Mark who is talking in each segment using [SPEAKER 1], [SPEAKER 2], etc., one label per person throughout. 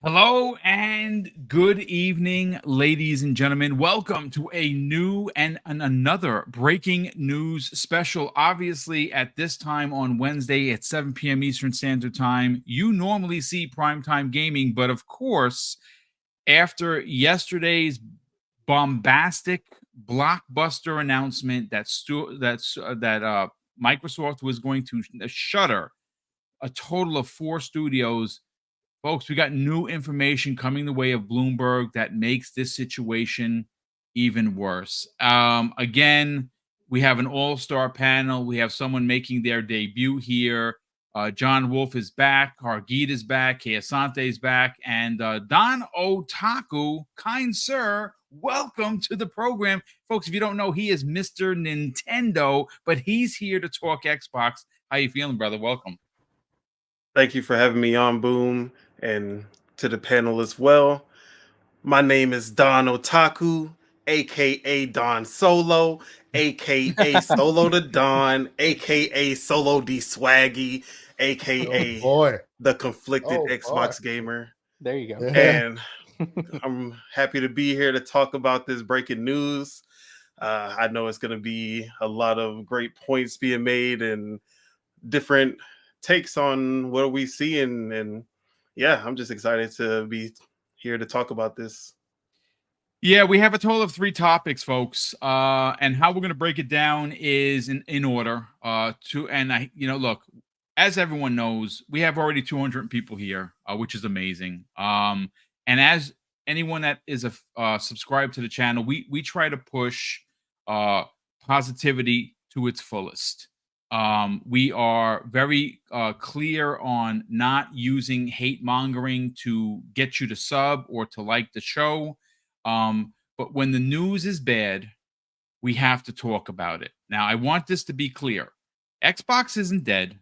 [SPEAKER 1] Hello and good evening, ladies and gentlemen. Welcome to a new and another breaking news special. Obviously, at this time on Wednesday at 7 p.m. Eastern Standard Time, you normally see primetime gaming, but of course, after yesterday's bombastic blockbuster announcement that Microsoft was going to shutter a total of 4 studios. Folks, we got new information coming the way of Blomberg that makes this situation even worse. Again, we have an all-star panel. We have someone making their debut here. John Wolf is back. Hargeet is back. Kay Asante is back. And Don Otaku, kind sir, welcome to the program. Folks, if you don't know, he is Mr. Nintendo, but he's here to talk Xbox. How you feeling, brother? Welcome.
[SPEAKER 2] Thank you for having me on, Boom, and to the panel as well. My name is Don Otaku, aka Don Solo, aka Solo the Don, aka Solo D Swaggy, aka the conflicted Xbox gamer.
[SPEAKER 3] There you go.
[SPEAKER 2] And I'm happy to be here to talk about this breaking news. I know it's going to be a lot of great points being made and different takes on what we see, and yeah, I'm just excited to be here to talk about this.
[SPEAKER 1] Yeah, we have a total of 3 topics, folks, and how we're going to break it down is in order. Look, as everyone knows, we have already 200 people here, which is amazing. And as anyone that is subscribed to the channel, we try to push positivity to its fullest. We are very clear on not using hate mongering to get you to sub or to like the show. But when the news is bad, we have to talk about it. Now, I want this to be clear. Xbox isn't dead.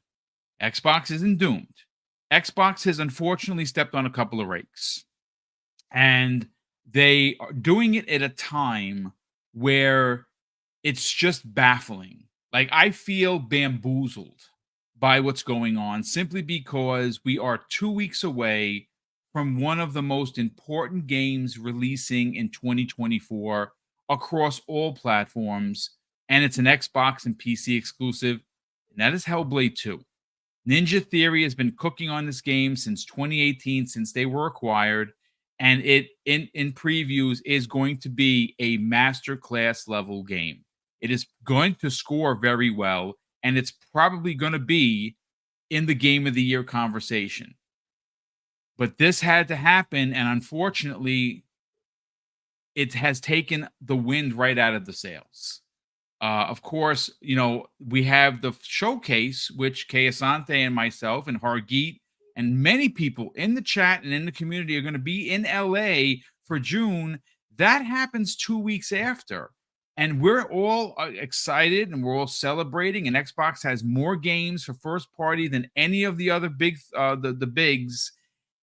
[SPEAKER 1] Xbox isn't doomed. Xbox has unfortunately stepped on a couple of rakes. And they are doing it at a time where it's just baffling. Like, I feel bamboozled by what's going on simply because we are 2 weeks away from one of the most important games releasing in 2024 across all platforms, and it's an Xbox and PC exclusive, and that is Hellblade 2. Ninja Theory has been cooking on this game since 2018, since they were acquired, and it in previews is going to be a masterclass level game. It is going to score very well, and it's probably going to be in the Game of the Year conversation. But this had to happen, and unfortunately, it has taken the wind right out of the sails. Of course, we have the showcase, which Kay Asante and myself and Hargeet and many people in the chat and in the community are going to be in LA for June. That happens 2 weeks after. And we're all excited and we're all celebrating. And Xbox has more games for first party than any of the other the bigs.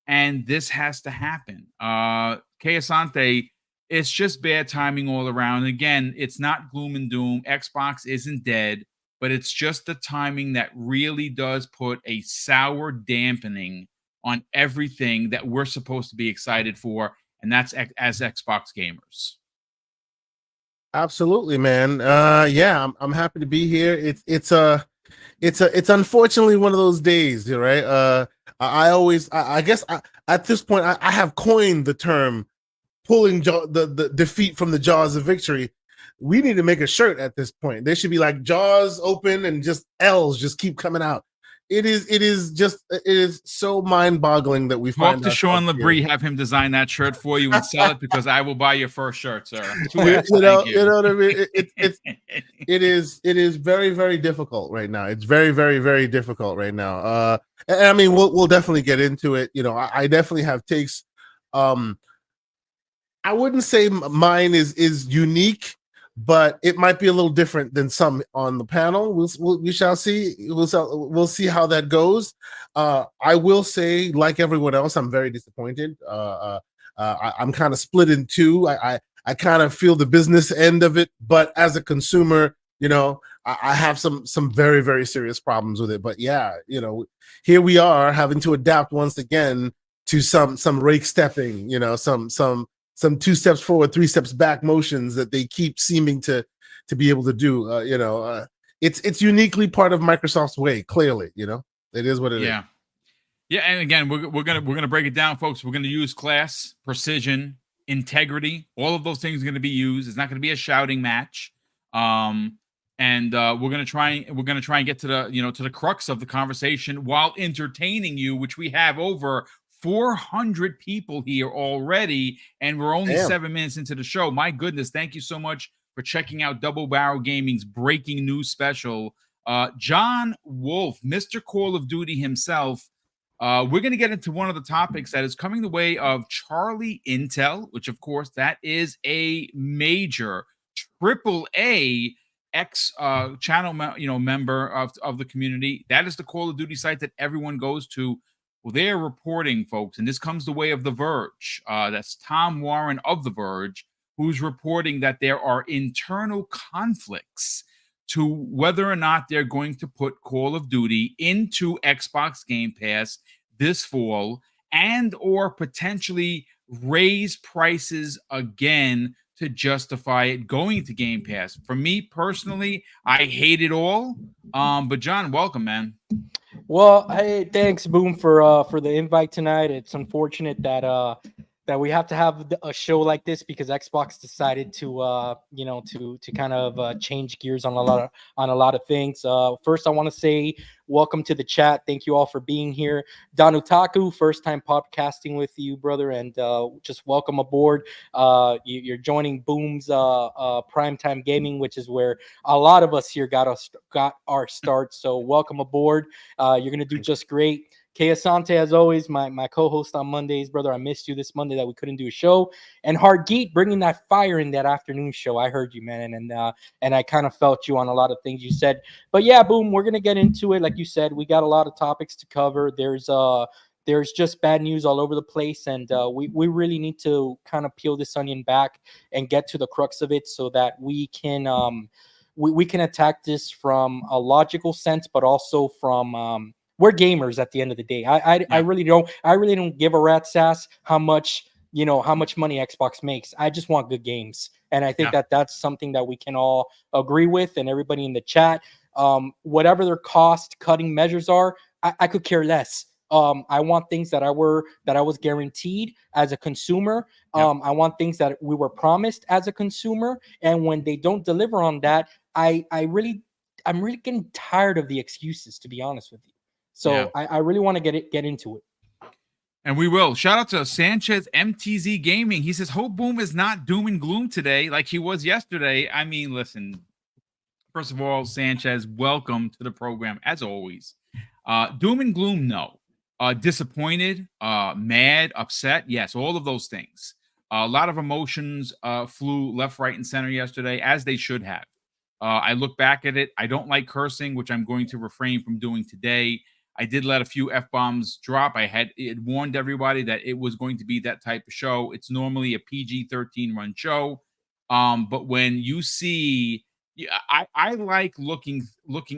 [SPEAKER 1] And this has to happen. Kay Asante, it's just bad timing all around. And again, it's not gloom and doom. Xbox isn't dead, but it's just the timing that really does put a sour dampening on everything that we're supposed to be excited for. And that's as Xbox gamers.
[SPEAKER 4] Absolutely, man. Yeah, I'm happy to be here. It's unfortunately one of those days, right? I guess at this point I have coined the term pulling the defeat from the jaws of victory. We need to make a shirt at this point. There should be like jaws open and just L's just keep coming out. It is so mind-boggling that we
[SPEAKER 1] talk to Sean Labrie, have him design that shirt for you and sell it, because I will buy your first shirt, sir.
[SPEAKER 4] You know what I mean? It is very, very difficult right now. It's very, very, very difficult right now. And I mean, we'll definitely get into it. I definitely have takes. I wouldn't say mine is unique, but it might be a little different than some on the panel. We shall see. We'll see how that goes. I will say, like everyone else, I'm very disappointed. I'm kind of split in two. I kind of feel the business end of it, but as a consumer, I have some very, very serious problems with it. But yeah, here we are having to adapt once again to some rake stepping, some 2 steps forward, 3 steps back motions that they keep seeming to be able to do. It's uniquely part of Microsoft's way. Clearly, it is what it is.
[SPEAKER 1] Yeah, and again, we're gonna break it down, folks. We're gonna use class, precision, integrity. All of those things are gonna be used. It's not gonna be a shouting match. And we're gonna try and get to the crux of the conversation while entertaining you, which we have over 400 people here already, and we're only 7 minutes into the show. My goodness, thank you so much for checking out Double Barrel Gaming's breaking news special. John Wolf, Mr. Call of Duty himself. We're going to get into one of the topics that is coming the way of Charlie Intel, which, of course, that is a major AAA channel member of the community. That is the Call of Duty site that everyone goes to. Well, they're reporting, folks, and this comes the way of The Verge. That's Tom Warren of The Verge, who's reporting that there are internal conflicts to whether or not they're going to put Call of Duty into Xbox Game Pass this fall, and or potentially raise prices again to justify it going to Game Pass. For me personally, I hate it all. But John, welcome, man.
[SPEAKER 3] Well, hey, thanks, Boom, for the invite tonight. It's unfortunate that we have to have a show like this because Xbox decided to to kind of change gears on a lot of things. First, I want to say welcome to the chat. Thank you all for being here. Don Otaku, first time podcasting with you, brother, and just welcome aboard. You're joining Boom's Primetime Gaming, which is where a lot of us here got our start. So welcome aboard. You're gonna do just great. Kay Asante, as always, my co-host on Mondays, brother. I missed you this Monday that we couldn't do a show. And Hargeet bringing that fire in that afternoon show. I heard you, man, and I kind of felt you on a lot of things you said. But yeah, Boom, we're gonna get into it. Like you said, we got a lot of topics to cover. There's just bad news all over the place, and we really need to kind of peel this onion back and get to the crux of it so that we can we can attack this from a logical sense, but also from we're gamers at the end of the day. I really don't give a rat's ass how much money Xbox makes. I just want good games, and I think that's something that we can all agree with, and everybody in the chat. Whatever their cost cutting measures are, I could care less. I want things that I was guaranteed as a consumer. I want things that we were promised as a consumer, and when they don't deliver on that, I'm really getting tired of the excuses, to be honest with you. So I really want to get into it.
[SPEAKER 1] And we will. Shout out to Sanchez MTZ Gaming. He says, hope Boom is not doom and gloom today like he was yesterday. I mean, listen, first of all, Sanchez, welcome to the program, as always. Doom and gloom, no. Disappointed, mad, upset, yes, all of those things. A lot of emotions flew left, right, and center yesterday, as they should have. I look back at it. I don't like cursing, which I'm going to refrain from doing today. I did let a few F-bombs drop. It warned everybody that it was going to be that type of show. It's normally a PG-13 run show. But when you see, I like looking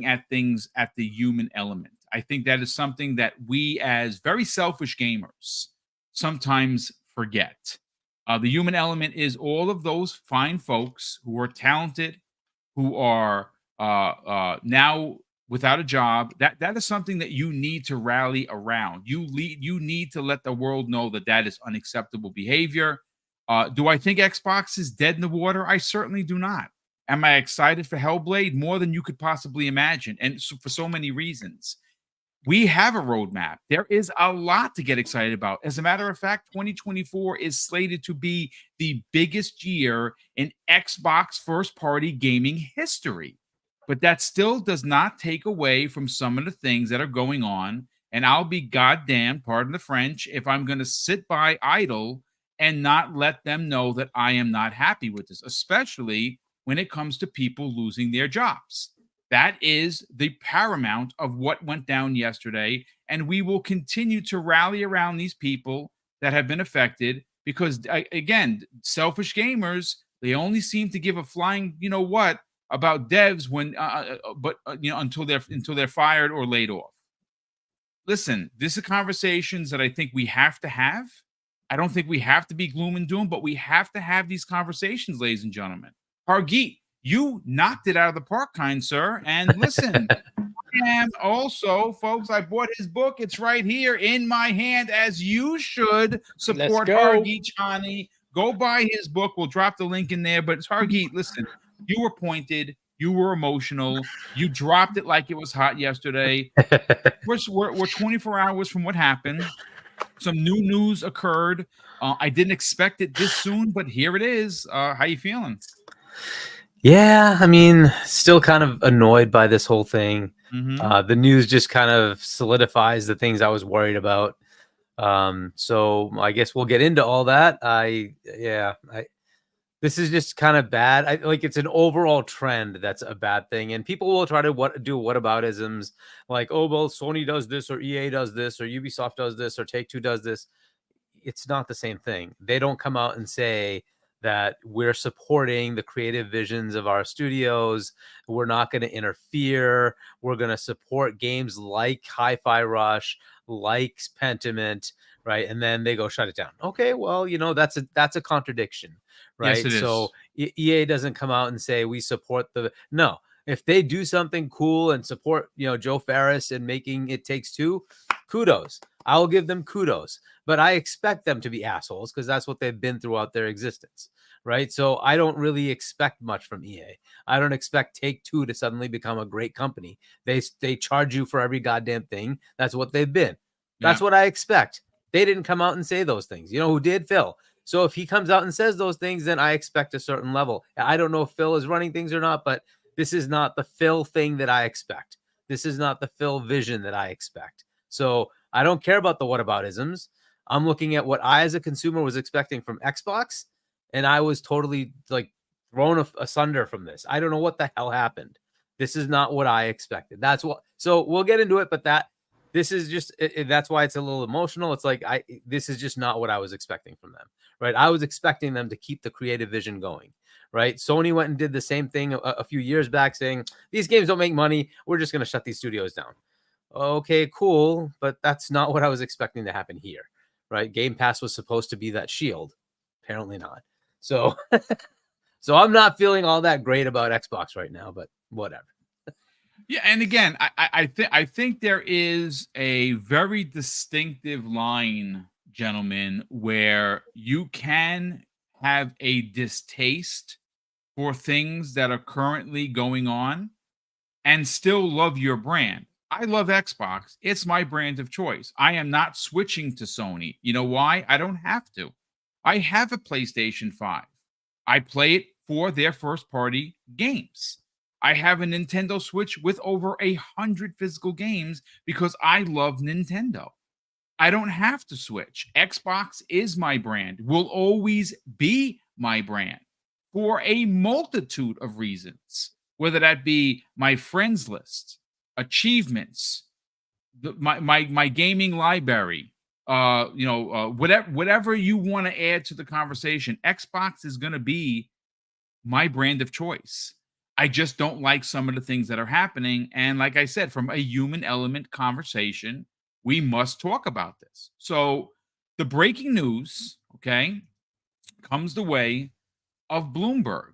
[SPEAKER 1] at things at the human element. I think that is something that we as very selfish gamers sometimes forget. The human element is all of those fine folks who are talented, who are now without a job. That is something that you need to rally around. You need to let the world know that is unacceptable behavior. Do I think Xbox is dead in the water? I certainly do not. Am I excited for Hellblade? More than you could possibly imagine, and for so many reasons. We have a roadmap. There is a lot to get excited about. As a matter of fact, 2024 is slated to be the biggest year in Xbox first-party gaming history. But that still does not take away from some of the things that are going on. And I'll be goddamn, pardon the French, if I'm going to sit by idle and not let them know that I am not happy with this, especially when it comes to people losing their jobs. That is the paramount of what went down yesterday. And we will continue to rally around these people that have been affected because, again, selfish gamers, they only seem to give a flying, you know what, about devs until they're fired or laid off. Listen, this are conversations that I think we have to have. I don't think we have to be gloom and doom, but we have to have these conversations, ladies and gentlemen. Hargeet, you knocked it out of the park, kind sir. And listen, I am also, folks, I bought his book. It's right here in my hand, as you should support Hargeet Chani. Go buy his book. We'll drop the link in there. But Hargeet, listen, you were pointed. You were emotional. You dropped it like it was hot yesterday. We're 24 hours from what happened. Some new news occurred. I didn't expect it this soon, but here it is. How you feeling?
[SPEAKER 5] Yeah, I mean, still kind of annoyed by this whole thing.
[SPEAKER 1] Mm-hmm.
[SPEAKER 5] The news just kind of solidifies the things I was worried about. So I guess we'll get into all that. This is just kind of bad. It's an overall trend that's a bad thing, and people will try to do whataboutisms, like, oh well, Sony does this, or EA does this, or Ubisoft does this, or Take-Two does this. It's not the same thing. They don't come out and say that we're supporting the creative visions of our studios. We're not going to interfere. We're going to support games like Hi-Fi Rush, like Pentiment, right? And then they go shut it down. Okay, well, that's a contradiction, right?
[SPEAKER 1] Yes, it is.
[SPEAKER 5] So EA doesn't come out and say we support no. If they do something cool and support, Joe Ferris and making It Takes Two, kudos. I'll give them kudos. But I expect them to be assholes because that's what they've been throughout their existence, right? So I don't really expect much from EA. I don't expect Take-Two to suddenly become a great company. They charge you for every goddamn thing. That's what they've been. That's what I expect. They didn't come out and say those things. You know who did? Phil. So if he comes out and says those things, then I expect a certain level. I don't know if Phil is running things or not, but this is not the Phil thing that I expect. This is not the Phil vision that I expect. So I don't care about the whataboutisms. I'm looking at what I, as a consumer, was expecting from Xbox, and I was totally thrown asunder from this. I don't know what the hell happened. This is not what I expected. So we'll get into it, but this is just that's why it's a little emotional. It's this is just not what I was expecting from them, right? I was expecting them to keep the creative vision going, right? Sony went and did the same thing a few years back, saying these games don't make money. We're just going to shut these studios down. Okay, cool, but that's not what I was expecting to happen here. Right, Game Pass was supposed to be that shield. Apparently not. So, I'm not feeling all that great about Xbox right now, but whatever.
[SPEAKER 1] Yeah, and again, I think there is a very distinctive line, gentlemen, where you can have a distaste for things that are currently going on and still love your brand. I love Xbox. It's my brand of choice. I am not switching to Sony. You know why? I don't have to. I have a PlayStation 5. I play it for their first-party games. I have a Nintendo Switch with over 100 physical games because I love Nintendo. I don't have to switch. Xbox is my brand, will always be my brand for a multitude of reasons, whether that be my friends list, achievements, my gaming library, whatever you want to add to the conversation. Xbox is going to be my brand of choice. I just don't like some of the things that are happening. And like I said, from a human element conversation, we must talk about this. So the breaking news, okay, comes the way of Bloomberg.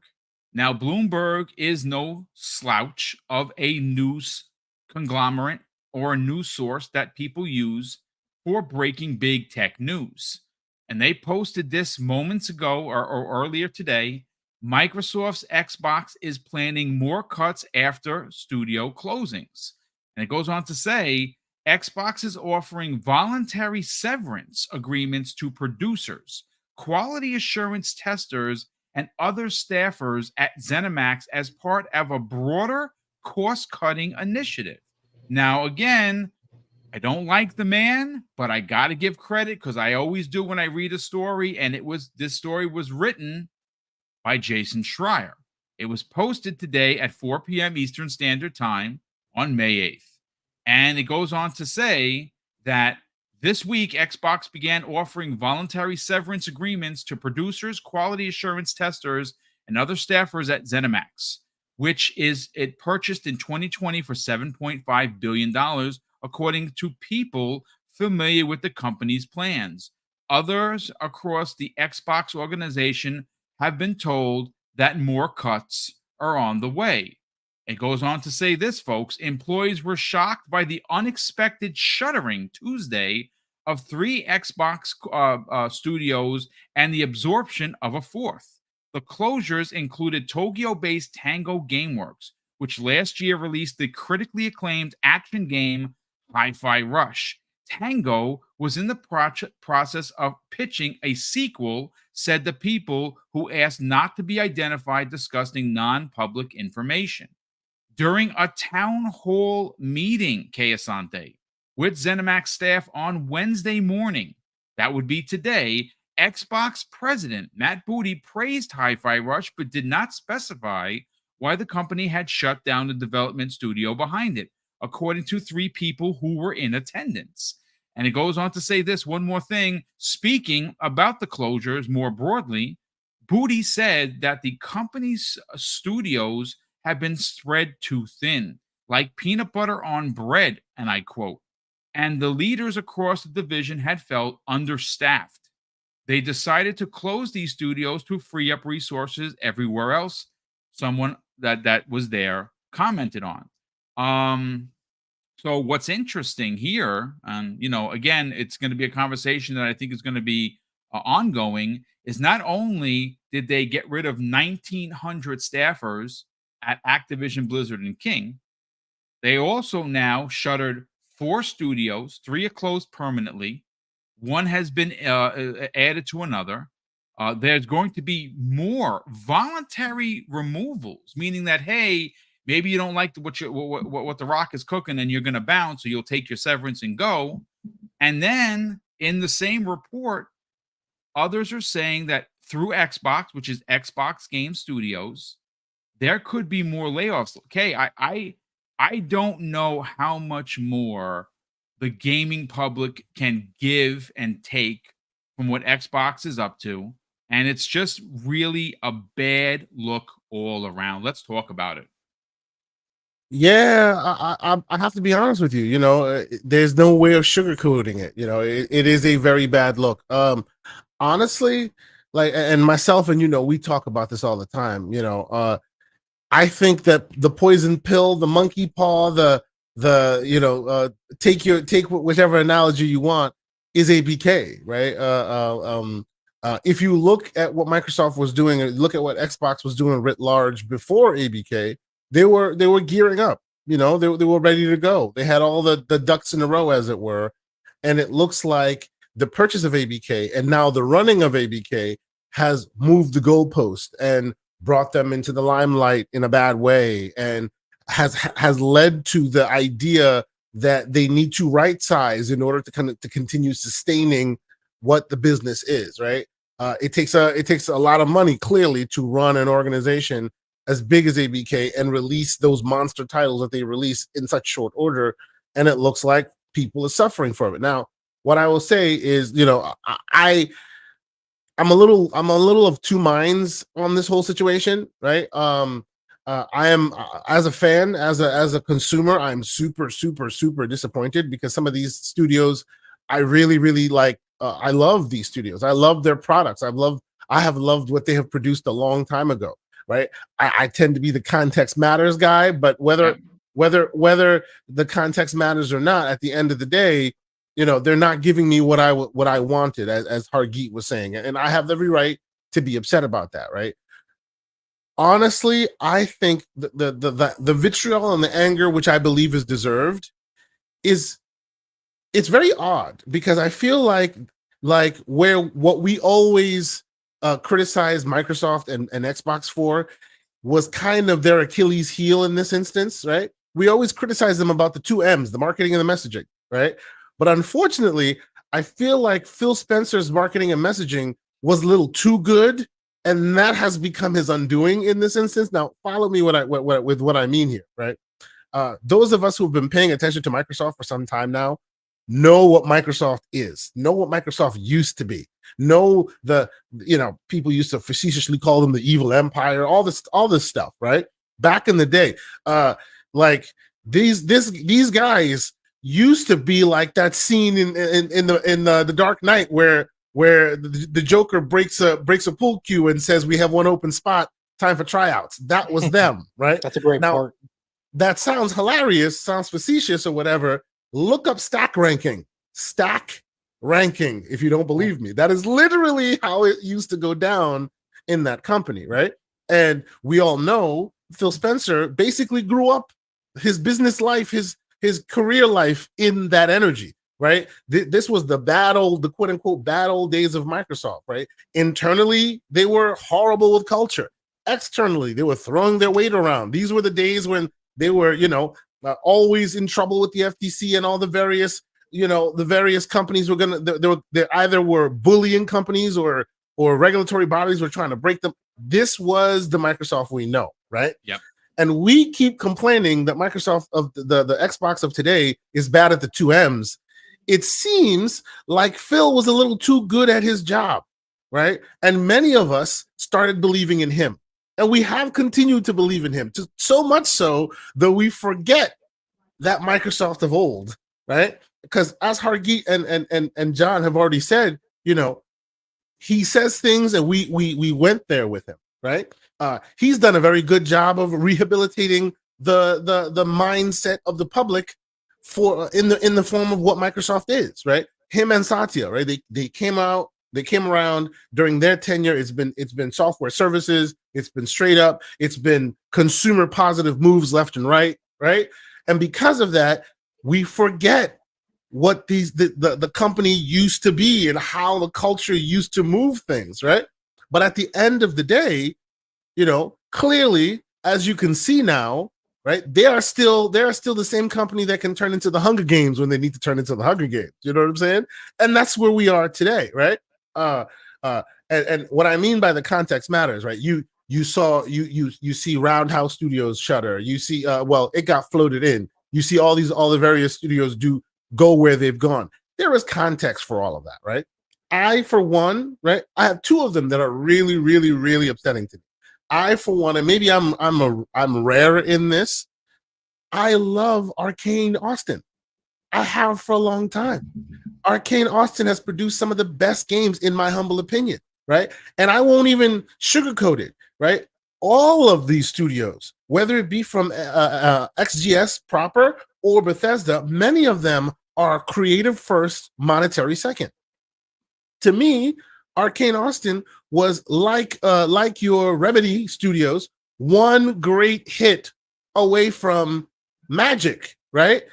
[SPEAKER 1] Now, Bloomberg is no slouch of a news conglomerate or a news source that people use for breaking big tech news. And they posted this moments ago or earlier today. Microsoft's Xbox is planning more cuts after studio closings. And it goes on to say, Xbox is offering voluntary severance agreements to producers, quality assurance testers, and other staffers at ZeniMax as part of a broader cost-cutting initiative. Now, again, I don't like the man, but I got to give credit because I always do when I read a story, and this story was written by Jason Schreier. It was posted today at 4 p.m. Eastern Standard Time on May 8th. And it goes on to say that this week, Xbox began offering voluntary severance agreements to producers, quality assurance testers, and other staffers at ZeniMax, which is it purchased in 2020 for $7.5 billion, according to people familiar with the company's plans. Others across the Xbox organization have been told that more cuts are on the way. It goes on to say this, folks. Employees were shocked by the unexpected shuttering Tuesday of 3 Xbox studios and the absorption of a 4th. The closures included Tokyo-based Tango Gameworks, which last year released the critically acclaimed action game Hi-Fi Rush. Tango was in the process of pitching a sequel, said the people who asked not to be identified discussing non-public information. During a town hall meeting, Kay Asante, with ZeniMax staff on Wednesday morning, that would be today, Xbox president Matt Booty praised Hi-Fi Rush but did not specify why the company had shut down the development studio behind it, according to 3 people who were in attendance. And it goes on to say this, one more thing. Speaking about the closures more broadly, Booty said that the company's studios have been spread too thin, like peanut butter on bread, and I quote, and the leaders across the division had felt understaffed. They decided to close these studios to free up resources everywhere else, someone that was there commented on. So what's interesting here, and again, it's going to be a conversation that I think is going to be ongoing, is not only did they get rid of 1,900 staffers at Activision Blizzard and King, they also now shuttered 4 studios. 3 are closed permanently. 1 has been added to another. There's going to be more voluntary removals, meaning that, hey, maybe you don't like what the Rock is cooking and you're going to bounce, so you'll take your severance and go. And then in the same report, others are saying that through Xbox, which is Xbox Game Studios, there could be more layoffs. Okay, I don't know how much more the gaming public can give and take from what Xbox is up to, and it's just really a bad look all around. Let's talk about it.
[SPEAKER 4] Yeah, I have to be honest with you. There's no way of sugarcoating it. It is a very bad look. Honestly, and myself and we talk about this all the time. I think that the poison pill, the monkey paw, take whichever analogy you want is ABK, right? If you look at what Microsoft was doing, and look at what Xbox was doing writ large before ABK, they were gearing up. They were ready to go. They had all the ducks in a row, as it were. And it looks like the purchase of ABK and now the running of ABK has moved the goalpost and brought them into the limelight in a bad way, and has led to the idea that they need to right size in order to continue sustaining what the business is, right? It takes a lot of money, clearly, to run an organization as big as ABK and release those monster titles that they release in such short order. And it looks like people are suffering from it. Now, what I will say is, I'm a little of two minds on this whole situation, right? I am, as a fan, as a consumer, I'm super disappointed because some of these studios I really like. I love these studios. I love their products. I have loved what they have produced a long time ago, right? I tend to be the context matters guy, but whether the context matters or not, at the end of the day, they're not giving me what I wanted, as Hargeet was saying, and I have every right to be upset about that, right? Honestly, I think the vitriol and the anger, which I believe is deserved, it's very odd, because I feel like what we always criticize Microsoft and Xbox for was kind of their Achilles heel in this instance, right? We always criticize them about the 2 M's, the marketing and the messaging, right? But unfortunately, I feel like Phil Spencer's marketing and messaging was a little too good and that has become his undoing in this instance. Now, follow me with what I mean here, right? Those of us who have been paying attention to Microsoft for some time now know what Microsoft is, know what Microsoft used to be, know people used to facetiously call them the evil empire, all this stuff, right? Back in the day, like these guys used to be like that scene in the Dark Knight where the Joker breaks a pool cue and says, "We have one open spot, time for tryouts." That was them, right?
[SPEAKER 3] That's a great part.
[SPEAKER 4] That sounds hilarious, sounds facetious or whatever. Look up stack ranking. Stack ranking, if you don't believe me. That is literally how it used to go down in that company, right? And we all know Phil Spencer basically grew up his business life, his career life in that energy, right? This was the quote unquote bad old days of Microsoft, right? Internally, they were horrible with culture. Externally, they were throwing their weight around. These were the days when they were, always in trouble with the FTC and all the various, the various companies were they either were bullying companies or regulatory bodies were trying to break them. This was the Microsoft we know, right?
[SPEAKER 1] Yep.
[SPEAKER 4] And we keep complaining that Microsoft of the Xbox of today is bad at the 2Ms. It seems like Phil was a little too good at his job, right? And many of us started believing in him. And we have continued to believe in him, so much so that we forget that Microsoft of old, right? Because as Hargeet and John have already said, he says things and we went there with him, right? He's done a very good job of rehabilitating the mindset of the public in the form of what Microsoft is, right? Him and Satya, right? They came around during their tenure. It's been software services. It's been straight up. It's been consumer positive moves left and right. And because of that, we forget what the company used to be and how the culture used to move things, right? But at the end of the day, clearly, as you can see now, right, they are still the same company that can turn into the Hunger Games when they need to turn into the Hunger Games. You know what I'm saying? And that's where we are today, right? And what I mean by the context matters, right? You see Roundhouse Studios shutter. You see, it got floated in. You see all the various studios go where they've gone. There is context for all of that, right? I, for one, right, I have two of them that are really, really, really upsetting to me. I, for one, and maybe I'm rare in this, I love Arkane Austin. I have for a long time. Arkane Austin has produced some of the best games, in my humble opinion, right? And I won't even sugarcoat it, right? All of these studios, whether it be from XGS proper or Bethesda, many of them are creative first, monetary second. To me, Arkane Austin was like your Remedy Studios, one great hit away from Magic, right?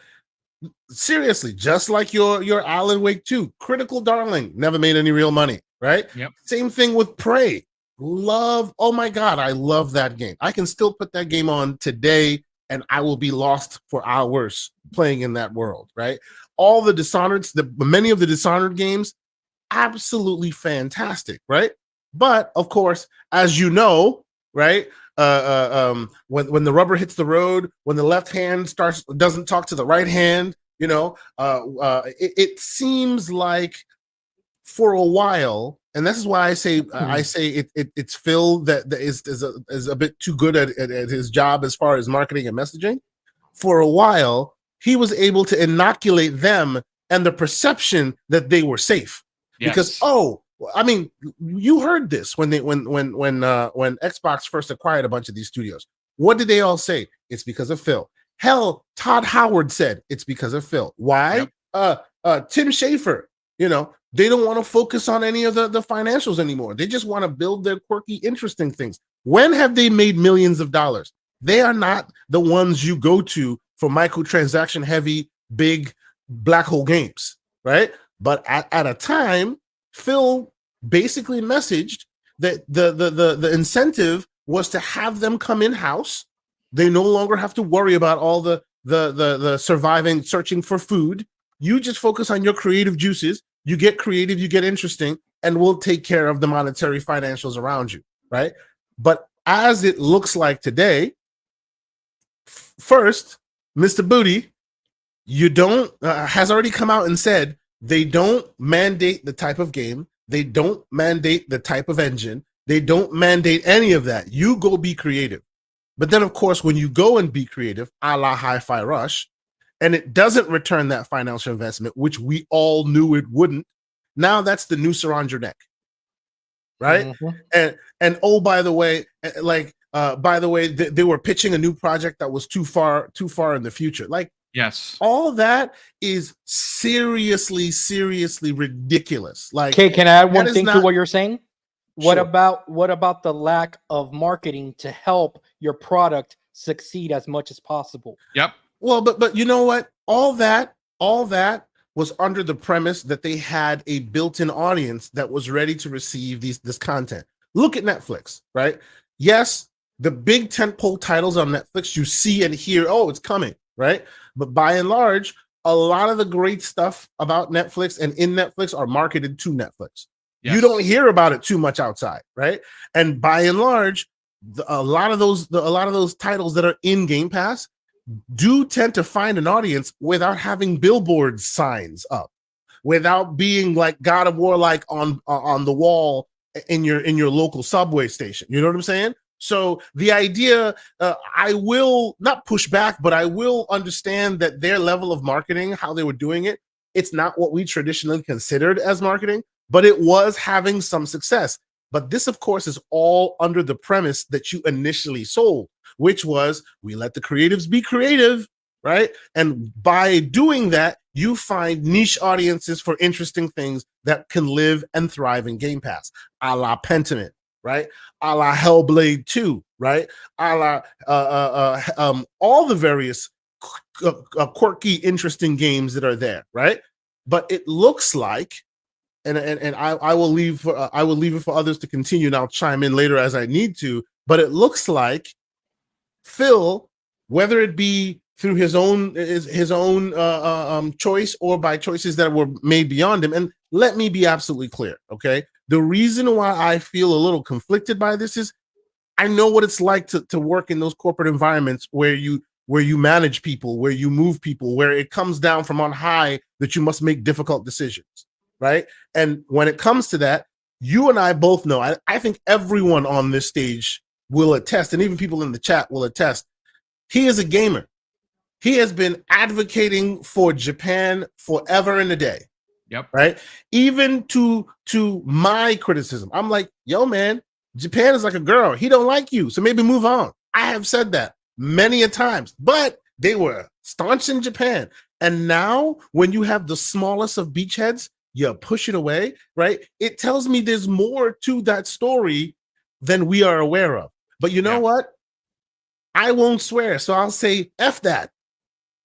[SPEAKER 4] Seriously, just like your Alan Wake 2, critical darling, never made any real money, right?
[SPEAKER 1] Yep.
[SPEAKER 4] Same thing with Prey. Oh my God, I love that game. I can still put that game on today and I will be lost for hours playing in that world, right? All the Dishonored, many of the Dishonored games, absolutely fantastic, right? But of course, as you know, right, when the rubber hits the road, when the left hand doesn't talk to the right hand, it seems like for a while, and this is why I say it's Phil that is a bit too good at his job as far as marketing and messaging. For a while, he was able to inoculate them and the perception that they were safe.
[SPEAKER 1] Yes.
[SPEAKER 4] Because I mean, you heard this when Xbox first acquired a bunch of these studios. What did they all say? It's because of Phil. Hell, Todd Howard said it's because of Phil. Why? Yep. Tim Schafer, they don't want to focus on any of the financials anymore. They just want to build their quirky, interesting things. When have they made millions of dollars? They are not the ones you go to for microtransaction heavy, big black hole games, right? But at a time, Phil basically messaged that the incentive was to have them come in-house. They no longer have to worry about all the surviving, searching for food. You just focus on your creative juices. You get creative, you get interesting, and we'll take care of the monetary financials around you. right? But as it looks like today, first, Mr. Booty, you don't has already come out and said they don't mandate the type of game, they don't mandate the type of engine, they don't mandate any of that. You go be creative. But then, of course, when you go and be creative, a la Hi-Fi Rush, and it doesn't return that financial investment, which we all knew it wouldn't, now that's the noose around your neck, right?
[SPEAKER 3] Mhm.
[SPEAKER 4] And oh, by the way, they were pitching a new project that was too far in the future. Like,
[SPEAKER 1] Yes.
[SPEAKER 4] all that is seriously ridiculous. Like,
[SPEAKER 3] Okay, can I add
[SPEAKER 4] that
[SPEAKER 3] one
[SPEAKER 4] is
[SPEAKER 3] thing to
[SPEAKER 4] not-
[SPEAKER 3] what you're saying? What
[SPEAKER 4] Sure.
[SPEAKER 3] about the lack of marketing to help your product succeed as much as possible?
[SPEAKER 1] Yep.
[SPEAKER 4] Well, but you know what? All that was under the premise that they had a built-in audience that was ready to receive this content. Look at Netflix, right? Yes, the big tentpole titles on Netflix, you see and hear, oh, it's coming, right? But by and large, a lot of the great stuff about Netflix and in Netflix are marketed to Netflix.
[SPEAKER 1] Yes.
[SPEAKER 4] You don't hear about it too much outside, right? And by and large, a lot of those titles that are in Game Pass do tend to find an audience without having billboard signs up, without being like God of War, like on the wall in your local subway station. You know what I'm saying? So the idea, I will not push back, but I will understand that their level of marketing, how they were doing it, it's not what we traditionally considered as marketing, but it was having some success. But this, of course, is all under the premise that you initially sold, which was we let the creatives be creative, right? And by doing that, you find niche audiences for interesting things that can live and thrive in Game Pass, a la Pentiment, right? A la Hellblade 2, right? A la all the various quirky, interesting games that are there, right? But it looks like, and I will leave it for others to continue, and I'll chime in later as I need to. But it looks like Phil, whether it be through his own choice or by choices that were made beyond him, and let me be absolutely clear, okay? The reason why I feel a little conflicted by this is I know what it's like to work in those corporate environments where you manage people, where you move people, where it comes down from on high that you must make difficult decisions, right? And when it comes to that, you and I both know, I think everyone on this stage will attest, and even people in the chat will attest, he is a gamer. He has been advocating for Japan forever and a day.
[SPEAKER 1] Yep.
[SPEAKER 4] Right? Even to my criticism, I'm like, yo, man, Japan is like a girl. He don't like you, so maybe move on. I have said that many a times, but they were staunch in Japan. And now when you have the smallest of beachheads, you push it away, right? It tells me there's more to that story than we are aware of. But you know what? I won't swear, so I'll say F that.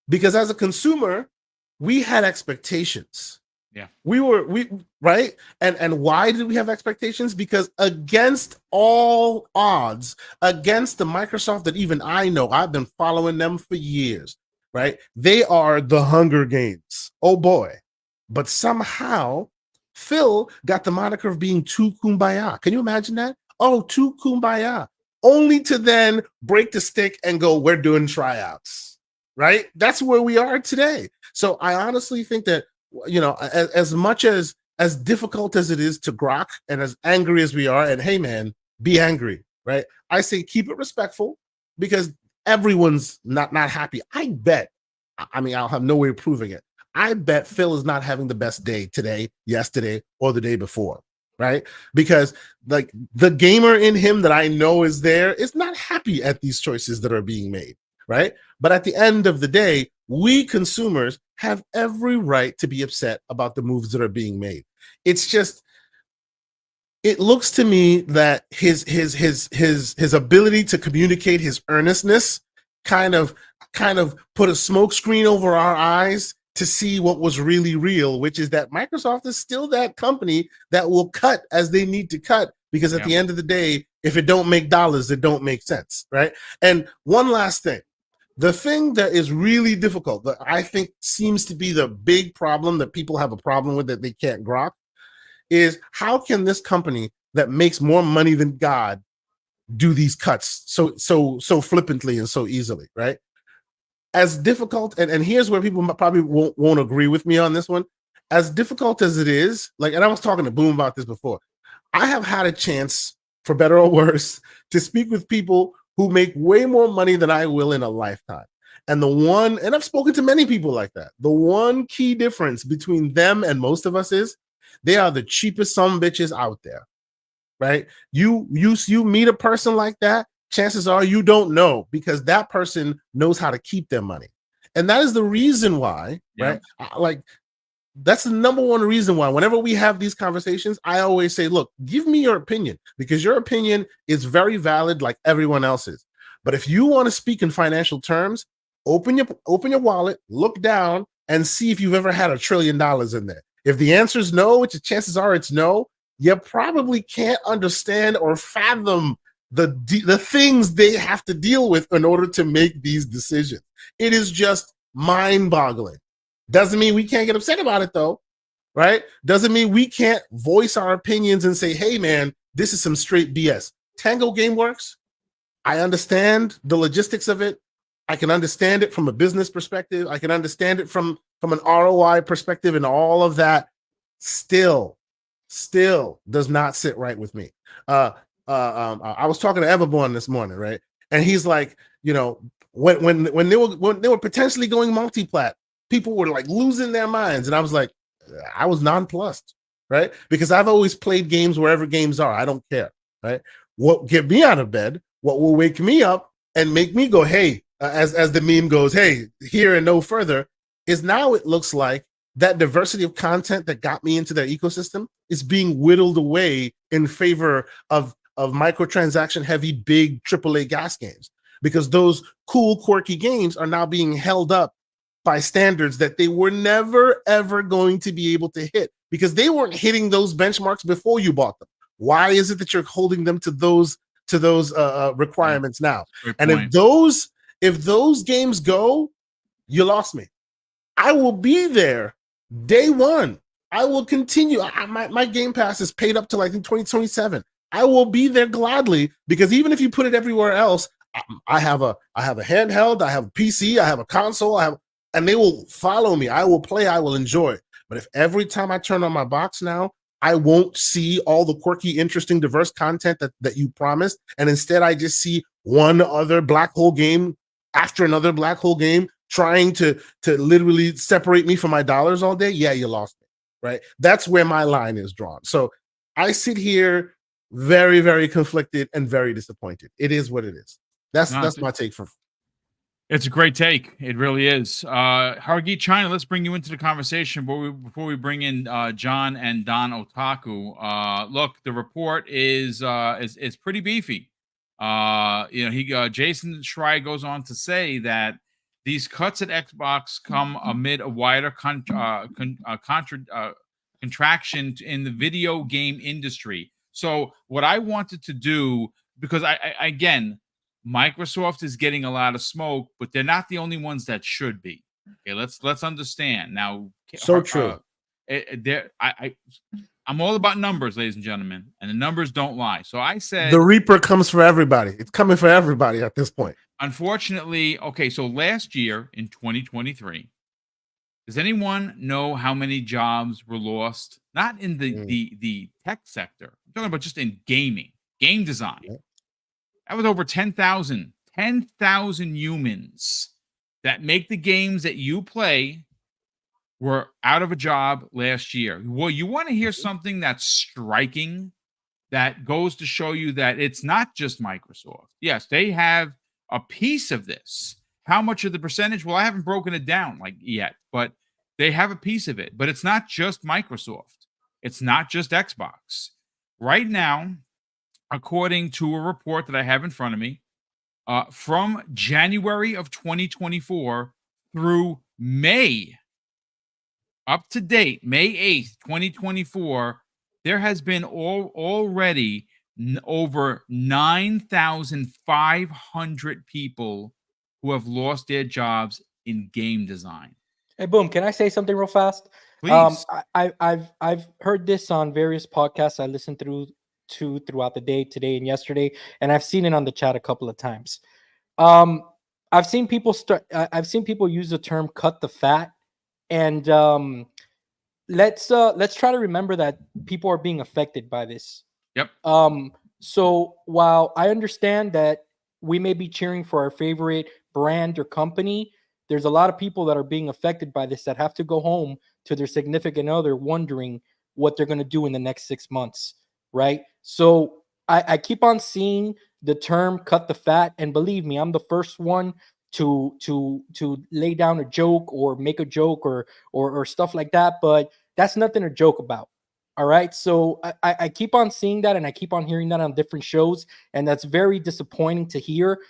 [SPEAKER 4] Because as a consumer, we had expectations.
[SPEAKER 1] Yeah.
[SPEAKER 4] We right? And why did we have expectations? Because against all odds, against the Microsoft that even I know, I've been following them for years, right? They are the Hunger Games. Oh boy. But somehow Phil got the moniker of being too kumbaya. Can you imagine that? Oh, too kumbaya. Only to then break the stick and go, we're doing tryouts, right? That's where we are today. So I honestly think that, you know, as much as difficult as it is to grok and as angry as we are, and hey man, be angry, right? I say keep it respectful because everyone's not happy. I bet, I mean, I'll have no way of proving it. I bet Phil is not having the best day today, yesterday, or the day before, right? Because like the gamer in him that I know is there is not happy at these choices that are being made, right? But at the end of the day, we consumers have every right to be upset about the moves that are being made. It's just, it looks to me that his ability to communicate his earnestness kind of put a smokescreen over our eyes to see what was really real, which is that Microsoft is still that company that will cut as they need to cut, because at the end of the day, if it don't make dollars, it don't make sense, right? And one last thing, the thing that is really difficult, that I think seems to be the big problem that people have a problem with that they can't grok, is how can this company that makes more money than God do these cuts so flippantly and so easily, right? As difficult, and here's where people probably won't agree with me on this one. As difficult as it is, like, and I was talking to Boom about this before, I have had a chance, for better or worse, to speak with people who make way more money than I will in a lifetime. And and I've spoken to many people like that. The one key difference between them and most of us is they are the cheapest sumbitches out there, right? You meet a person like that, chances are you don't know, because that person knows how to keep their money. And that is the reason why, right? Like, that's the number one reason why whenever we have these conversations, I always say, look, give me your opinion, because your opinion is very valid like everyone else's. But if you want to speak in financial terms, open your wallet, look down, and see if you've ever had $1 trillion in there. If the answer is no, which chances are it's no, you probably can't understand or fathom the things they have to deal with in order to make these decisions. It is just mind-boggling. Doesn't mean we can't get upset about it, though, right? Doesn't mean we can't voice our opinions and say, hey, man, this is some straight BS. Tango Gameworks, I understand the logistics of it. I can understand it from a business perspective. I can understand it from an ROI perspective, and all of that still does not sit right with me. I was talking to Everborn this morning, right? And he's like, when they were potentially going multi-plat, people were like losing their minds, and I was like, I was nonplussed, right? Because I've always played games wherever games are. I don't care, right? What get me out of bed, what will wake me up and make me go, hey, as the meme goes, hey, here and no further, is now it looks like that diversity of content that got me into their ecosystem is being whittled away in favor of microtransaction heavy big AAA gas games, because those cool quirky games are now being held up by standards that they were never ever going to be able to hit, because they weren't hitting those benchmarks before you bought them. Why is it that you're holding them to those requirements now? And if those games go, you lost me. I will be there day one. I will continue. My Game Pass is paid up to like in 2027. I will be there gladly, because even if you put it everywhere else, I have a handheld, I have a PC, I have a console, and they will follow me. I will play, I will enjoy. But if every time I turn on my box now, I won't see all the quirky, interesting, diverse content that you promised, and instead I just see one other black hole game after another black hole game trying to literally separate me from my dollars all day, yeah, you lost me, right? That's where my line is drawn. So I sit here very, very conflicted and very disappointed. It is what it is. That's my take for.
[SPEAKER 1] It's a great take. It really is. Hargeet China, let's bring you into the conversation before we bring in John and Don Otaku. Look, the report is pretty beefy. Jason Schreier goes on to say that these cuts at Xbox come amid a wider contraction in the video game industry. So what I wanted to do, because again, Microsoft is getting a lot of smoke, but they're not the only ones that should be. Okay, let's understand now.
[SPEAKER 4] So true.
[SPEAKER 1] I'm all about numbers, ladies and gentlemen, and the numbers don't lie. So I said
[SPEAKER 4] the Reaper comes for everybody. It's coming for everybody at this point.
[SPEAKER 1] Unfortunately, okay. So last year in 2023, does anyone know how many jobs were lost? Not in the tech sector. I'm talking about just in gaming, game design. Yeah. That was over 10,000 humans that make the games that you play were out of a job last year. Well, you want to hear something that's striking, that goes to show you that it's not just Microsoft. Yes, they have a piece of this. How much of the percentage? Well, I haven't broken it down yet, but they have a piece of it. But it's not just Microsoft. It's not just Xbox. Right now, according to a report that I have in front of me, from January of 2024 through May, up to date, May 8th, 2024, there has been already over 9,500 people who have lost their jobs in game design.
[SPEAKER 3] Hey, Boom, can I say something real fast?
[SPEAKER 1] Please.
[SPEAKER 3] I've heard this on various podcasts I listen through to throughout the day, today and yesterday, and I've seen it on the chat a couple of times. I've seen people use the term "cut the fat," and let's try to remember that people are being affected by this.
[SPEAKER 1] Yep.
[SPEAKER 3] So while I understand that we may be cheering for our favorite brand or company, there's a lot of people that are being affected by this that have to go home to their significant other wondering what they're going to do in the next 6 months, right? So I keep on seeing the term "cut the fat," and believe me, I'm the first one to lay down a joke or make a joke or stuff like that, but that's nothing to joke about. All right. So I keep on seeing that and I keep on hearing that on different shows, and that's very disappointing to hear.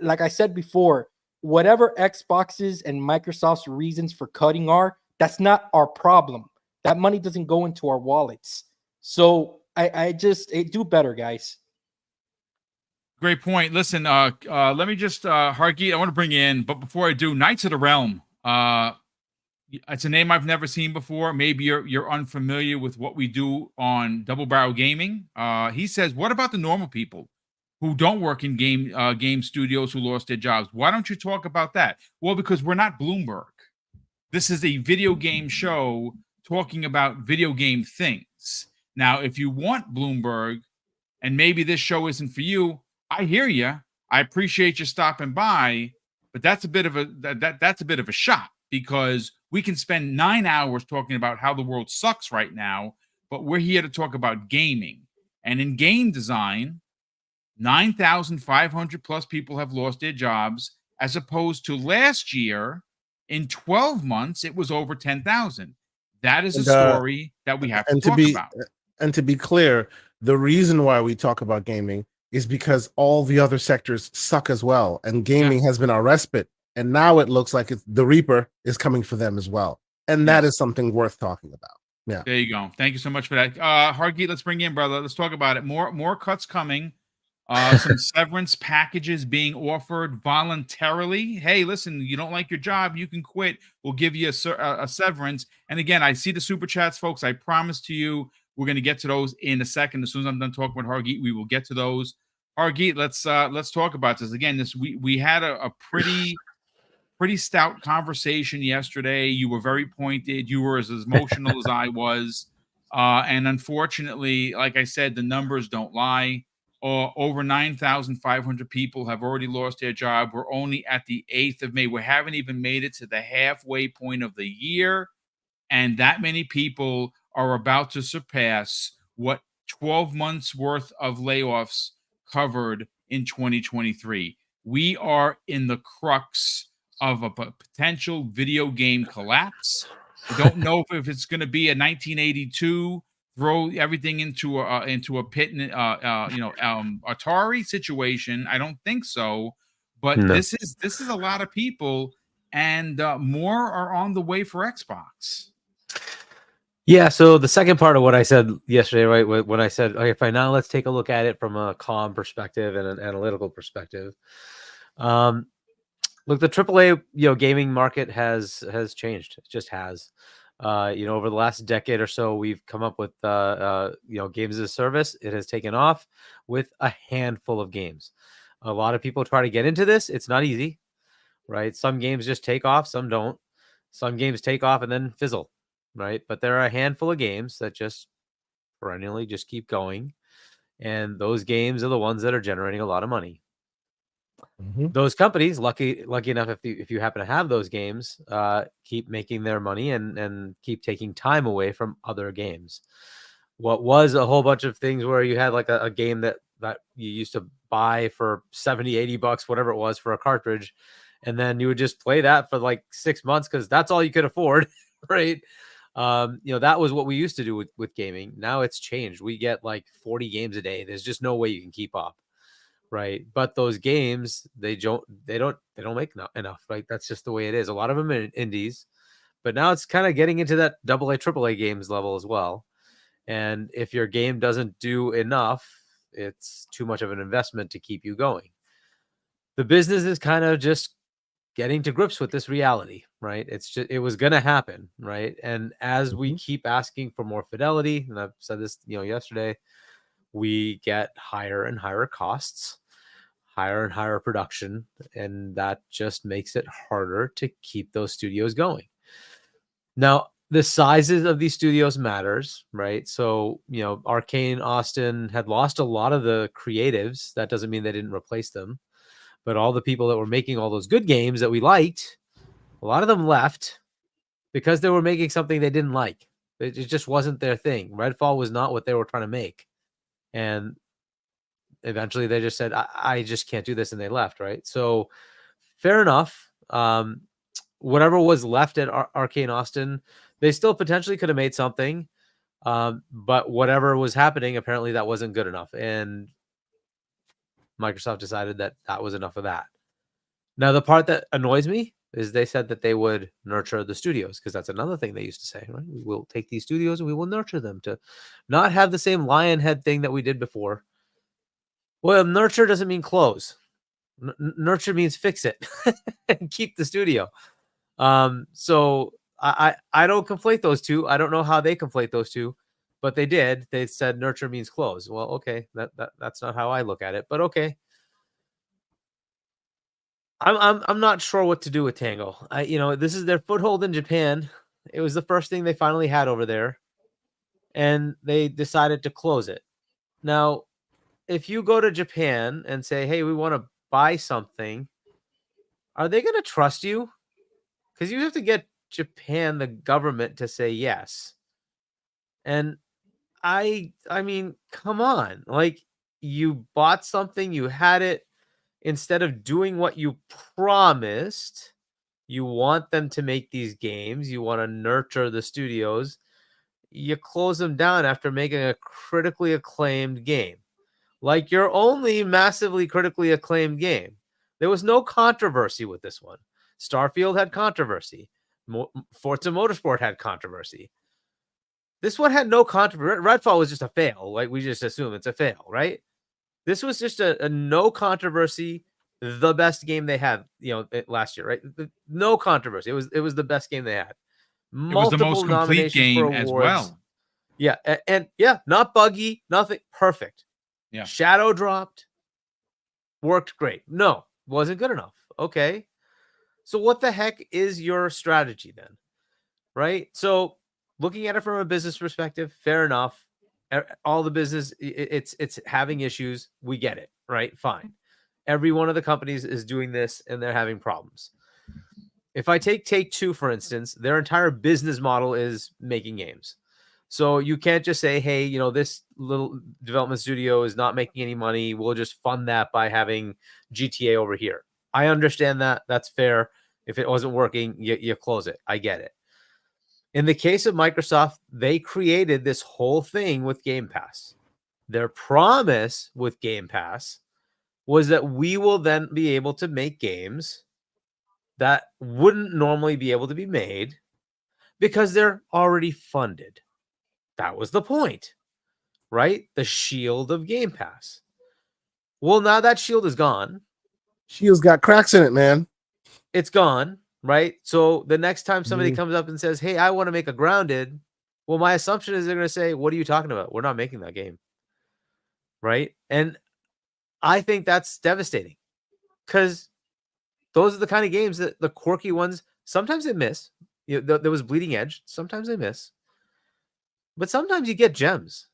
[SPEAKER 3] Like I said before, whatever Xbox's and Microsoft's reasons for cutting are, that's not our problem. That money doesn't go into our wallets. So I just do better, guys.
[SPEAKER 1] Great point. Listen, let me just Hargeet, I want to bring you in, but before I do, Knights of the Realm. It's a name I've never seen before. Maybe you're unfamiliar with what we do on Double Barrel Gaming. He says, what about the normal people who don't work in game studios who lost their jobs? Why don't you talk about that? Well, because we're not Bloomberg. This is a video game show talking about video game things. Now, if you want Bloomberg, and maybe this show isn't for you, I hear you. I appreciate you stopping by, but that's a bit of a shot, because we can spend 9 hours talking about how the world sucks right now, but we're here to talk about gaming. And in game design, 9,500 plus people have lost their jobs, as opposed to last year, in 12 months, it was over 10,000. That is a story that we have to talk about.
[SPEAKER 4] And to be clear, the reason why we talk about gaming is because all the other sectors suck as well, and gaming has been our respite. And now it looks like the Reaper is coming for them as well, and that is something worth talking about. Yeah,
[SPEAKER 1] there you go. Thank you so much for that, Hargeet. Let's bring you in, brother. Let's talk about it. More cuts coming. Some severance packages being offered voluntarily. Hey, listen, you don't like your job, you can quit. We'll give you a severance. And again, I see the super chats, folks. I promise to you, we're going to get to those in a second. As soon as I'm done talking with Hargeet, we will get to those. Hargeet, let's talk about this again. We had a pretty stout conversation yesterday. You were very pointed. You were as emotional as I was. And unfortunately, like I said, the numbers don't lie. Over 9,500 people have already lost their job. We're only at the 8th of May. We haven't even made it to the halfway point of the year. And that many people are about to surpass what 12 months worth of layoffs covered in 2023. We are in the crux of a potential video game collapse. We don't know if it's going to be a 1982 throw everything into a pit, Atari situation. I don't think so. But no. This is a lot of people, and more are on the way for Xbox.
[SPEAKER 5] Yeah, so the second part of what I said yesterday, right, when I said, okay, fine, now let's take a look at it from a comm perspective and an analytical perspective. Look, the AAA, gaming market has changed. It just has. Over the last decade or so, we've come up with, games as a service. It has taken off with a handful of games. A lot of people try to get into this. It's not easy, right? Some games just take off, some don't. Some games take off and then fizzle, right? But there are a handful of games that just perennially just keep going. And those games are the ones that are generating a lot of money. Mm-hmm. Those companies, lucky enough, if you happen to have those games, keep making their money and keep taking time away from other games. What was a whole bunch of things where you had like a game that you used to buy for $70-$80, whatever it was, for a cartridge, and then you would just play that for like 6 months because that's all you could afford, right? That was what we used to do with gaming. Now it's changed. We get like 40 games a day. There's just no way you can keep up. Right. But those games, they don't make enough. Like, that's just the way it is. A lot of them are indies, but now it's kind of getting into that AA, AAA games level as well. And if your game doesn't do enough, it's too much of an investment to keep you going. The business is kind of just getting to grips with this reality, right? It was going to happen. Right. And as we keep asking for more fidelity, and I've said this, yesterday, we get higher and higher costs, higher and higher production, and that just makes it harder to keep those studios going. Now, the sizes of these studios matters, right? So, Arkane Austin had lost a lot of the creatives. That doesn't mean they didn't replace them, but all the people that were making all those good games that we liked, a lot of them left because they were making something they didn't like. It just wasn't their thing. Redfall was not what they were trying to make. And eventually they just said, I just can't do this. And they left, right? So fair enough. Whatever was left at Arkane Austin, they still potentially could have made something. But whatever was happening, apparently that wasn't good enough. And Microsoft decided that was enough of that. Now, the part that annoys me is they said that they would nurture the studios, because that's another thing they used to say, right? We will take these studios and we will nurture them to not have the same lion head thing that we did before. Well, nurture doesn't mean close. Nurture means fix it and keep the studio. So I don't conflate those two. I don't know how they conflate those two, but they did. They said nurture means close. Well, okay, that's not how I look at it, but okay. I'm not sure what to do with Tango. This is their foothold in Japan. It was the first thing they finally had over there, and they decided to close it. Now, if you go to Japan and say, "Hey, we want to buy something," are they going to trust you? Because you have to get Japan, the government, to say yes. And I mean, come on. Like, you bought something, you had it. Instead of doing what you promised, you want them to make these games, you want to nurture the studios, you close them down after making a critically acclaimed game. Like your only massively critically acclaimed game. There was no controversy with this one. Starfield had controversy. Forza Motorsport had controversy. This one had no controversy. Redfall was just a fail. Like, we just assume it's a fail, right? This was just a no controversy, the best game they had, last year, right? No controversy. It was the best game they had.
[SPEAKER 1] It was the most complete game as well.
[SPEAKER 5] Yeah, and yeah, not buggy, nothing, perfect.
[SPEAKER 1] Yeah.
[SPEAKER 5] Shadow dropped, worked great. No, wasn't good enough. Okay. So what the heck is your strategy then? Right? So looking at it from a business perspective, fair enough. All the business, it's having issues. We get it, right? Fine. Every one of the companies is doing this and they're having problems. If I Take-Two, for instance, their entire business model is making games. So you can't just say, hey, this little development studio is not making any money. We'll just fund that by having GTA over here. I understand that. That's fair. If it wasn't working, you close it. I get it. In the case of Microsoft, they created this whole thing with Game Pass. Their promise with Game Pass was that we will then be able to make games that wouldn't normally be able to be made because they're already funded. That was the point, right? The shield of Game Pass. Well, now that shield is gone.
[SPEAKER 4] Shield's got cracks in it, man.
[SPEAKER 5] It's gone. Right. So the next time somebody comes up and says, hey, I want to make a Grounded. Well, my assumption is they're going to say, what are you talking about? We're not making that game. Right. And I think that's devastating because those are the kind of games that the quirky ones, sometimes they miss. There was Bleeding Edge. Sometimes they miss. But sometimes you get gems.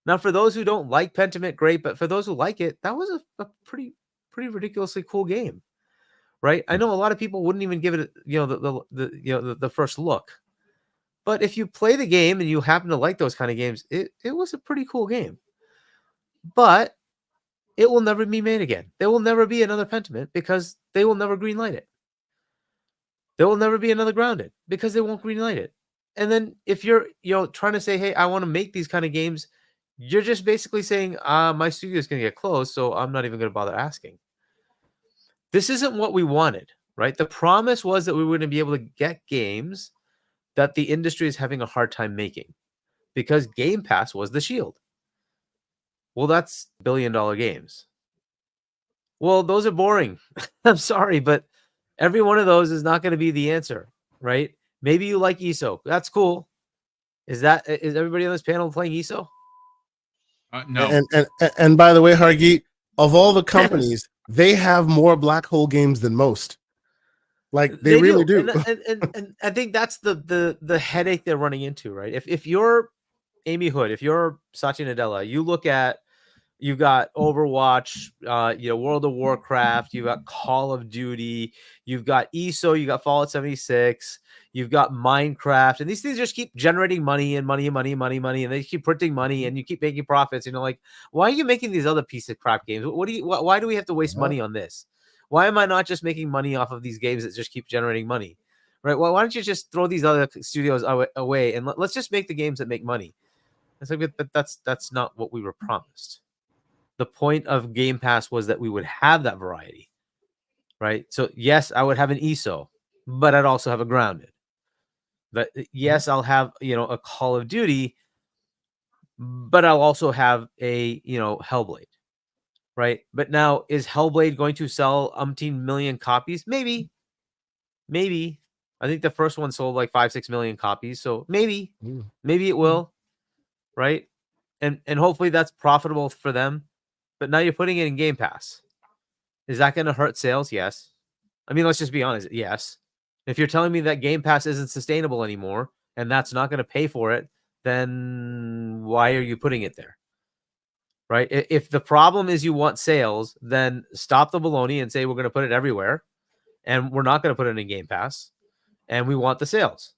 [SPEAKER 5] Now, for those who don't like Pentiment, great. But for those who like it, that was a pretty ridiculously cool game. Right, I know a lot of people wouldn't even give it, the first look, but if you play the game and you happen to like those kind of games, it was a pretty cool game. But it will never be made again. There will never be another Pentiment because they will never greenlight it. There will never be another Grounded because they won't greenlight it. And then if you're trying to say, hey, I want to make these kind of games, you're just basically saying, my studio is going to get closed, so I'm not even going to bother asking. This isn't what we wanted, right? The promise was that we were going to be able to get games that the industry is having a hard time making because Game Pass was the shield. Well, that's billion-dollar games. Well, those are boring. I'm sorry, but every one of those is not going to be the answer, right? Maybe you like ESO. That's cool. Is everybody on this panel playing ESO?
[SPEAKER 1] No.
[SPEAKER 4] And by the way, Hargeet, of all the companies, they have more black hole games than most. Like they really do.
[SPEAKER 5] And I think that's the headache they're running into, right? If you're Amy Hood, if you're Satya Nadella, you look at, you've got Overwatch, World of Warcraft, you've got Call of Duty, you've got ESO, you got Fallout 76, you've got Minecraft, and these things just keep generating money and money and money and money and money, and they keep printing money, and you keep making profits. Like, why are you making these other piece of crap games? Why do we have to waste money on this? Why am I not just making money off of these games that just keep generating money, right? Well, why don't you just throw these other studios away and let's just make the games that make money? It's like, but that's not what we were promised. The point of Game Pass was that we would have that variety, right? So yes, I would have an ESO, but I'd also have a Grounded. But yes, I'll have, a Call of Duty, but I'll also have a, Hellblade, right? But now, is Hellblade going to sell umpteen million copies? Maybe. I think the first one sold like 5-6 million copies. So maybe it will, right? And hopefully that's profitable for them. But now you're putting it in Game Pass. Is that going to hurt sales? Yes. I mean, let's just be honest. Yes. If you're telling me that Game Pass isn't sustainable anymore and that's not going to pay for it, then why are you putting it there? Right? If the problem is you want sales, then stop the baloney and say we're going to put it everywhere and we're not going to put it in Game Pass and we want the sales.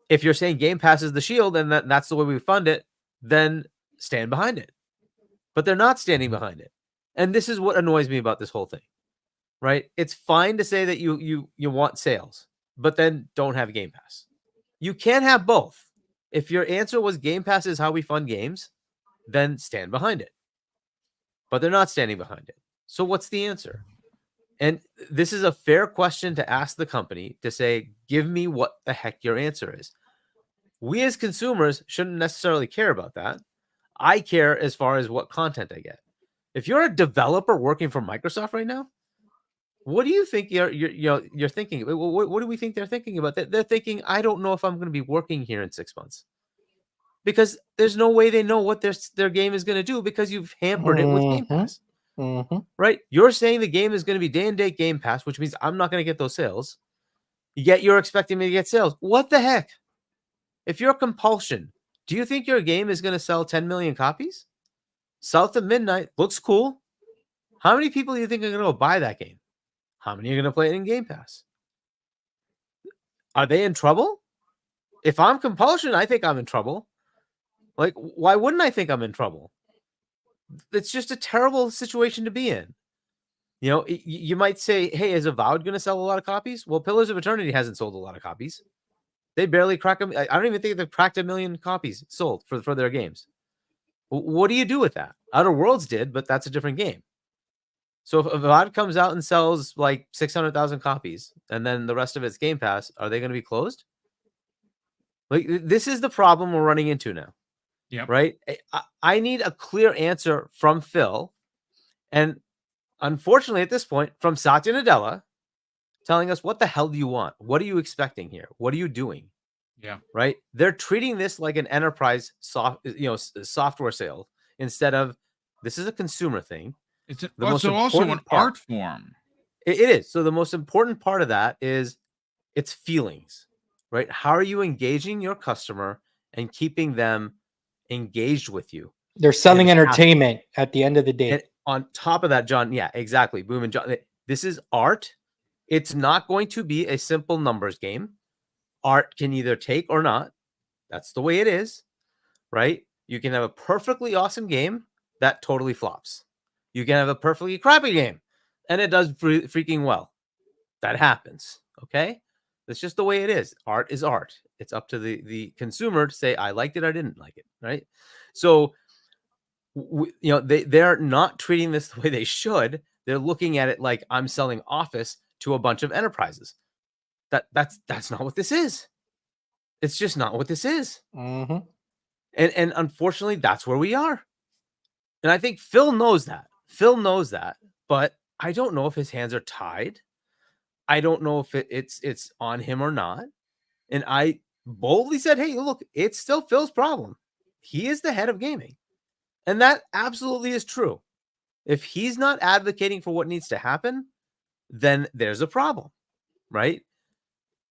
[SPEAKER 5] If you're saying Game Pass is the shield and that's the way we fund it, then stand behind it. But they're not standing behind it. And this is what annoys me about this whole thing, right? It's fine to say that you want sales, but then don't have Game Pass. You can't have both. If your answer was Game Pass is how we fund games, then stand behind it. But they're not standing behind it. So what's the answer? And this is a fair question to ask the company, to say, give me what the heck your answer is. We as consumers shouldn't necessarily care about that. I care as far as what content I get. If you're a developer working for Microsoft right now, what do you think you're thinking? What do we think they're thinking about? They're thinking, I don't know if I'm going to be working here in 6 months, because there's no way they know what their game is going to do, because you've hampered it with Game Pass. Right? You're saying the game is going to be day and date Game Pass, which means I'm not going to get those sales. Yet you're expecting me to get sales. What the heck? If you're Compulsion, do you think your game is going to sell 10 million copies? South of Midnight looks cool. How many people do you think are going to go buy that game? How many are going to play it in Game Pass? Are they in trouble? If I'm Compulsion, I think I'm in trouble. Like, why wouldn't I think I'm in trouble? It's just a terrible situation to be in. You might say, hey, is Avowed going to sell a lot of copies? Well, Pillars of Eternity hasn't sold a lot of copies. They barely crack them. I don't even think they've cracked 1 million copies sold for their games. What do you do with that? Outer Worlds did, but that's a different game. So if Avowed comes out and sells like 600,000 copies and then the rest of it's Game Pass, are they going to be closed? Like, this is the problem we're running into now.
[SPEAKER 1] Yeah.
[SPEAKER 5] Right? I need a clear answer from Phil. And unfortunately, at this point, from Satya Nadella, telling us, what the hell do you want? What are you expecting here? What are you doing?
[SPEAKER 1] Yeah.
[SPEAKER 5] Right? They're treating this like an enterprise software sale instead of, this is a consumer thing.
[SPEAKER 1] It's also an art form.
[SPEAKER 5] It is. So the most important part of that is its feelings, right? How are you engaging your customer and keeping them engaged with you?
[SPEAKER 3] They're selling entertainment at the end of the day.
[SPEAKER 5] And on top of that, John, yeah, exactly. Boom and John, this is art. It's not going to be a simple numbers game. Art can either take or not. That's the way it is, right? You can have a perfectly awesome game that totally flops. You can have a perfectly crappy game and it does freaking well. That happens, okay? That's just the way it is. Art is art. It's up to the consumer to say, I liked it, I didn't like it, right? So, they're not treating this the way they should. They're looking at it like I'm selling Office to a bunch of enterprises. That's not what this is. It's just not what this is. And unfortunately, that's where we are. And I think Phil knows that. But I don't know if his hands are tied. I don't know if it's on him or not. And I boldly said, hey, look, it's still Phil's problem. He is the head of gaming. And that absolutely is true. If he's not advocating for what needs to happen, then there's a problem, right?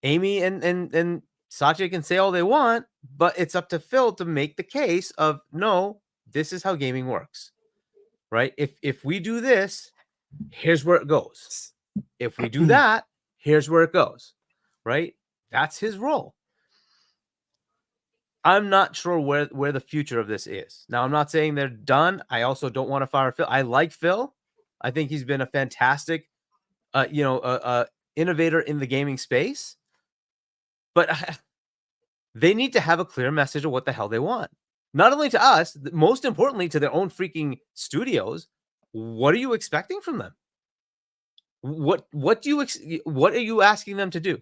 [SPEAKER 5] Amy and Satya can say all they want, but it's up to Phil to make the case of, no, this is how gaming works, right? If we do this, here's where it goes. If we do that, here's where it goes, right? That's his role. I'm not sure where the future of this is. Now, I'm not saying they're done. I also don't want to fire Phil. I like Phil. I think he's been a fantastic, innovator in the gaming space. But they need to have a clear message of what the hell they want. Not only to us, most importantly, to their own freaking studios. What are you expecting from them? What are you asking them to do?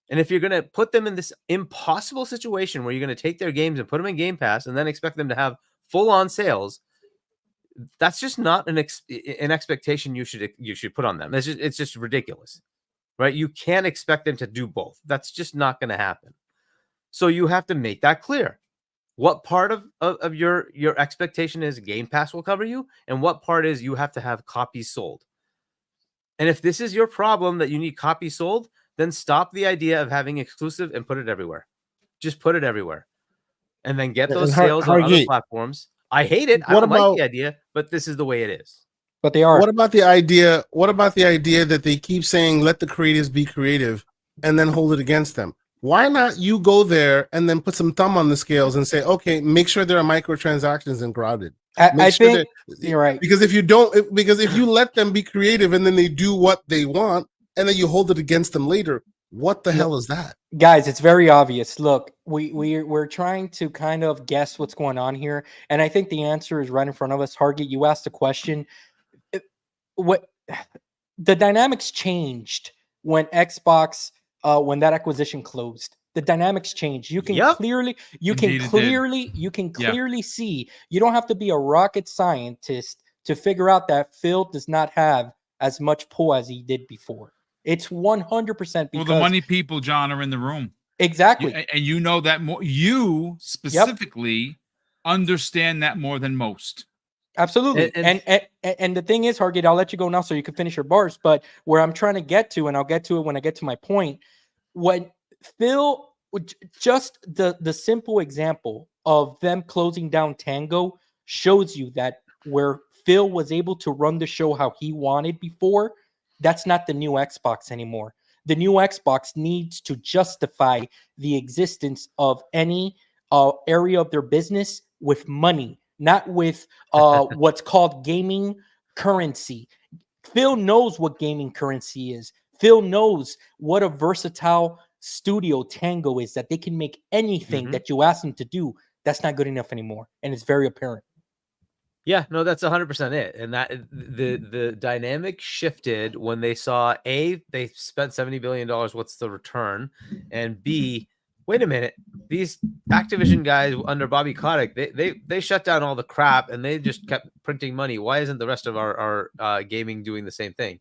[SPEAKER 5] And if you're going to put them in this impossible situation where you're going to take their games and put them in Game Pass and then expect them to have full-on sales, that's just not an expectation you should put on them. It's just ridiculous, right? You can't expect them to do both. That's just not going to happen. So you have to make that clear. What part of your expectation is Game Pass will cover you, and what part is you have to have copies sold. And if this is your problem that you need copies sold, then stop the idea of having exclusive and put it everywhere. Just put it everywhere. And then get those sales on other platforms. I hate it. I don't like the idea, but this is the way it is.
[SPEAKER 3] But they are.
[SPEAKER 4] What about the idea that they keep saying, let the creatives be creative and then hold it against them? Why not you go there and then put some thumb on the scales and say, okay, make sure there are microtransactions and crowded.
[SPEAKER 3] I think you're right.
[SPEAKER 4] Because if you let them be creative and then they do what they want and then you hold it against them later, what the hell is that?
[SPEAKER 3] Guys, it's very obvious. Look, we're trying to kind of guess what's going on here, and I think the answer is right in front of us. Hargit, you asked a question. What the dynamics changed when Xbox when that acquisition closed. The dynamics changed. You can clearly see. You don't have to be a rocket scientist to figure out that Phil does not have as much pull as he did before. It's 100% because
[SPEAKER 1] the money people, John, are in the room.
[SPEAKER 3] Exactly.
[SPEAKER 1] And you know that more. You specifically understand that more than most.
[SPEAKER 3] Absolutely. And the thing is, Hargit, I'll let you go now so you can finish your bars. But where I'm trying to get to, and I'll get to it when I get to my point, when Phil, just the simple example of them closing down Tango shows you that where Phil was able to run the show how he wanted before, that's not the new Xbox anymore. The new Xbox needs to justify the existence of any area of their business with money, not with what's called gaming currency. Phil knows what gaming currency is. Phil knows what a versatile studio Tango is, that they can make anything that you ask them to do. That's not good enough anymore. And it's very apparent.
[SPEAKER 5] Yeah, no, that's 100% it. And that the dynamic shifted when they saw A, they spent $70 billion. What's the return? And B, wait a minute, these Activision guys under Bobby Kotick, they shut down all the crap and they just kept printing money. Why isn't the rest of our gaming doing the same thing?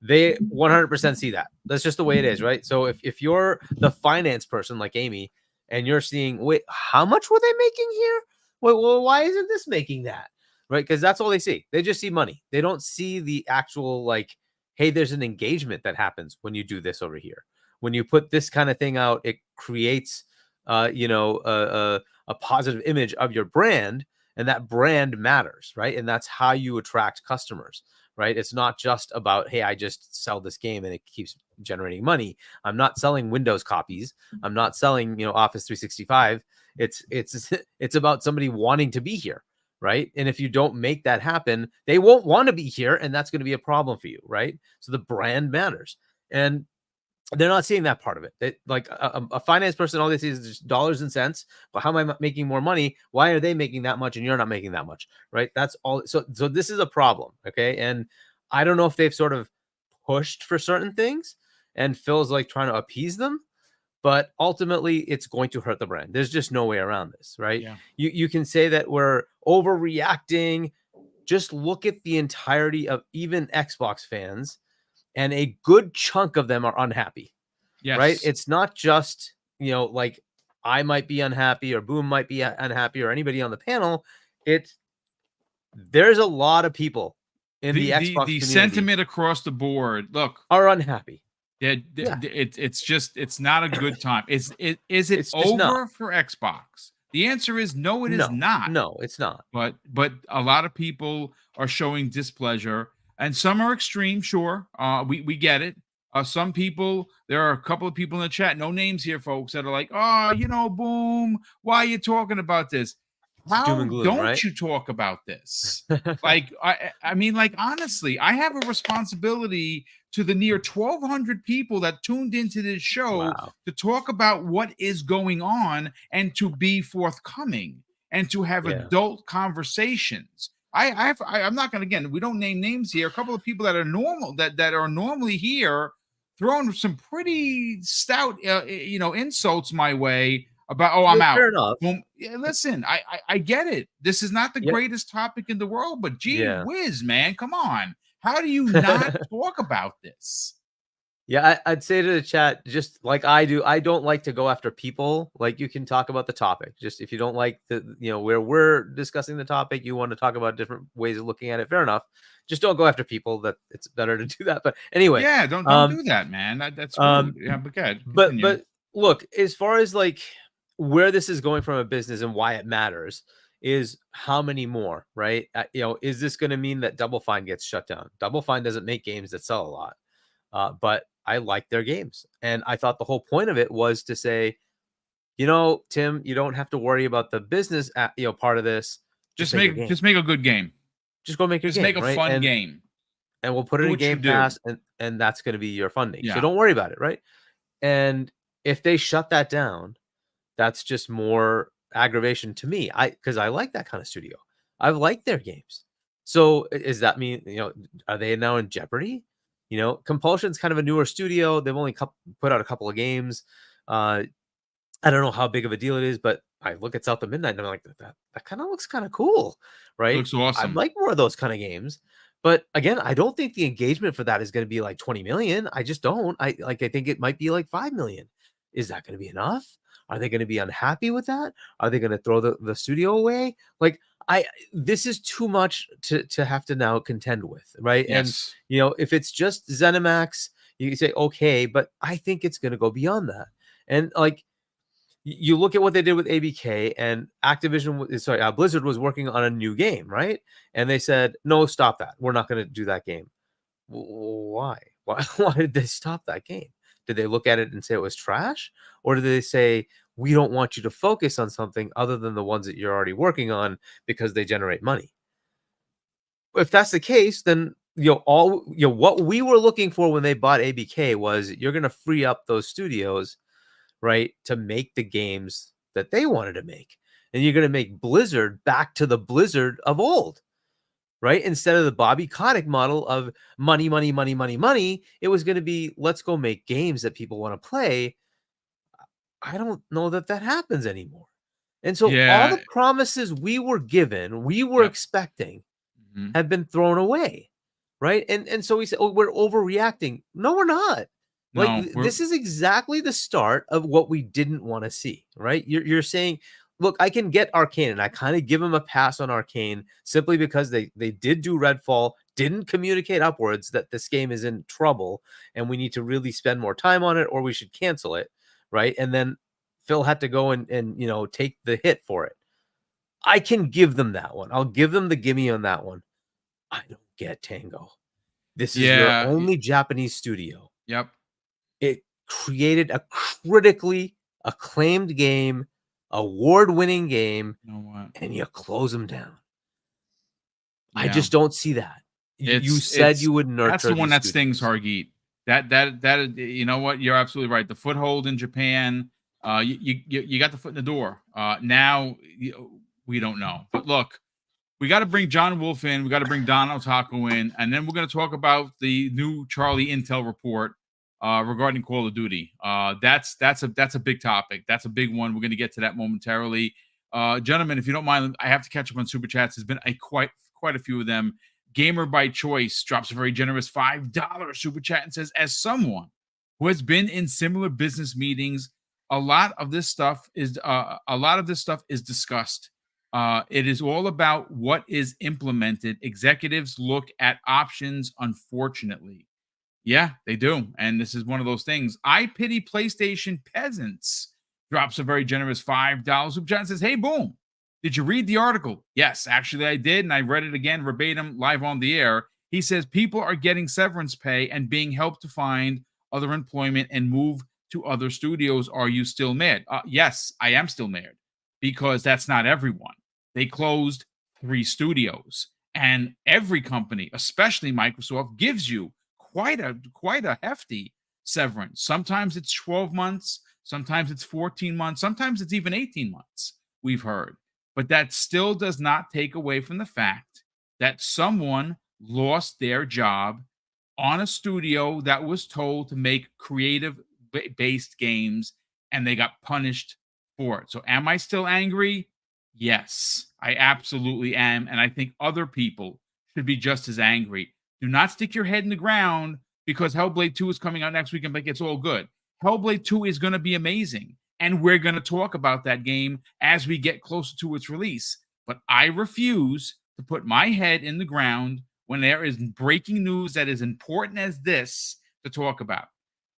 [SPEAKER 5] They 100% see that. That's just the way it is, right? So if you're the finance person like Amy and you're seeing, wait, how much were they making here? Well, why isn't this making that? Right? Because that's all they see. They just see money. They don't see the actual, like, hey, there's an engagement that happens when you do this over here. When you put this kind of thing out, it creates, a positive image of your brand, and that brand matters, right? And that's how you attract customers, right? It's not just about, hey, I just sell this game and it keeps generating money. I'm not selling Windows copies. I'm not selling, Office 365. It's about somebody wanting to be here. Right. And if you don't make that happen, they won't want to be here. And that's going to be a problem for you. Right. So the brand matters. And they're not seeing that part of it. Like a finance person, all they see is just dollars and cents. Well, how am I making more money? Why are they making that much and you're not making that much? Right. That's all. So this is a problem. Okay. And I don't know if they've sort of pushed for certain things and Phil's like trying to appease them. But ultimately, it's going to hurt the brand. There's just no way around this, right? Yeah. You can say that we're overreacting. Just look at the entirety of even Xbox fans, and a good chunk of them are unhappy. Yes. Right? It's not just, like I might be unhappy or Boom might be unhappy or anybody on the panel. It's there's a lot of people in the Xbox
[SPEAKER 1] the
[SPEAKER 5] community
[SPEAKER 1] sentiment across the board. Look,
[SPEAKER 5] are unhappy.
[SPEAKER 1] yeah,
[SPEAKER 5] Yeah.
[SPEAKER 1] it's not a good time. Is it
[SPEAKER 5] It's just
[SPEAKER 1] over
[SPEAKER 5] not.
[SPEAKER 1] for Xbox? The answer is no, it is
[SPEAKER 5] No,
[SPEAKER 1] not.
[SPEAKER 5] no, it's not.
[SPEAKER 1] But a lot of people are showing displeasure, and some are extreme. Sure, we get it. Some people, there are a couple of people in the chat, no names here, folks, that are like, oh, Boom, why are you talking about this?
[SPEAKER 5] It's doom
[SPEAKER 1] How
[SPEAKER 5] and gloom,
[SPEAKER 1] don't
[SPEAKER 5] right?
[SPEAKER 1] you talk about this? Like, I mean, like, honestly, I have a responsibility to the near 1,200 people that tuned into this show
[SPEAKER 5] Wow.
[SPEAKER 1] to talk about what is going on and to be forthcoming and to have
[SPEAKER 5] Yeah.
[SPEAKER 1] adult conversations. I'm not going to, again, we don't name names here. A couple of people that are normal, that are normally here, throwing some pretty stout, insults my way about, oh, I'm
[SPEAKER 5] Yeah,
[SPEAKER 1] out.
[SPEAKER 5] fair enough.
[SPEAKER 1] Well, yeah, listen, I get it. This is not the
[SPEAKER 5] Yep.
[SPEAKER 1] greatest topic in the world, but gee
[SPEAKER 5] Yeah.
[SPEAKER 1] whiz, man, come on. How do you not talk about this?
[SPEAKER 5] Yeah, I'd say to the chat, just like I do, I don't like to go after people. Like, you can talk about the topic. Just if you don't like where we're discussing the topic, you want to talk about different ways of looking at it. Fair enough. Just don't go after people. That it's better to do that. But anyway,
[SPEAKER 1] Yeah, don't do that, man. That's rude. Yeah, but good.
[SPEAKER 5] But look, as far as like where this is going from a business and why it matters is how many more, right? Is this going to mean that Double Fine gets shut down? Double Fine doesn't make games that sell a lot, but I like their games, and I thought the whole point of it was to say, Tim, you don't have to worry about the business, part of this.
[SPEAKER 1] Just make a good game.
[SPEAKER 5] Just go make your game.
[SPEAKER 1] Make a
[SPEAKER 5] right?
[SPEAKER 1] fun game,
[SPEAKER 5] and we'll put it in Game Pass, and that's going to be your funding.
[SPEAKER 1] Yeah.
[SPEAKER 5] So don't worry about it, right? And if they shut that down, that's just more aggravation to me. Because I like that kind of studio. I've liked their games. So does that mean, are they now in jeopardy? Compulsion's kind of a newer studio. They've only put out a couple of games. I don't know how big of a deal it is, but I look at South of Midnight and I'm like, that kind of looks kind of cool, right?
[SPEAKER 1] Looks awesome.
[SPEAKER 5] I'd like more of those kind of games. But again, I don't think the engagement for that is going to be like 20 million. I just don't. I think it might be like 5 million. Is that going to be enough? Are they going to be unhappy with that? Are they going to throw the studio away? Like, this is too much to have to now contend with, right?
[SPEAKER 1] Yes.
[SPEAKER 5] And if it's just ZeniMax, you can say okay, but I think it's going to go beyond that. And like, you look at what they did with ABK, and Blizzard was working on a new game, right? And they said, no, stop that. We're not going to do that game. Why? Why did they stop that game? Did they look at it and say it was trash? Or did they say, we don't want you to focus on something other than the ones that you're already working on because they generate money? If that's the case, then what we were looking for when they bought ABK was, you're going to free up those studios, right, to make the games that they wanted to make. And you're going to make Blizzard back to the Blizzard of old, right? Instead of the Bobby Kotick model of money, money, money, money, money, it was going to be, let's go make games that people want to play. I don't know that happens anymore. And so all the promises we were given, we were expecting, have been thrown away, right? And so we said, oh, we're overreacting. No, we're not. Like, this is exactly the start of what we didn't want to see, right? You're saying, look, I can get Arkane, and I kind of give them a pass on Arkane simply because they did do Redfall, didn't communicate upwards that this game is in trouble and we need to really spend more time on it, or we should cancel it, right? And then Phil had to go and take the hit for it. I can give them that one. I'll give them the gimme on that one. I don't get Tango. This is your only Japanese studio.
[SPEAKER 1] Yep.
[SPEAKER 5] It created a critically acclaimed game, award-winning game, and you close them down. Yeah. I just don't see that. You said you would nurture.
[SPEAKER 1] That's the one that stings, Hargeet. That you know what? You're absolutely right. The foothold in Japan, you got the foot in the door. Now we don't know. But look, we got to bring John Wolf in. We got to bring Don Otaku in, and then we're going to talk about the new Charlie Intel report regarding Call of Duty. That's a big topic. That's a big one. We're going to get to that momentarily. Gentlemen, if you don't mind, I have to catch up on super chats. There's been quite a few of them. Gamer by Choice drops a very generous $5 super chat and says, as someone who has been in similar business meetings, a lot of this stuff is discussed. It is all about what is implemented. Executives look at options, unfortunately. Yeah, they do. And this is one of those things. I pity PlayStation peasants. Drops a very generous $5 super chat and says, "Hey, Boom, did you read the article?" Yes, actually, I did. And I read it again verbatim live on the air. He says people are getting severance pay and being helped to find other employment and move to other studios. Are you still mad? Yes, I am still mad because that's not everyone. They closed 3 studios, and every company, especially Microsoft, gives you quite a hefty severance. Sometimes it's 12 months, sometimes it's 14 months, sometimes it's even 18 months, we've heard. But that still does not take away from the fact that someone lost their job on a studio that was told to make creative based games, and they got punished for it. So am I still angry? Yes, I absolutely am. And I think other people should be just as angry. Do not stick your head in the ground because Hellblade 2 is coming out next week and like it's all good. Hellblade 2 is going to be amazing. And we're going to talk about that game as we get closer to its release. But I refuse to put my head in the ground when there is breaking news that is important as this to talk about.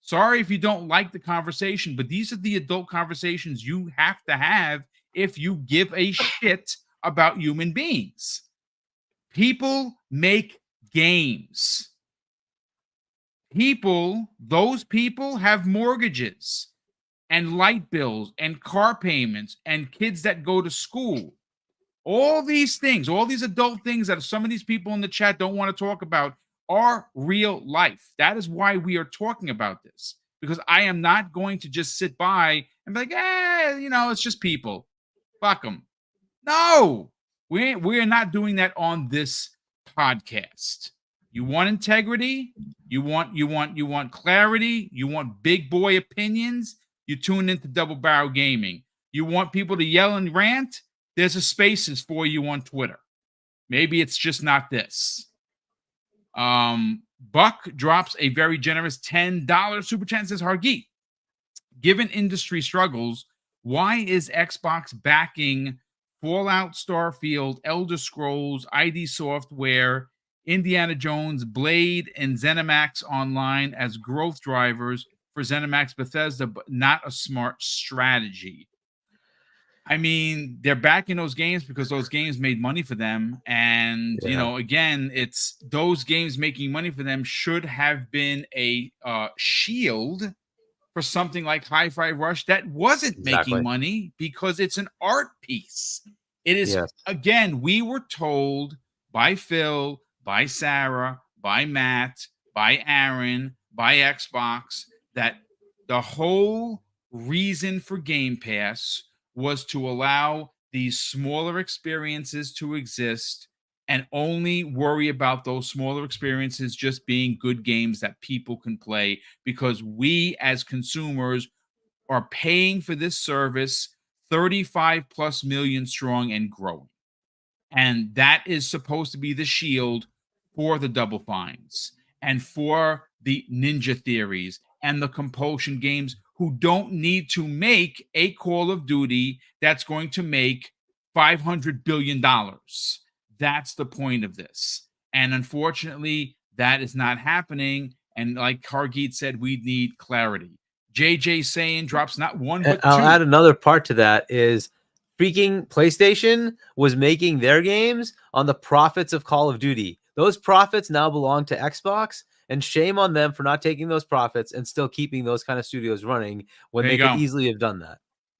[SPEAKER 1] Sorry if you don't like the conversation, but these are the adult conversations you have to have if you give a shit about human beings. People make games. Those people have mortgages and light bills and car payments and kids that go to school. All these things, all these adult things that some of these people in the chat don't want to talk about are real life. That is why we are talking about this, because I am not going to just sit by and be like, it's just people. Fuck them. No, we're not doing that on this podcast. You want integrity, you want clarity, you want big boy opinions, you tune into Double Barrel Gaming. You want people to yell and rant, there's a spaces for you on Twitter. Maybe it's just not this. Buck drops a very generous $10 super chat and says, Hargeet, given industry struggles, why is Xbox backing Fallout, Starfield, Elder Scrolls, ID Software, Indiana Jones, Blade, and ZeniMax Online as growth drivers for ZeniMax Bethesda, but not a smart strategy? I mean, they're backing those games because those games made money for them. And, again, it's those games making money for them should have been a shield for something like Hi-Fi Rush that wasn't making money because it's an art piece. It is, again, we were told by Phil, by Sarah, by Matt, by Aaron, by Xbox that the whole reason for Game Pass was to allow these smaller experiences to exist and only worry about those smaller experiences just being good games that people can play, because we as consumers are paying for this service 35 plus million strong and growing. And that is supposed to be the shield for the Double Fines and for the Ninja Theories and the Compulsion Games, who don't need to make a Call of Duty that's going to make $500 billion. That's the point of this. And unfortunately, that is not happening. And like Hargeet said, we need clarity. JJ saying drops not one, but
[SPEAKER 5] I'll
[SPEAKER 1] two.
[SPEAKER 5] add another part to that is freaking PlayStation was making their games on the profits of Call of Duty. Those profits now belong to Xbox, and shame on them for not taking those profits and still keeping those kind of studios running when they could easily have done that.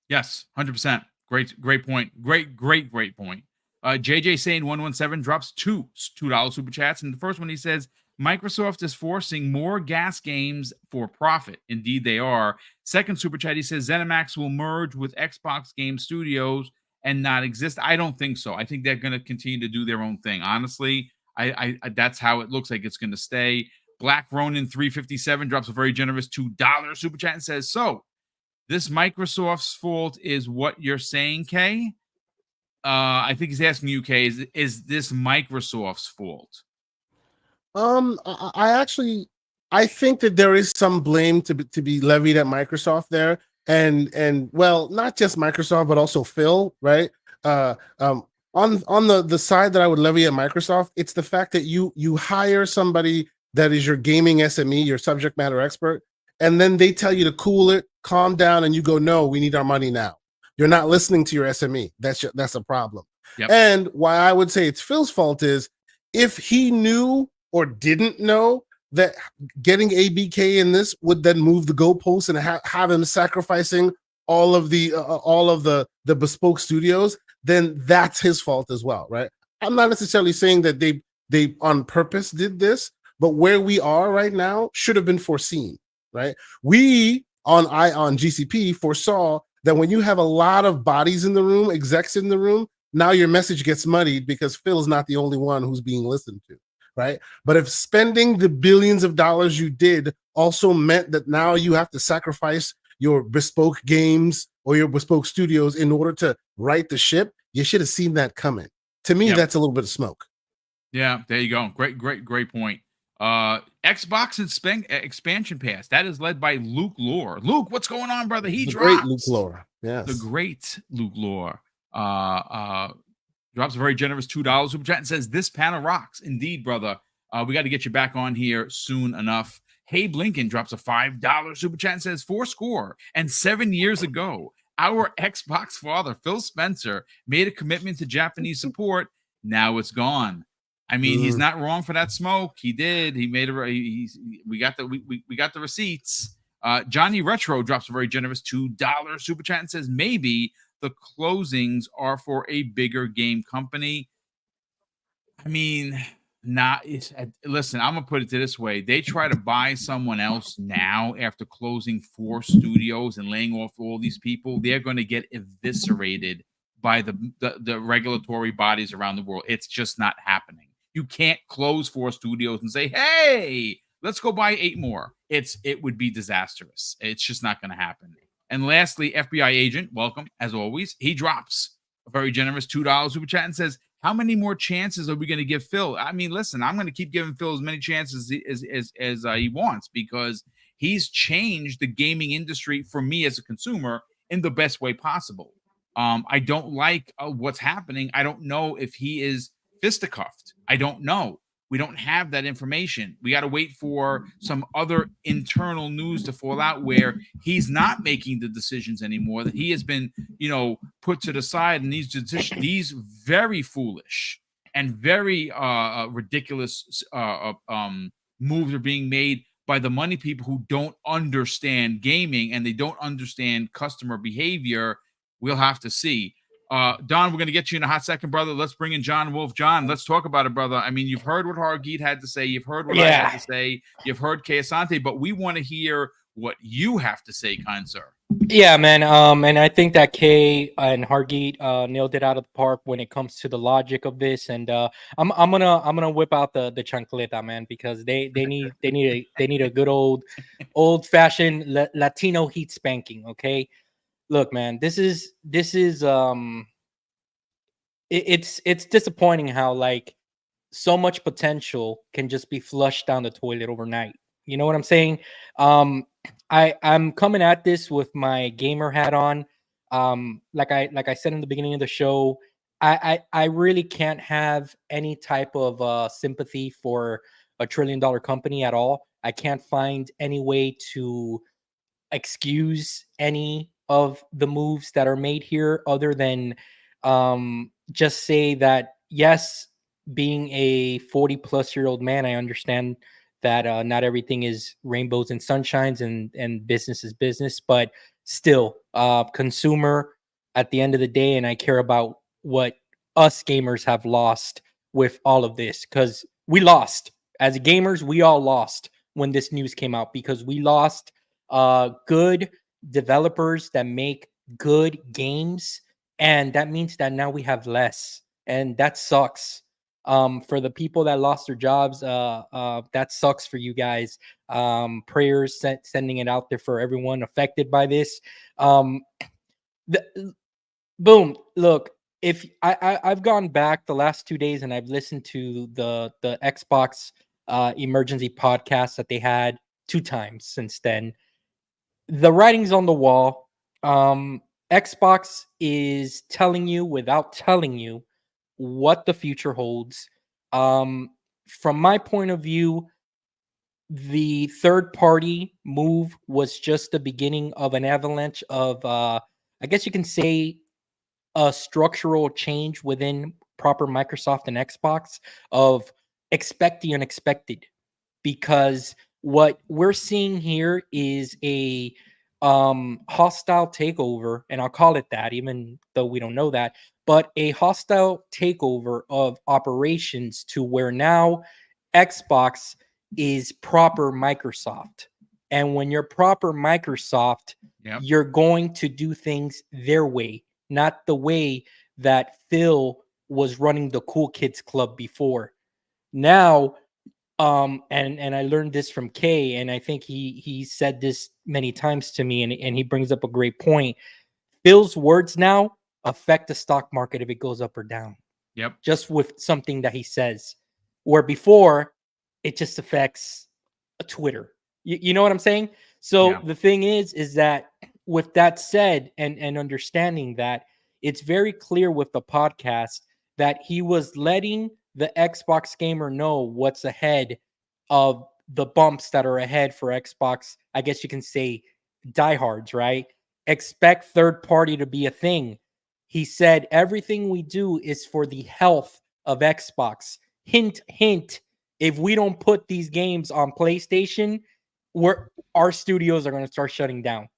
[SPEAKER 1] Yes, 100%. Great point. Great point. JJ saying 117 drops $2 super chats. And the first one, he says, Microsoft is forcing more gas games for profit. Indeed, they are. Second super chat, he says, ZeniMax will merge with Xbox Game Studios and not exist. I don't think so. I think they're going to continue to do their own thing. Honestly, I that's how it looks like it's going to stay. Black Ronin 357 drops a very generous $2 super chat and says, so this Microsoft's fault is what you're saying, Kay? I think he's asking you, Kay, is this Microsoft's fault?
[SPEAKER 4] I think that there is some blame to be levied at Microsoft there, and well, not just Microsoft, but also Phil, right? On the side that I would levy at Microsoft, it's the fact that you hire somebody that is your gaming SME, your subject matter expert, and then they tell you to cool it, calm down, and you go, no, we need our money now. You're not listening to your SME. That's a problem.
[SPEAKER 1] Yep.
[SPEAKER 4] And why I would say it's Phil's fault is if he knew or didn't know that getting ABK in this would then move the goalposts and have him sacrificing all of the bespoke studios, then that's his fault as well, right? I'm not necessarily saying that they on purpose did this, but where we are right now should have been foreseen, right? We on GCP foresaw that when you have a lot of bodies in the room, execs in the room, now your message gets muddied because Phil is not the only one who's being listened to, right? But if spending the billions of dollars you did also meant that now you have to sacrifice your bespoke games or your bespoke studios in order to right the ship, you should have seen that coming. To me, that's a little bit of smoke.
[SPEAKER 1] Yeah, there you go. Great point. Xbox expansion pass that is led by Luke Lore. Luke, what's going on, brother? He drops.
[SPEAKER 4] Great Luke Lore. Yes.
[SPEAKER 1] The great Luke Lore. Drops a very generous $2 super chat and says, "This panel rocks." Indeed, brother. We got to get you back on here soon enough. Hey Blinken drops a $5 super chat and says, 7 years ago, our Xbox father, Phil Spencer, made a commitment to Japanese support. Now it's gone. I mean, he's not wrong for that smoke. He did. He made we got the receipts. Johnny Retro drops a very generous $2 super chat and says, maybe the closings are for a bigger game company. I mean, listen, I'm gonna put it this way. They try to buy someone else now after closing 4 studios and laying off all these people. They're going to get eviscerated by the regulatory bodies around the world. It's just not happening. You can't close 4 studios and say, hey, let's go buy 8 more. It would be disastrous. It's just not going to happen. And lastly, FBI agent, welcome as always. He drops a very generous $2 super chat and says, how many more chances are we going to give Phil? I mean, listen, I'm going to keep giving Phil as many chances as he wants because he's changed the gaming industry for me as a consumer in the best way possible. I don't like what's happening. I don't know if he is fisticuffed. I don't know. We don't have that information. We got to wait for some other internal news to fall out where he's not making the decisions anymore, that he has been, put to the side, and these very foolish and very ridiculous moves are being made by the money people who don't understand gaming and they don't understand customer behavior. We'll have to see. Don, we're going to get you in a hot second, brother. Let's bring in John Wolf. John, let's talk about it, brother. I mean, you've heard what Hargeet had to say. You've heard what I had to say. You've heard Kay Asante, but we want to hear what you have to say, kind sir.
[SPEAKER 3] Yeah, man. And I think that Kay and Hargeet nailed it out of the park when it comes to the logic of this. And I'm gonna whip out the chancleta, man, because they need a good old fashioned Latino heat spanking. Okay. Look, man, this is it's disappointing how like so much potential can just be flushed down the toilet overnight. You know what I'm saying? I'm coming at this with my gamer hat on. Like I said in the beginning of the show, I really can't have any type of sympathy for a $1 trillion company at all. I can't find any way to excuse any of the moves that are made here other than just say that, yes, being a 40-plus-year-old man, I understand that not everything is rainbows and sunshines and business is business, but still, consumer at the end of the day, and I care about what us gamers have lost with all of this, because we lost. As gamers, we all lost when this news came out, because we lost good developers that make good games, and that means that now we have less, and that sucks. For the people that lost their jobs, that sucks for you guys. Prayers sending it out there for everyone affected by this. Boom. Look, if I've gone back the last 2 days and I've listened to the Xbox emergency podcast that they had 2 times since then. The writing's on the wall. Xbox is telling you without telling you what the future holds. From my point of view, the third party move was just the beginning of an avalanche of, I guess you can say, a structural change within proper Microsoft and Xbox of expect the unexpected, because what we're seeing here is a hostile takeover, and I'll call it that even though we don't know that, but a hostile takeover of operations to where now Xbox is proper Microsoft. And when you're proper Microsoft,
[SPEAKER 1] Yep.
[SPEAKER 3] you're going to do things their way, not the way that Phil was running the Cool Kids Club before. Now, and I learned this from Kay, and I think he said this many times to me, and he brings up a great point. Phil's words now affect the stock market if it goes up or down,
[SPEAKER 1] Yep.
[SPEAKER 3] just with something that he says, where before it just affects a Twitter. You know what I'm saying? So
[SPEAKER 1] Yeah.
[SPEAKER 3] the thing is that with that said, and understanding that, it's very clear with the podcast that he was letting the Xbox gamer know what's ahead of the bumps that are ahead for Xbox. I guess you can say diehards, right? Expect third party to be a thing. He said everything we do is for the health of Xbox. Hint, hint. If we don't put these games on PlayStation, our studios are going to start shutting down.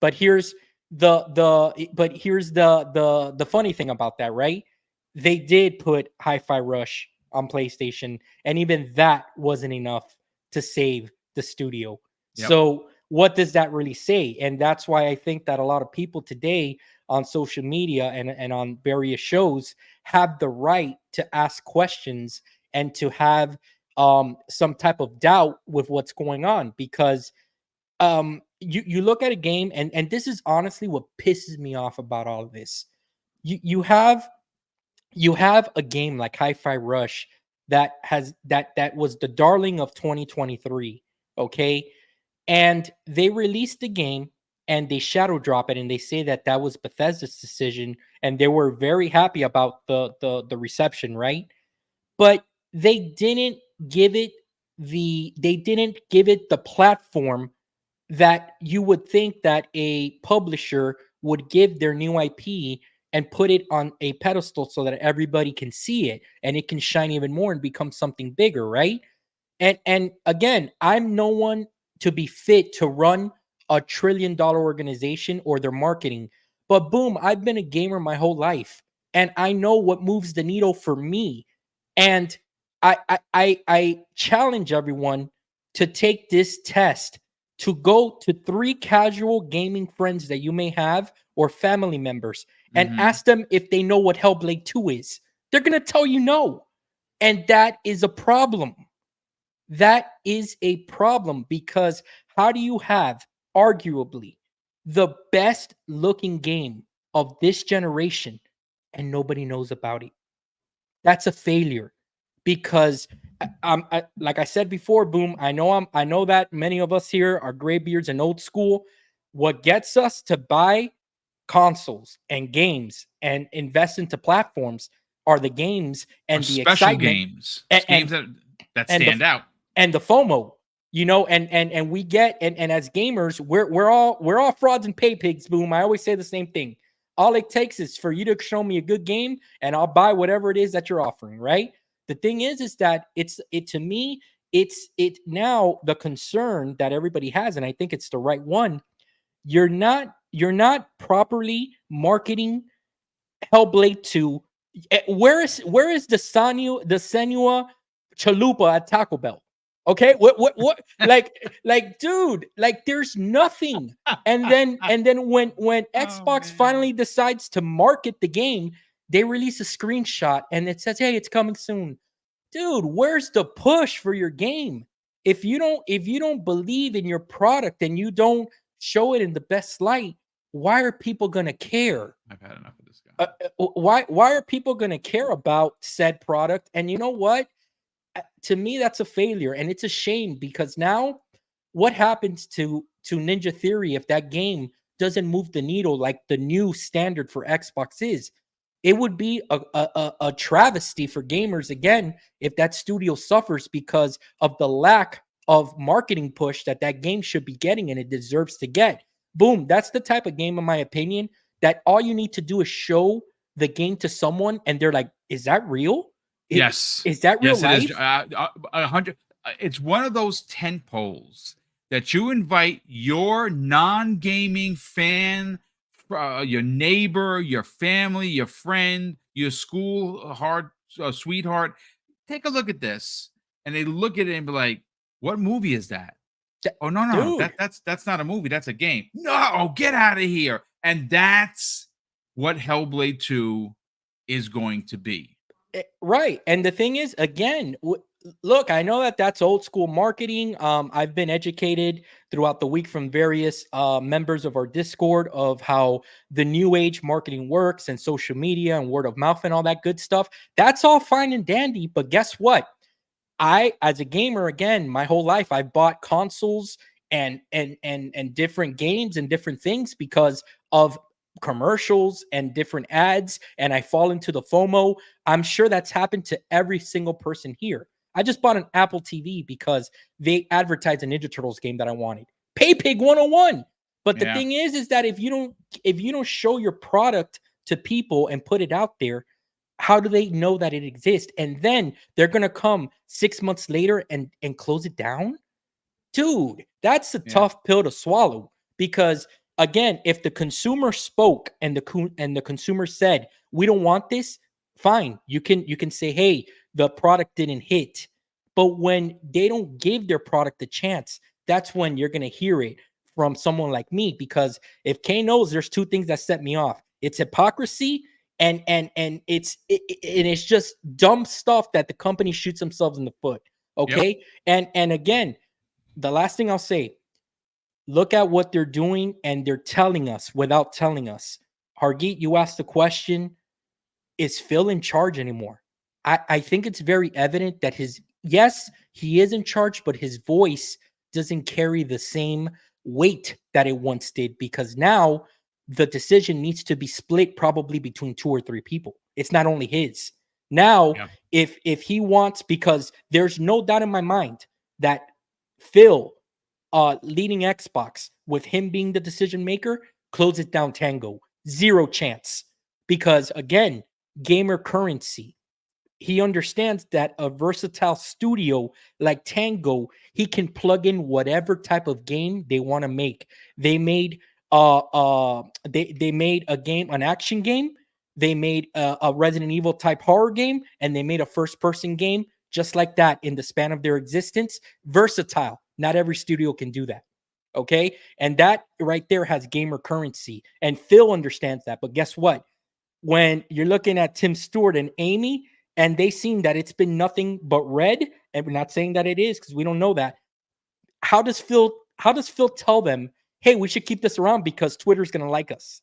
[SPEAKER 3] But here's the funny thing about that, right? They did put Hi-Fi Rush on PlayStation, and even that wasn't enough to save the studio.
[SPEAKER 1] Yep.
[SPEAKER 3] So what does that really say? And that's why I think that a lot of people today on social media and on various shows have the right to ask questions and to have some type of doubt with what's going on, because you look at a game, and this is honestly what pisses me off about all of this. You have a game like Hi-Fi Rush that was the darling of 2023, okay? And they released the game and they shadow drop it, and they say that that was Bethesda's decision, and they were very happy about the reception, right? But they didn't give it the platform that you would think that a publisher would give their new IP and put it on a pedestal so that everybody can see it and it can shine even more and become something bigger, right? And again, I'm no one to be fit to run a $1 trillion organization or their marketing. But boom, I've been a gamer my whole life, and I know what moves the needle for me. And I challenge everyone to take this test, to go to 3 casual gaming friends that you may have or family members and
[SPEAKER 1] Mhm.
[SPEAKER 3] ask them if they know what Hellblade 2 is. They're going to tell you no. And that is a problem. That is a problem, because how do you have arguably the best looking game of this generation and nobody knows about it? That's a failure, because like I said before, Boom, I know that many of us here are graybeards and old school. What gets us to buy consoles and games and invest into platforms are the games
[SPEAKER 1] Or
[SPEAKER 3] and the
[SPEAKER 1] special
[SPEAKER 3] excitement
[SPEAKER 1] games.
[SPEAKER 3] and
[SPEAKER 1] Games
[SPEAKER 3] and,
[SPEAKER 1] that
[SPEAKER 3] and
[SPEAKER 1] stand
[SPEAKER 3] the
[SPEAKER 1] out.
[SPEAKER 3] and the FOMO, and we get, and as gamers, we're all frauds and pay pigs. Boom. I always say the same thing. All it takes is for you to show me a good game, and I'll buy whatever it is that you're offering. Right. The thing is that to me, it's now the concern that everybody has, and I think it's the right one. You're not properly marketing Hellblade 2. Where is the Senua Chalupa at Taco Bell? Okay, what like dude, like there's nothing. And then when Xbox
[SPEAKER 1] man.
[SPEAKER 3] finally decides to market the game, they release a screenshot and it says, "Hey, it's coming soon." Dude, where's the push for your game? If you don't believe in your product and you don't show it in the best light, why are people going to care?
[SPEAKER 1] I've had enough of this guy.
[SPEAKER 3] Why are people going to care about said product? And you know what? To me, that's a failure, and it's a shame, because now what happens to Ninja Theory if that game doesn't move the needle like the new standard for Xbox is. It would be a travesty for gamers again if that studio suffers because of the lack of marketing push that game should be getting and it deserves to get. Boom, that's the type of game, in my opinion, that all you need to do is show the game to someone and they're like, is that real?
[SPEAKER 1] Yes.
[SPEAKER 3] Is that real
[SPEAKER 1] Yes,
[SPEAKER 3] life?
[SPEAKER 1] it is. 100. It's one of those tent poles that you invite your non-gaming fan, your neighbor, your family, your friend, your school sweetheart. Take a look at this, and they look at it and be like, "What movie is that?" Oh no,
[SPEAKER 3] Dude.
[SPEAKER 1] that's not a movie. That's a game. No, get out of here. And that's what Hellblade 2 is going to be.
[SPEAKER 3] Right. And the thing is, again, look, I know that that's old school marketing. I've been educated throughout the week from various members of our Discord of how the new age marketing works and social media and word of mouth and all that good stuff. That's all fine and dandy. But guess what? I, as a gamer, again, my whole life, I've bought consoles and different games and different things because of commercials and different ads, and I fall into the FOMO. I'm sure that's happened to every single person here. I just bought an Apple TV because they advertised a Ninja Turtles game that I wanted. Pay Pig 101. But the thing is that if you don't show your product to people and put it out there, how do they know that it exists? And then they're gonna come 6 months later and close it down? Dude, that's a tough pill to swallow. Because again, if the consumer spoke and the consumer said, we don't want this, fine. You can say, hey, the product didn't hit. But when they don't give their product a chance, that's when you're gonna hear it from someone like me. Because if Kay knows, there's two things that set me off. It's hypocrisy and it's just dumb stuff that the company shoots themselves in the foot. Okay. Yep. And again, the last thing I'll say, look at what they're doing and they're telling us without telling us. Hargeet, you asked the question, is Phil in charge anymore? I think it's very evident that yes, he is in charge, but his voice doesn't carry the same weight that it once did, because now the decision needs to be split probably between 2 or 3 people. It's not only his. Now, if he wants, because there's no doubt in my mind that Phil leading Xbox, with him being the decision maker, closes down Tango. Zero chance. Because again, gamer currency. He understands that a versatile studio like Tango, he can plug in whatever type of game they want to make. They made they made a game, an action game. They made a Resident Evil type horror game, and they made a first person game just like that in the span of their existence. Versatile. Not every studio can do that. Okay. And that right there has gamer currency. And Phil understands that. But guess what? When you're looking at Tim Stewart and Amy, and they seen that it's been nothing but red, and we're not saying that it is because we don't know that. How does Phil tell them, hey, we should keep this around because Twitter's gonna like us?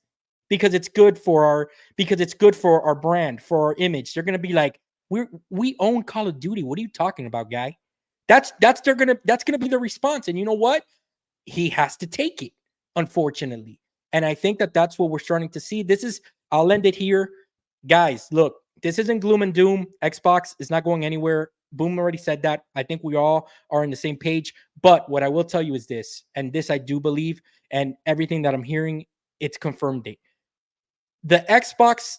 [SPEAKER 3] Because it's good for our brand, for our image. They're gonna be like, we own Call of Duty. What are you talking about, guy? That's gonna be the response. And you know what? He has to take it, unfortunately. And I think that that's what we're starting to see. I'll end it here. Guys, look, this isn't gloom and doom. Xbox is not going anywhere. Boom already said that. I think we all are on the same page. But what I will tell you is this, and this I do believe, and everything that I'm hearing, it's confirmed it. The Xbox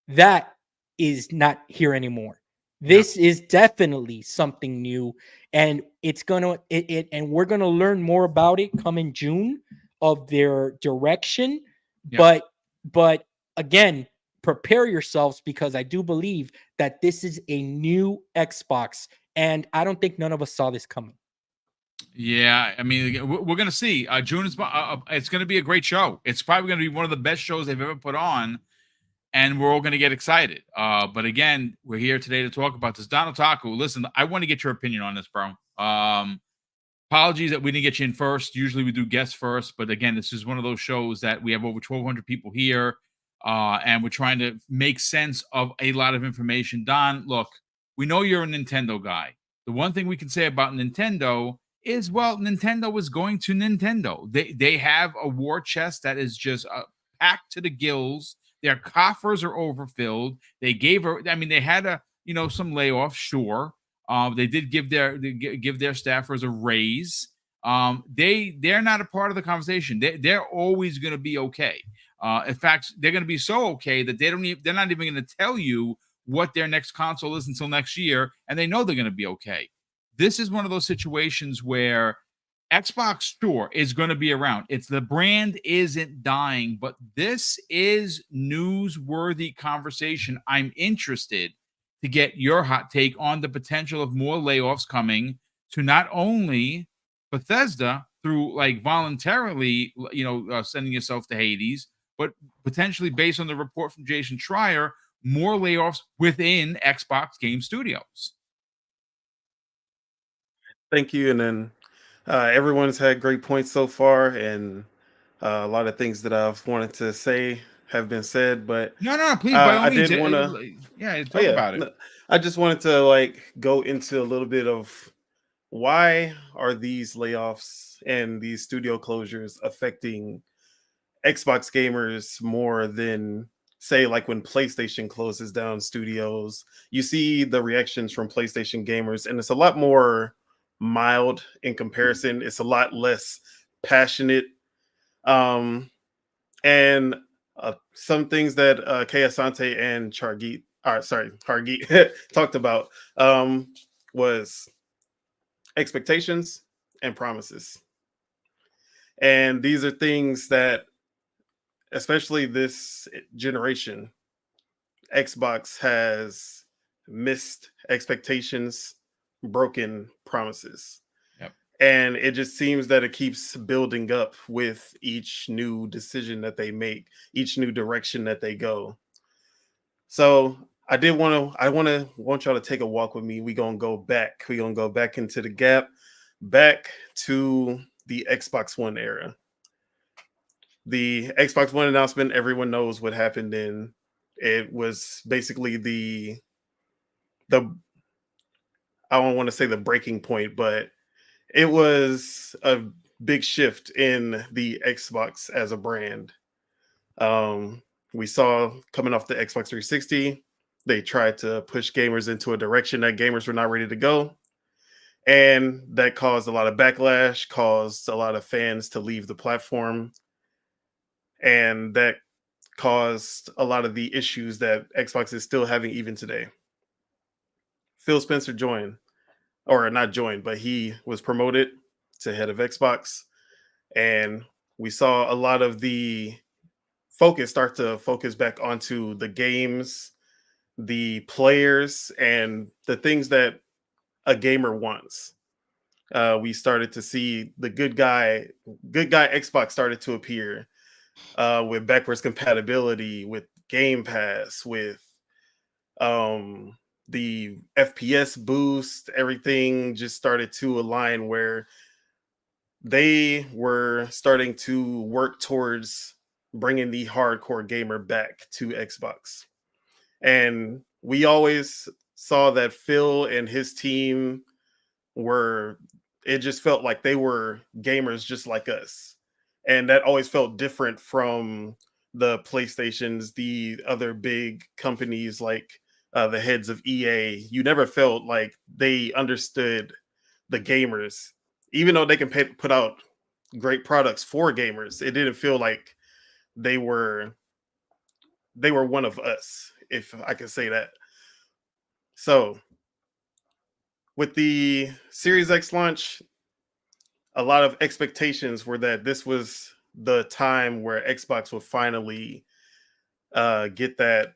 [SPEAKER 3] that is not here anymore. This is definitely something new, and and we're gonna learn more about it coming June of their direction. But again, prepare yourselves, because I do believe that this is a new Xbox, and I don't think none of us saw this coming.
[SPEAKER 1] Yeah, I mean, we're gonna see. June is it's gonna be a great show. It's probably gonna be one of the best shows they've ever put on, and we're all gonna get excited. But again, we're here today to talk about this. Don Otaku, listen, I want to get your opinion on this, bro. Apologies that we didn't get you in first. Usually we do guests first, but again, this is one of those shows that we have over 1,200 people here, and we're trying to make sense of a lot of information. Don, look, we know you're a Nintendo guy. The one thing we can say about Nintendo is, well, Nintendo is going to Nintendo. They have a war chest that is just packed to the gills. Their coffers are overfilled. They gave her. I mean, they had some layoffs, sure. They did give their staffers a raise. They're not a part of the conversation. They're always going to be okay. In fact, they're going to be so okay that they're not even going to tell you what their next console is until next year, and they know they're going to be okay. This is one of those situations where Xbox Store is going to be around. It's the brand isn't dying, but this is newsworthy conversation. I'm interested to get your hot take on the potential of more layoffs coming to not only Bethesda through like voluntarily, sending yourself to Hades, but potentially based on the report from Jason Schreier, more layoffs within Xbox Game Studios.
[SPEAKER 2] Thank you. And then everyone's had great points so far, and a lot of things that I've wanted to say have been said. But
[SPEAKER 1] No, please, by all
[SPEAKER 2] I
[SPEAKER 1] means,
[SPEAKER 2] did want to,
[SPEAKER 1] talk about it.
[SPEAKER 2] no, I just wanted to like go into a little bit of why are these layoffs and these studio closures affecting Xbox gamers more than say like when PlayStation closes down studios. You see the reactions from PlayStation gamers, and it's a lot more mild in comparison. It's a lot less passionate. Um, and some things that Kay Asante and Hargeet talked about was expectations and promises. And these are things that, especially this generation, Xbox has missed expectations, broken promises.
[SPEAKER 1] Yep.
[SPEAKER 2] And it just seems that it keeps building up with each new decision that they make, each new direction that they go. So I want y'all to take a walk with me. We're gonna go back. We're gonna go back into the gap, back to the Xbox One era. The Xbox One announcement, everyone knows what happened in. It was basically the I don't want to say the breaking point, but it was a big shift in the Xbox as a brand. We saw coming off the Xbox 360, they tried to push gamers into a direction that gamers were not ready to go. And that caused a lot of backlash, caused a lot of fans to leave the platform. And that caused a lot of the issues that Xbox is still having even today. Phil Spencer joined, or not joined, but he was promoted to head of Xbox. And we saw a lot of the focus start to focus back onto the games, the players, and the things that a gamer wants. We started to see the good guy Xbox started to appear with backwards compatibility, with Game Pass, with the FPS boost. Everything just started to align where they were starting to work towards bringing the hardcore gamer back to Xbox. And we always saw that Phil and his team it just felt like they were gamers just like us. And that always felt different from the PlayStations, the other big companies like the heads of EA. You never felt like they understood the gamers, even though they can put out great products for gamers. It didn't feel like they were one of us, if I can say that. So with the Series X launch, a lot of expectations were that this was the time where Xbox would finally get the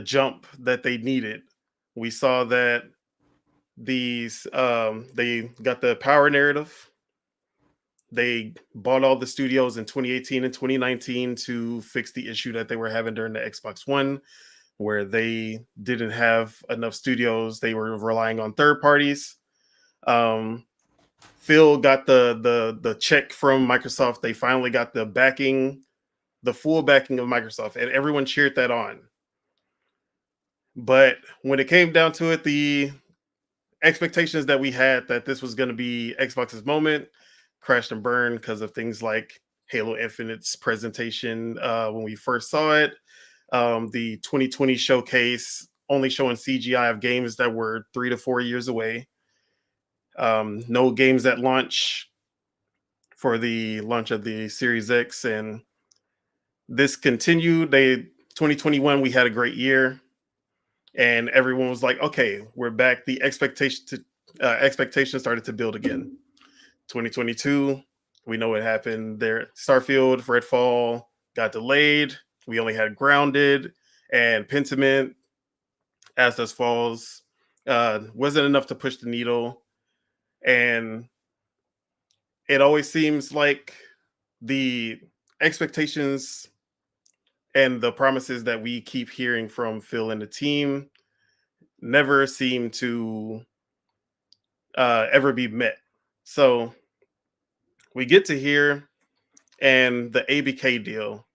[SPEAKER 2] jump that they needed. We saw that they got the power narrative. They bought all the studios in 2018 and 2019 to fix the issue that they were having during the Xbox One, where they didn't have enough studios. They were relying on third parties. Phil got the check from Microsoft. They finally got the backing, the full backing of Microsoft, and everyone cheered that on. But when it came down to it, the expectations that we had that this was going to be Xbox's moment crashed and burned because of things like Halo Infinite's presentation when we first saw it. The 2020 showcase only showing CGI of games that were 3 to 4 years away. No games at launch for the launch of the Series X, and this continued. 2021 we had a great year, and everyone was like, "Okay, we're back." The expectation started to build again. 2022, we know what happened there. Starfield, Redfall got delayed. We only had Grounded and Pentiment. As Dust Falls wasn't enough to push the needle, and it always seems like the expectations and the promises that we keep hearing from Phil and the team never seem to ever be met. So we get to here and the ABK deal,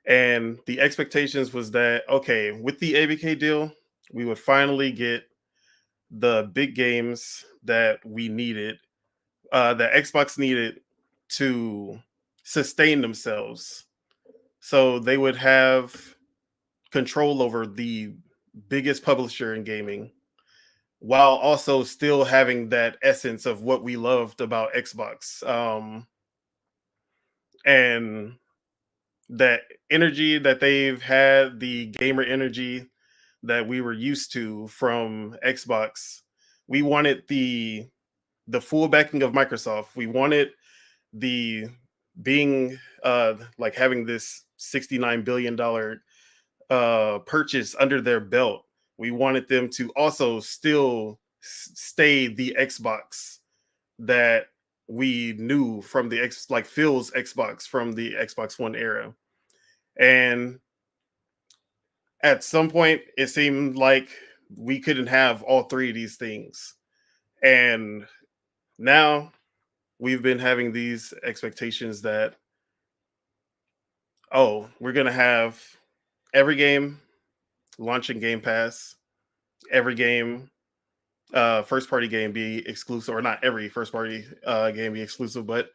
[SPEAKER 2] and the expectations was that, okay, with the ABK deal, we would finally get the big games that we needed, that Xbox needed to sustain themselves. So they would have control over the biggest publisher in gaming while also still having that essence of what we loved about Xbox. And that energy that they've had, the gamer energy that we were used to from Xbox. We wanted the full backing of Microsoft. We wanted the being like having this $69 billion purchase under their belt. We wanted them to also still stay the Xbox that we knew from the like Phil's Xbox from the Xbox One era. And at some point, it seemed like we couldn't have all three of these things. And now we've been having these expectations that, oh, we're going to have every game launching Game Pass, every game, first party game be exclusive, or not every first party game be exclusive, but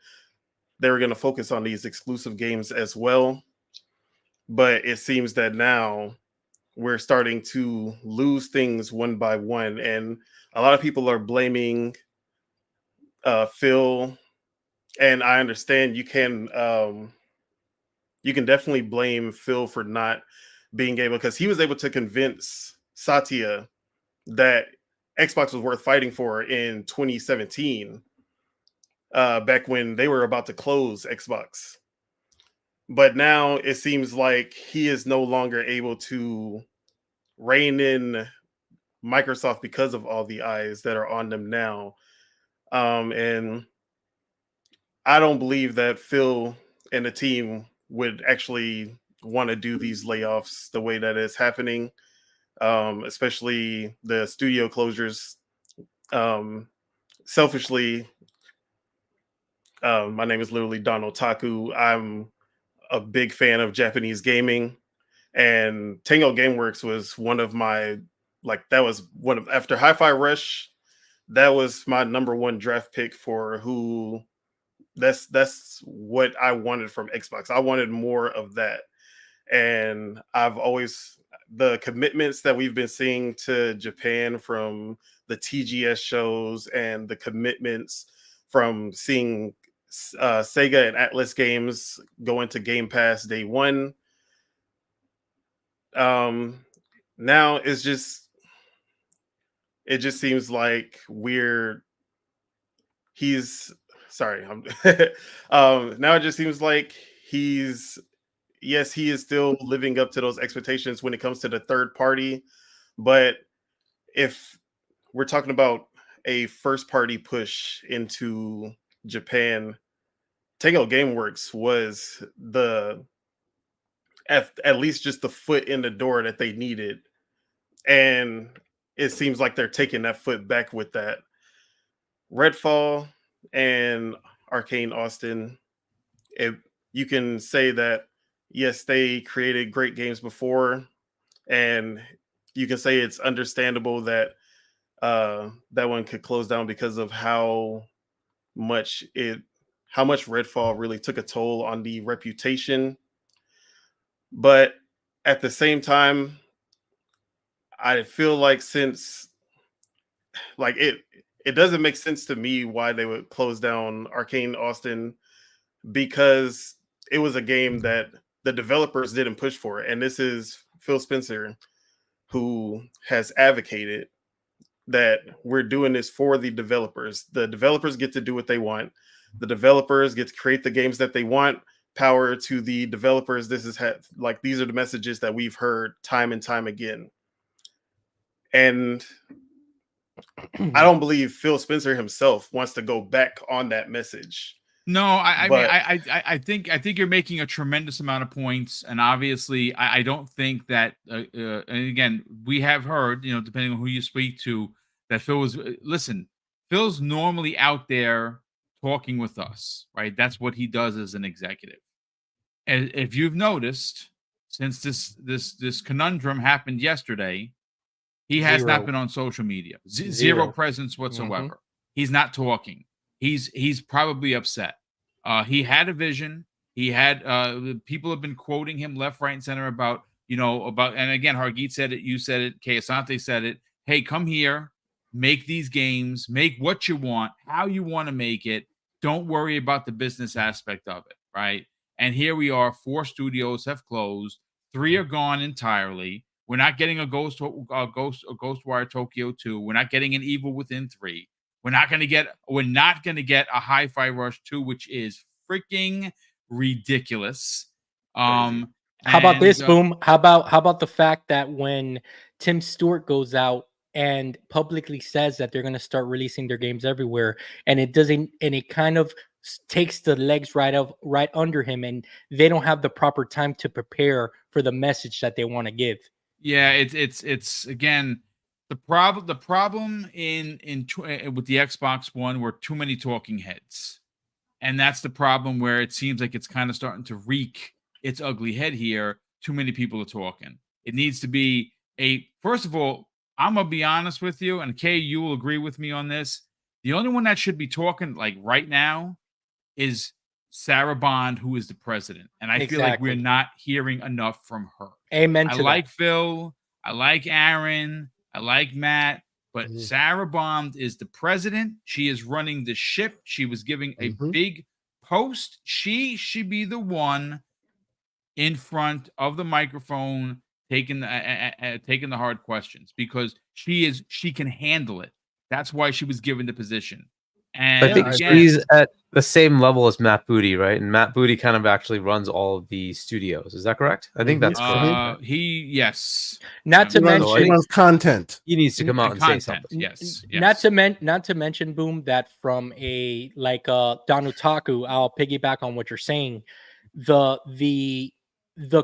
[SPEAKER 2] they were going to focus on these exclusive games as well. But it seems that now we're starting to lose things one by one, and a lot of people are blaming Phil. And I understand you can definitely blame Phil for not being able, because he was able to convince Satya that Xbox was worth fighting for in 2017, back when they were about to close Xbox. But now it seems like he is no longer able to rein in Microsoft because of all the eyes that are on them now. And I don't believe that Phil and the team would actually want to do these layoffs the way that is happening, especially the studio closures. Selfishly, my name is literally Don Otaku. I'm a big fan of Japanese gaming, and Tango Gameworks was one of my, like, that was one of, after Hi-Fi Rush, that was my number one draft pick for who. That's what I wanted from Xbox. I wanted more of that. And I've always, the commitments that we've been seeing to Japan from the TGS shows, and the commitments from seeing Sega and Atlas games go into Game Pass day one. Now it just seems like he's sorry. Now it just seems like yes, he is still living up to those expectations when it comes to the third party. But if we're talking about a first party push into Japan, Tango Gameworks was at least just the foot in the door that they needed. And it seems like they're taking that foot back with that. Redfall and Arkane Austin, you can say that, yes, they created great games before, and you can say it's understandable that that one could close down because of how much Redfall really took a toll on the reputation. But at the same time, I feel like since like it doesn't make sense to me why they would close down Arcane Austin, because it was a game that the developers didn't push for. And this is Phil Spencer, who has advocated that we're doing this for the developers. The developers get to do what they want. The developers get to create the games that they want. Power to the developers. This is like, these are the messages that we've heard time and time again. And I don't believe Phil Spencer himself wants to go back on that message.
[SPEAKER 1] No, I think you're making a tremendous amount of points, and obviously, I don't think that. And again, we have heard, depending on who you speak to, that Phil was. Listen, Phil's normally out there talking with us, right? That's what he does as an executive. And if you've noticed, since this conundrum happened yesterday, he has not been on social media. Zero presence whatsoever. Mm-hmm. He's not talking. He's probably upset. He had a vision. He had people have been quoting him left, right, and center about, and again, Hargeet said it, you said it, Kay Asante said it. Hey, come here, make these games, make what you want, how you want to make it. Don't worry about the business aspect of it, right? And here we are, 4 studios have closed, 3 are gone entirely. We're not getting a Ghostwire Tokyo 2. We're not getting an Evil Within 3. We're not going to get a Hi-Fi Rush 2, which is freaking ridiculous.
[SPEAKER 3] How about this, Boom? How about the fact that when Tim Stewart goes out and publicly says that they're going to start releasing their games everywhere, and it kind of takes the legs right under him, and they don't have the proper time to prepare for the message that they want to give.
[SPEAKER 1] Yeah, it's again, the problem with the Xbox One were too many talking heads, and that's the problem where it seems like it's kind of starting to reek its ugly head here. Too many people are talking. It needs to be first of all, I'm gonna be honest with you, and Kay, you will agree with me on this. The only one that should be talking like right now is Sarah Bond, who is the president, and I feel like we're not hearing enough from her.
[SPEAKER 3] Amen.
[SPEAKER 1] I like Phil, I like Aaron, I like Matt, but Sarah Bond is the president. She is running the ship. She was giving a big post. She should be the one in front of the microphone taking the hard questions, because she can handle it. That's why she was given the position. And
[SPEAKER 5] I think she's at the same level as Matt Booty, right? And Matt Booty kind of actually runs all of the studios. Is that correct? I think that's correct.
[SPEAKER 1] Yes.
[SPEAKER 3] Not to mention
[SPEAKER 4] content.
[SPEAKER 5] He needs to come out and say something.
[SPEAKER 1] Yes.
[SPEAKER 3] Not to mention, Boom, that from a Don Otaku, I'll piggyback on what you're saying. The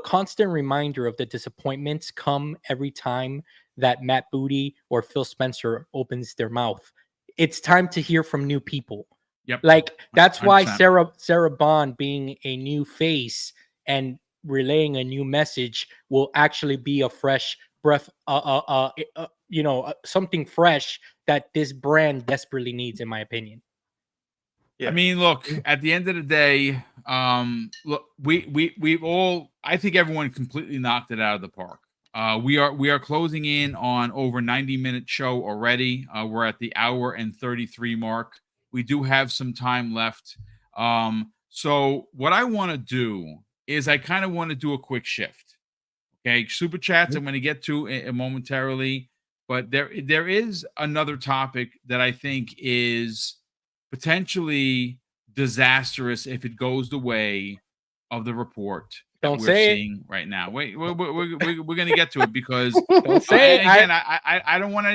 [SPEAKER 3] constant reminder of the disappointments come every time that Matt Booty or Phil Spencer opens their mouth. It's time to hear from new people.
[SPEAKER 1] Yep.
[SPEAKER 3] Like, that's 100%. Why Sarah Bond being a new face and relaying a new message will actually be a fresh breath, something fresh that this brand desperately needs, in my opinion.
[SPEAKER 1] Yeah. I mean, look, at the end of the day, look, we've all, I think everyone completely knocked it out of the park. We are closing in on over 90-minute show already. We're at the hour and 33 mark. We do have some time left. So what I want to do is I kind of want to do a quick shift. Okay, super chats I'm going to get to momentarily, but there is another topic that I think is potentially disastrous if it goes the way of the report that we're seeing right now. Wait, we're going to get to it, because
[SPEAKER 3] don't say it.
[SPEAKER 1] Again, I don't want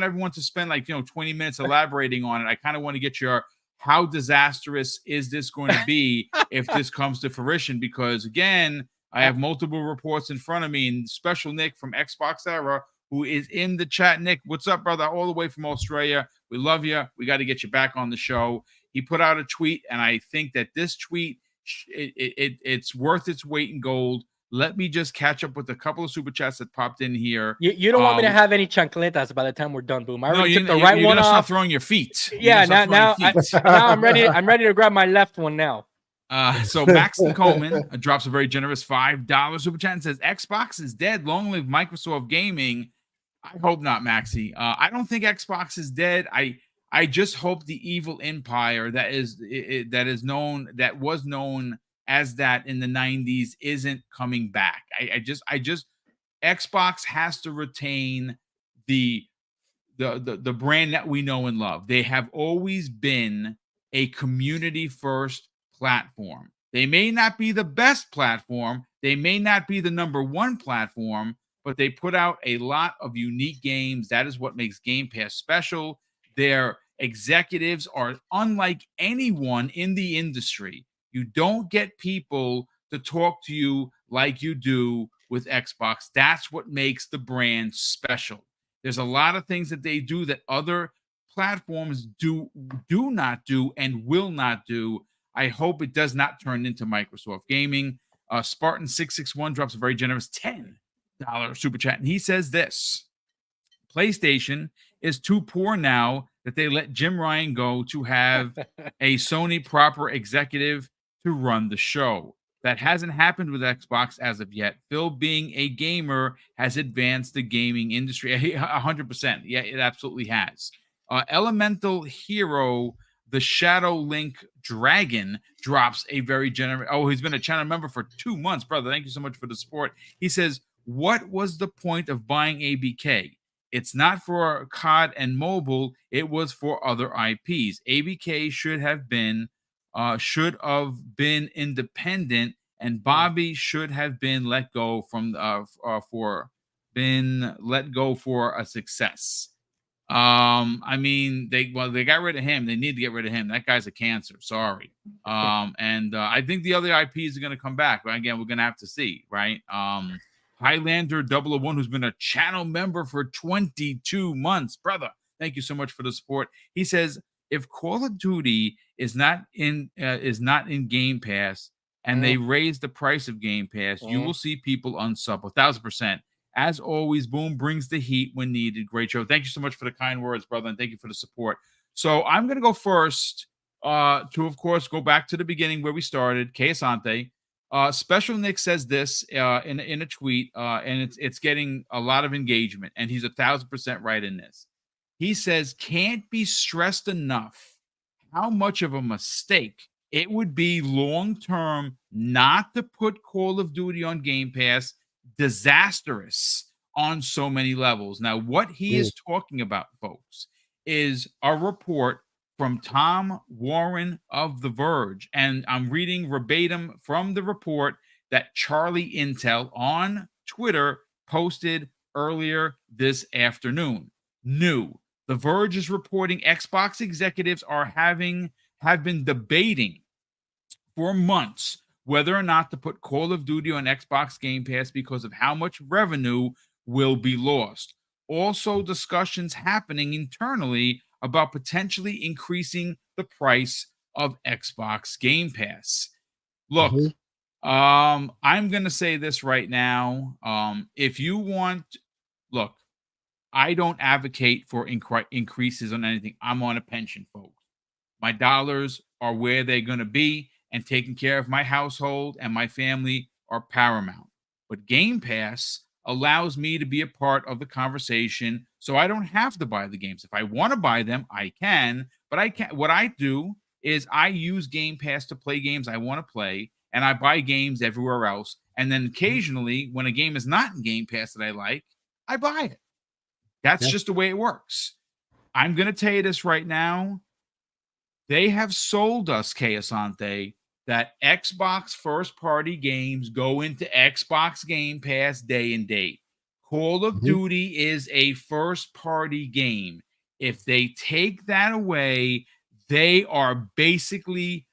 [SPEAKER 1] everyone to spend 20 minutes elaborating on it. I kind of want to get your, how disastrous is this going to be if this comes to fruition? Because again, I have multiple reports in front of me, and special Nick from Xbox Era, who is in the chat. Nick, what's up, brother? All the way from Australia. We love you. We got to get you back on the show. He put out a tweet, and I think that this tweet, it's worth its weight in gold. Let me just catch up with a couple of super chats that popped in here.
[SPEAKER 3] You don't want me to have any chancletas by the time we're done, Boom. I already took the right
[SPEAKER 1] you're
[SPEAKER 3] one
[SPEAKER 1] gonna start
[SPEAKER 3] off.
[SPEAKER 1] throwing your feet.
[SPEAKER 3] Yeah, now I'm ready. I'm ready to grab my left one now.
[SPEAKER 1] So Maxon Coleman drops a very generous $5 super chat and says, Xbox is dead. Long live Microsoft Gaming. I hope not, Maxie. I don't think Xbox is dead. I just hope the evil empire that was known as that in the 90s isn't coming back. I just Xbox has to retain the brand that we know and love. They have always been a community first platform. They may not be the best platform, they may not be the #1 platform, but they put out a lot of unique games. That is what makes Game Pass special. Their executives are unlike anyone in the industry. You don't get people to talk to you like you do with Xbox. That's what makes the brand special. There's a lot of things that they do that other platforms do not do and will not do. I hope it does not turn into Microsoft Gaming. Spartan 661 drops a very generous $10 super chat, and he says this: PlayStation is too poor now that they let Jim Ryan go to have a Sony proper executive to run the show. That hasn't happened with Xbox as of yet. Phil, being a gamer, has advanced the gaming industry 100%. Yeah, it absolutely has. Elemental Hero, the Shadow Link Dragon, drops a very generous. Oh, he's been a channel member for 2 months, brother. Thank you so much for the support. He says, "What was the point of buying ABK? It's not for COD and mobile. It was for other IPs. ABK should have been independent, and Bobby should have been let go for a success." I mean, they got rid of him. They need to get rid of him. That guy's a cancer. Sorry. And I think the other IPs are going to come back. But again, we're going to have to see, right? Highlander 001, who's been a channel member for 22 months. Brother, thank you so much for the support. He says, if Call of Duty is not in Game Pass and they raise the price of Game Pass, you will see people unsub 1,000%. As always, Boom brings the heat when needed. Great show. Thank you so much for the kind words, brother, and thank you for the support. So I'm going to go first to, of course, go back to the beginning where we started. Que Asante. Special Nick says this in a tweet, and it's getting a lot of engagement, and he's 1,000% right in this. He says, can't be stressed enough how much of a mistake it would be long-term not to put Call of Duty on Game Pass. Disastrous on so many levels. Now, what he is talking about, folks, is a report from Tom Warren of The Verge. And I'm reading verbatim from the report that Charlie Intel on Twitter posted earlier this afternoon. New. The Verge is reporting Xbox executives have been debating for months whether or not to put Call of Duty on Xbox Game Pass because of how much revenue will be lost. Also, discussions happening internally about potentially increasing the price of Xbox Game Pass. Look, I'm going to say this right now. If you want, look, I don't advocate for increases on anything. I'm on a pension, folks. My dollars are where they're going to be, and taking care of my household and my family are paramount. But Game Pass allows me to be a part of the conversation, so I don't have to buy the games. If I want to buy them, I can, but I can't. What I do is I use Game Pass to play games I want to play, and I buy games everywhere else. And then occasionally, when a game is not in Game Pass that I like, I buy it. That's just the way it works. I'm going to tell you this right now. They have sold us, Que Asante, that Xbox first-party games go into Xbox Game Pass day and date. Call of Duty is a first-party game. If they take that away, they are basically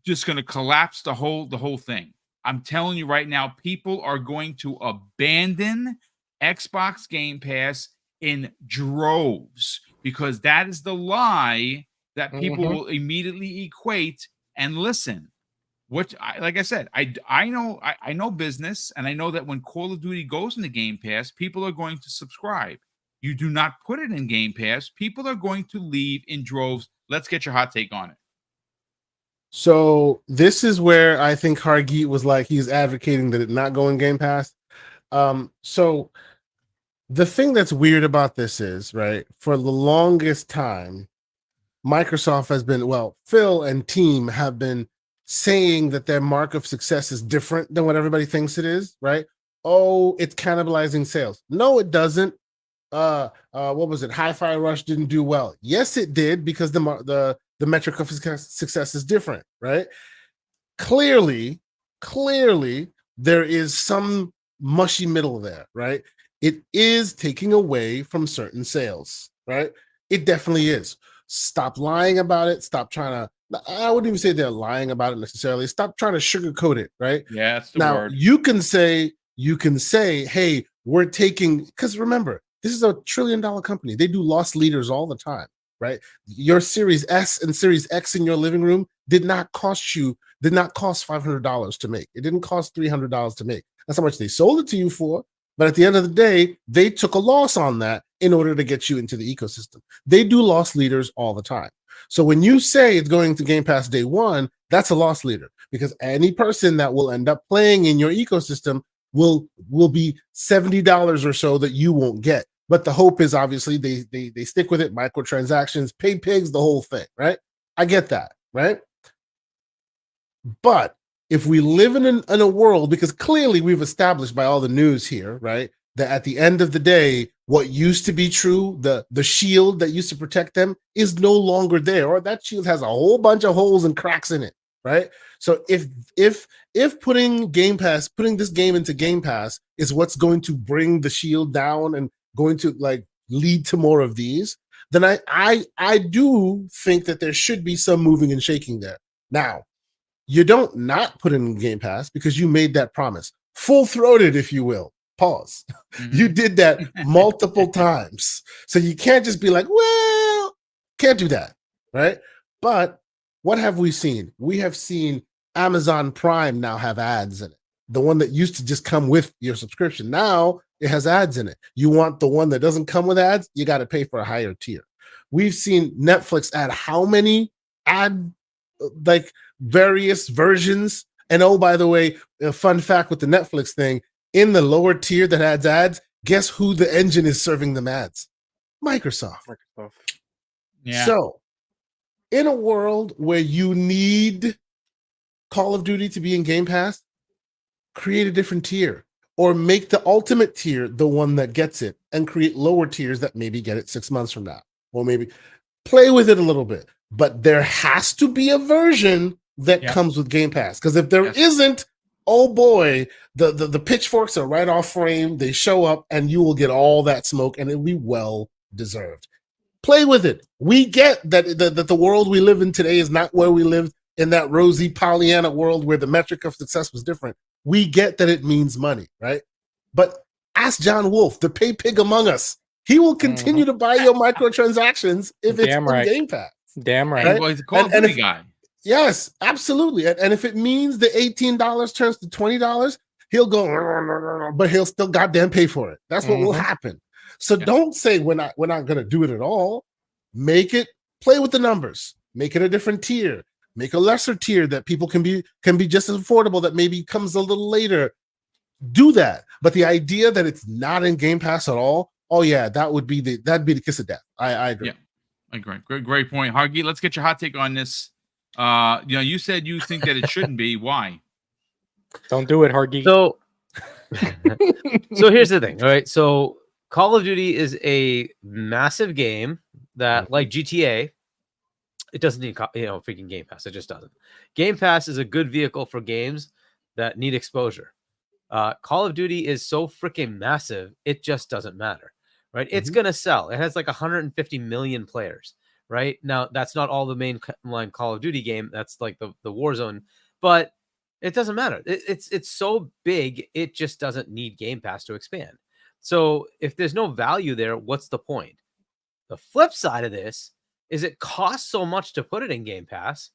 [SPEAKER 1] just going to collapse the whole thing. I'm telling you right now, people are going to abandon Xbox Game Pass in droves because that is the lie that people will immediately equate. And listen, like I said, I know business, and I know that when Call of Duty goes into Game Pass, people are going to subscribe. You do not put it in Game Pass, people are going to leave in droves. Let's get your hot take on it.
[SPEAKER 4] So this is where I think Hargeet was like, he's advocating that it not go in Game Pass. So the thing that's weird about this is, right, for the longest time, Microsoft has been, well, Phil and team have been saying that their mark of success is different than what everybody thinks it is, right? Oh, it's cannibalizing sales. No, it doesn't. What was it? Hi-Fi Rush didn't do well. Yes, it did, because the metric of success is different, right? Clearly, there is some mushy middle there, right? It is taking away from certain sales, right? It definitely is. Stop lying about it. Stop trying to, I wouldn't even say they're lying about it necessarily. Stop trying to sugarcoat it, right?
[SPEAKER 1] Yeah, that's the
[SPEAKER 4] Now,
[SPEAKER 1] word.
[SPEAKER 4] you can say, hey, we're taking, because remember, this is a $1 trillion company. They do loss leaders all the time, right? Your Series S and Series X in your living room did not cost $500 to make. It didn't cost $300 to make. That's how much they sold it to you for. But at the end of the day, they took a loss on that in order to get you into the ecosystem. They do loss leaders all the time. So when you say it's going to Game Pass day one, that's a loss leader, because any person that will end up playing in your ecosystem will be $70 or so that you won't get. But the hope is obviously they stick with it, microtransactions, pay pigs, the whole thing, right? I get that, right? But if we live in a world, because clearly we've established by all the news here, right, that at the end of the day, what used to be true, the shield that used to protect them is no longer there, or that shield has a whole bunch of holes and cracks in it, right? So if putting this game into Game Pass is what's going to bring the shield down and going to like lead to more of these, then I do think that there should be some moving and shaking there. Now, you don't not put it in Game Pass because you made that promise. Full-throated, if you will. Pause.
[SPEAKER 1] Mm-hmm.
[SPEAKER 4] You did that multiple times. So you can't just be like, well, can't do that, right? But what have we seen? We have seen Amazon Prime now have ads in it. The one that used to just come with your subscription. Now it has ads in it. You want the one that doesn't come with ads, you got to pay for a higher tier. We've seen Netflix add how many various versions. And oh, by the way, a fun fact with the Netflix thing, in the lower tier that adds ads, guess who the engine is serving them ads? Microsoft.
[SPEAKER 1] Yeah.
[SPEAKER 4] So in a world where you need Call of Duty to be in Game Pass, create a different tier, or make the ultimate tier the one that gets it, and create lower tiers that maybe get it 6 months from now, or maybe play with it a little bit. But there has to be a version that comes with Game Pass, because if there isn't, oh boy, the pitchforks are right off frame. They show up, and you will get all that smoke, and it'll be well deserved. Play with it. We get that the world we live in today is not where we lived in that rosy Pollyanna world where the metric of success was different. We get that it means money, right? But ask John Wolf, the pay pig among us. He will continue to buy your microtransactions if it's on Game Pass.
[SPEAKER 3] Damn right.
[SPEAKER 1] Right? Well, he's a Call of Duty guy.
[SPEAKER 4] Yes, absolutely. And if it means the $18 turns to $20, he'll go, but he'll still goddamn pay for it. That's what will happen. So don't say we're not going to do it at all. Make it, play with the numbers. Make it a different tier. Make a lesser tier that people can be just as affordable, that maybe comes a little later. Do that. But the idea that it's not in Game Pass at all, oh yeah, that'd be the kiss of death. I agree.
[SPEAKER 1] Yeah, I agree. Great point. Hargi, let's get your hot take on this. You said you think that it shouldn't be. Why?
[SPEAKER 3] Don't do it, Hargi.
[SPEAKER 5] So here's the thing. All right. So Call of Duty is a massive game that, like GTA, it doesn't need freaking Game Pass. It just doesn't. Game Pass is a good vehicle for games that need exposure. Call of Duty is so freaking massive, it just doesn't matter, right? It's gonna sell. It has like 150 million players, right? Now that's not all the mainline Call of Duty game. That's like the Warzone, but it doesn't matter. It's so big, it just doesn't need Game Pass to expand. So if there's no value there, what's the point? The flip side of this is it costs so much to put it in Game Pass.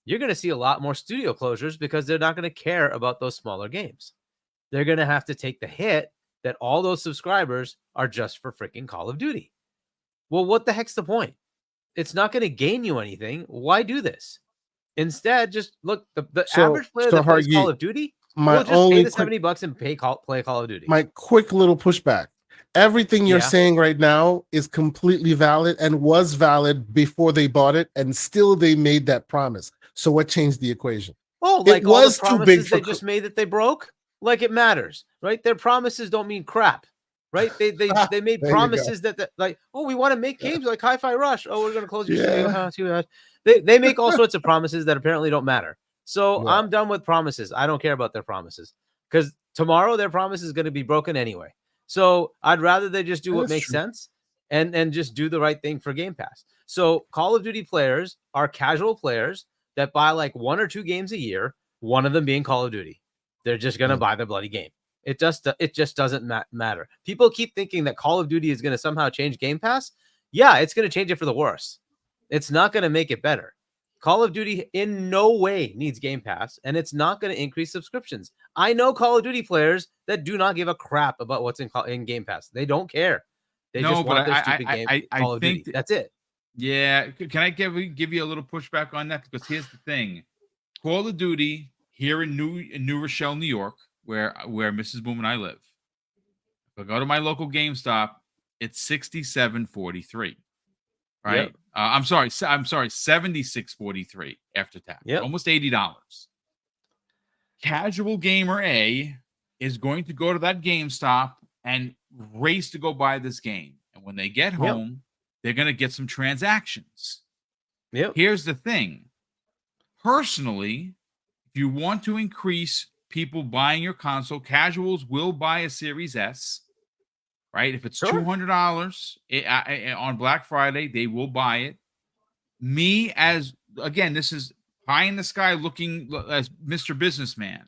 [SPEAKER 5] you're going to see a lot more studio closures because they're not going to care about those smaller games. They're going to have to take the hit that all those subscribers are just for freaking Call of Duty. Well, what the heck's the point? It's not going to gain you anything. Why do this? Instead, just look, the average player that plays Call of Duty will just pay the $70 and play Call of Duty.
[SPEAKER 4] My quick little pushback. Everything you're saying right now is completely valid and was valid before they bought it, and still they made that promise. So what changed the equation?
[SPEAKER 5] Oh, like all the promises they just made that they broke? Like it matters, right? Their promises don't mean crap, right? They made promises that like, oh, we want to make games like Hi-Fi Rush. Oh, we're going to close your studio. They make all sorts of promises that apparently don't matter. So I'm done with promises. I don't care about their promises because tomorrow their promise is going to be broken anyway. So I'd rather they just do what makes sense and just do the right thing for Game Pass. So Call of Duty players are casual players that buy like 1 or 2 games a year, one of them being Call of Duty. They're just going to buy the bloody game. It just doesn't matter. People keep thinking that Call of Duty is going to somehow change Game Pass. Yeah, it's going to change it for the worse. It's not going to make it better. Call of Duty in no way needs Game Pass, and it's not going to increase subscriptions. I know Call of Duty players that do not give a crap about what's in Game Pass. They don't care. They just want their stupid game. Call of Duty. That's it.
[SPEAKER 1] Yeah. Can I give you a little pushback on that? Because here's the thing. Call of Duty here in New Rochelle, New York, where Mrs. Boom and I live. If I go to my local GameStop, it's $67.43. Right? Yep. I'm sorry, $76.43 after tax.
[SPEAKER 5] Yep.
[SPEAKER 1] Almost $80. Casual gamer A is going to go to that GameStop and race to go buy this game. And when they get home, they're going to get some transactions.
[SPEAKER 5] Yep.
[SPEAKER 1] Here's the thing. Personally, if you want to increase people buying your console, casuals will buy a Series S. Right? If it's $200 on Black Friday, they will buy it. Me, as again, this is pie in the sky looking as Mr. Businessman.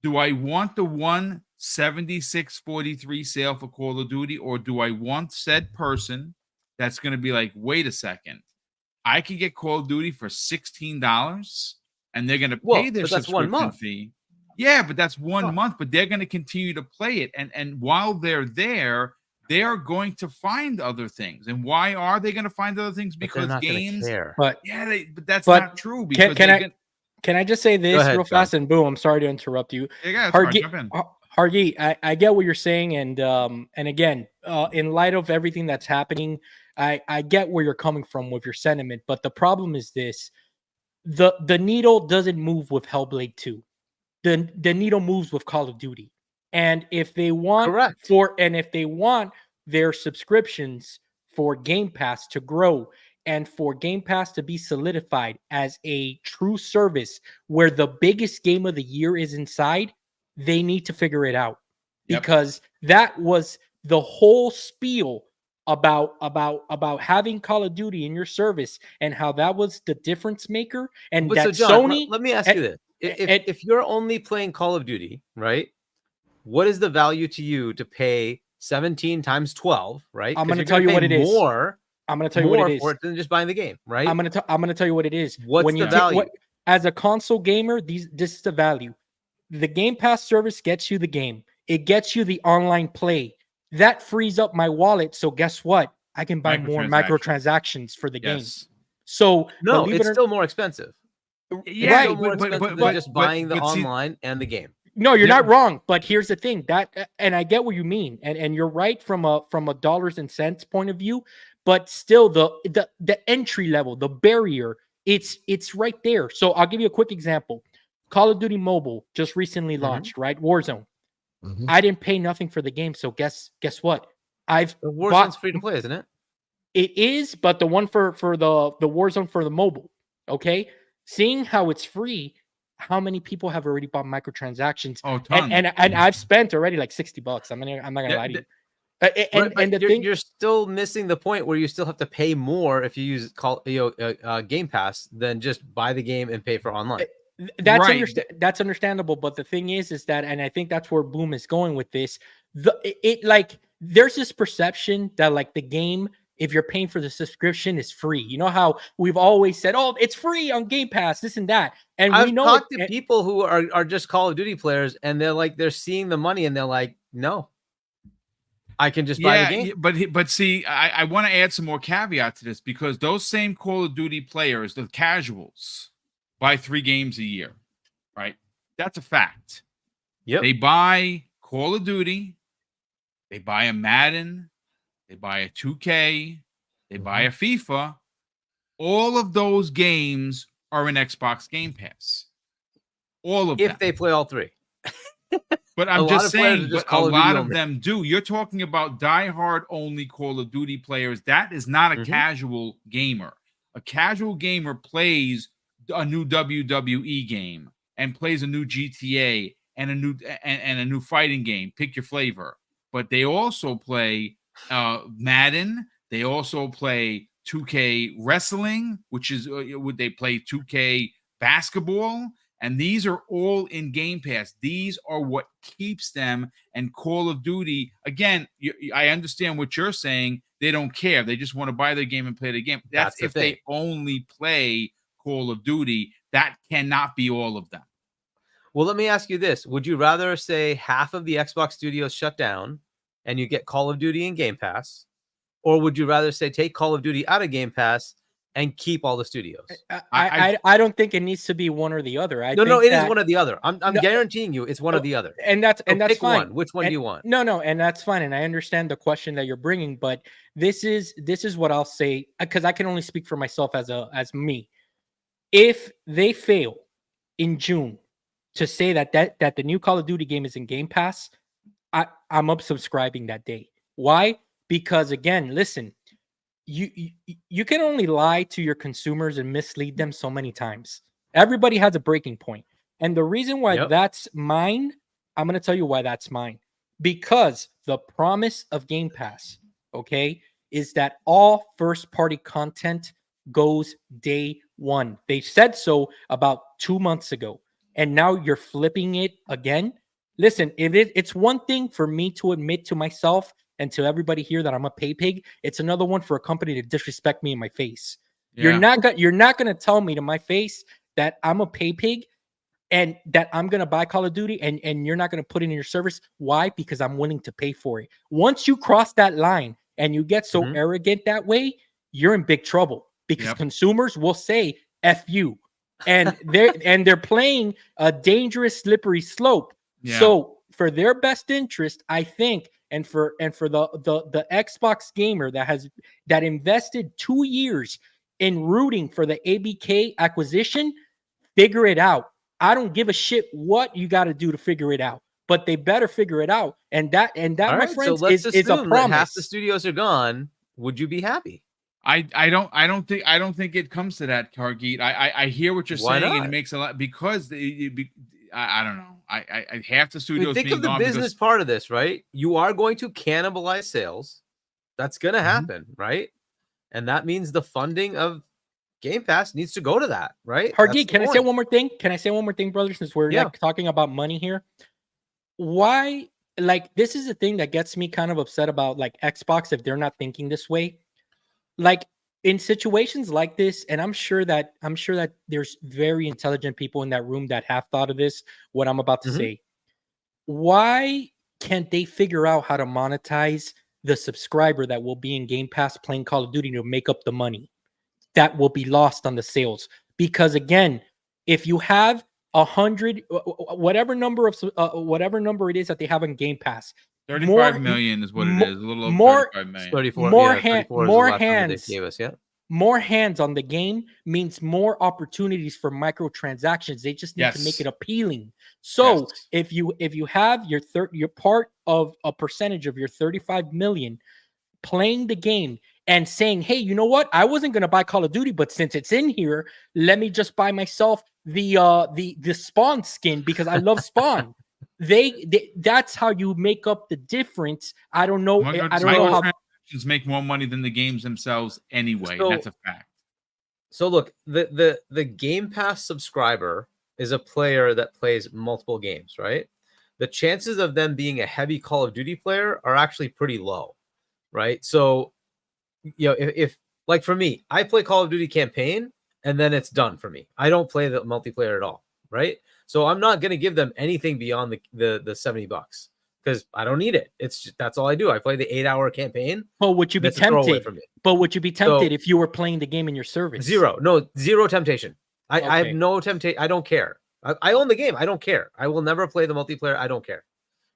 [SPEAKER 1] Do I want the $176.43 sale for Call of Duty, or do I want said person that's going to be like, wait a second, I can get Call of Duty for $16 and they're going to pay their subscription fee? Yeah, but that's 1 month, but they're going to continue to play it. And while they're there, they are going to find other things. And why are they going to find other things? Because games.
[SPEAKER 3] But
[SPEAKER 1] that's not true. Because
[SPEAKER 3] can I just say this real fast? And boom, I'm sorry to interrupt you.
[SPEAKER 1] Yeah,
[SPEAKER 3] Hargi, I get what you're saying. And again, in light of everything that's happening, I get where you're coming from with your sentiment. But the problem is this. The needle doesn't move with Hellblade 2. The needle moves with Call of Duty. And if they want their subscriptions for Game Pass to grow and for Game Pass to be solidified as a true service where the biggest game of the year is inside, they need to figure it out. Because that was the whole spiel about having Call of Duty in your service and how that was the difference maker. And that
[SPEAKER 5] John,
[SPEAKER 3] Sony.
[SPEAKER 5] Let me ask you this. If you're only playing Call of Duty, right? What is the value to you to pay 17 times 12, right?
[SPEAKER 3] I'm going to tell you what it is. I'm going to tell you what it is.
[SPEAKER 5] For it than just buying the game, right?
[SPEAKER 3] I'm going to tell you what it is.
[SPEAKER 5] What's the value?
[SPEAKER 3] As a console gamer, this is the value. The Game Pass service gets you the game. It gets you the online play. That frees up my wallet. So guess what? I can buy more microtransactions for the game. So
[SPEAKER 5] no, it's still more expensive.
[SPEAKER 3] Yeah,
[SPEAKER 5] but just buying the online and the game.
[SPEAKER 3] No, you're not wrong. But here's the thing and I get what you mean, and you're right from a dollars and cents point of view. But still, the entry level, the barrier, it's right there. So I'll give you a quick example. Call of Duty Mobile just recently launched, right? Warzone. I didn't pay nothing for the game, so guess what?
[SPEAKER 5] Warzone's free to play, isn't it?
[SPEAKER 3] It is, but the one for the Warzone for the mobile, okay? Seeing how it's free, how many people have already bought microtransactions?
[SPEAKER 1] Oh, tons.
[SPEAKER 3] And I've spent already like $60. I'm not gonna lie to you. And the thing,
[SPEAKER 5] you're still missing the point where you still have to pay more if you use Game Pass than just buy the game and pay for online.
[SPEAKER 3] That's understandable, but the thing is that, and I think that's where Boom is going with this. There's this perception that like the game if you're paying for the subscription, it's free. You know how we've always said, oh, it's free on Game Pass, this and that. And we
[SPEAKER 5] I've
[SPEAKER 3] know
[SPEAKER 5] talked to people who are just Call of Duty players, and they're seeing the money, and they're like, no, I can just buy the game.
[SPEAKER 1] But see, I want to add some more caveat to this, because those same Call of Duty players, the casuals, buy 3 games a year, right? That's a fact.
[SPEAKER 5] Yep.
[SPEAKER 1] They buy Call of Duty, they buy a Madden, they buy a 2K, they buy a FIFA. All of those games are in Xbox Game Pass. All of them.
[SPEAKER 5] If they play all 3.
[SPEAKER 1] But I'm just saying, but a lot of
[SPEAKER 5] only.
[SPEAKER 1] them do. You're talking about diehard only Call of Duty players. That is not a casual gamer. A casual gamer plays a new WWE game and plays a new GTA and a new fighting game. Pick your flavor. But they also play Madden. They also play 2K wrestling, which is would they play 2K basketball. And these are all in Game Pass. These are what keeps them. And Call of Duty, again, I understand what you're saying. They don't care. They just want to buy their game and play the game. That's if they only play Call of Duty. That cannot be all of them.
[SPEAKER 5] Well, let me ask you this. Would you rather say half of the Xbox studios shut down and you get Call of Duty in Game Pass? Or would you rather say take Call of Duty out of Game Pass and keep all the studios?
[SPEAKER 3] I don't think it needs to be one or the other.
[SPEAKER 5] No, it is one or the other. I'm guaranteeing you it's one or the other.
[SPEAKER 3] And that's
[SPEAKER 5] pick
[SPEAKER 3] fine.
[SPEAKER 5] One. Which one do you want?
[SPEAKER 3] No, and that's fine. And I understand the question that you're bringing, but this is what I'll say, because I can only speak for myself as me. If they fail in June to say that the new Call of Duty game is in Game Pass, I'm unsubscribing that day. Why? Because again, listen, you can only lie to your consumers and mislead them so many times. Everybody has a breaking point. And the reason why that's mine, I'm going to tell you why that's mine. Because the promise of Game Pass, okay, is that all first-party content goes day one. They said so about 2 months ago. And now you're flipping it again. Listen, it's one thing for me to admit to myself and to everybody here that I'm a pay pig. It's another one for a company to disrespect me in my face. Yeah. You're not gonna tell me to my face that I'm a pay pig and that I'm gonna buy Call of Duty and you're not gonna put it in your service. Why? Because I'm willing to pay for it. Once you cross that line and you get so arrogant that way, you're in big trouble, because consumers will say F you. And they're playing a dangerous slippery slope. Yeah. So for their best interest, I think, and for the Xbox gamer that invested 2 years in rooting for the ABK acquisition, figure it out. I don't give a shit what you got to do to figure it out, but they better figure it out. And that, my friends, is a promise.
[SPEAKER 5] Half the studios are gone. Would you be happy?
[SPEAKER 1] I don't think it comes to that, Kargeet. I hear what you're saying, and it makes a lot, because I don't know. I have the studios.
[SPEAKER 5] Think of the business part of this, right? You are going to cannibalize sales. That's going to happen, right? And that means the funding of Game Pass needs to go to that, right?
[SPEAKER 3] Kargeet, can I say one more thing? Can I say one more thing, brother? Since we're talking about money here, why? Like, this is the thing that gets me kind of upset about like Xbox, if they're not thinking this way. Like, in situations like this, and I'm sure that there's very intelligent people in that room that have thought of this, what I'm about to say. Why can't they figure out how to monetize the subscriber that will be in Game Pass playing Call of Duty to make up the money that will be lost on the sales? Because again, if you have 100, whatever number it is that they have on Game Pass,
[SPEAKER 1] 35 million is what it is. A little over 35 million.
[SPEAKER 5] 34,
[SPEAKER 3] more hands on the game means more opportunities for microtransactions. They just need to make it appealing. So if you have your part of a percentage of your 35 million playing the game and saying, hey, you know what? I wasn't going to buy Call of Duty, but since it's in here, let me just buy myself the Spawn skin because I love Spawn. That's how you make up the difference. I don't know. I don't know how
[SPEAKER 1] make more money than the games themselves anyway. That's a fact.
[SPEAKER 5] So look, the Game Pass subscriber is a player that plays multiple games, right? The chances of them being a heavy Call of Duty player are actually pretty low, right? So if like for me, I play Call of Duty campaign and then it's done for me. I don't play the multiplayer at all, right? So I'm not gonna give them anything beyond the $70 because I don't need it. That's all I do. I play the 8-hour campaign.
[SPEAKER 3] But would you be
[SPEAKER 5] That's a throwaway
[SPEAKER 3] tempted?
[SPEAKER 5] for me.
[SPEAKER 3] But would you be tempted
[SPEAKER 5] So-
[SPEAKER 3] if you were playing the game in your service?
[SPEAKER 5] Zero temptation. I have
[SPEAKER 3] Okay.
[SPEAKER 5] no temptation. I don't care. I own the game. I don't care. I will never play the multiplayer. I don't care.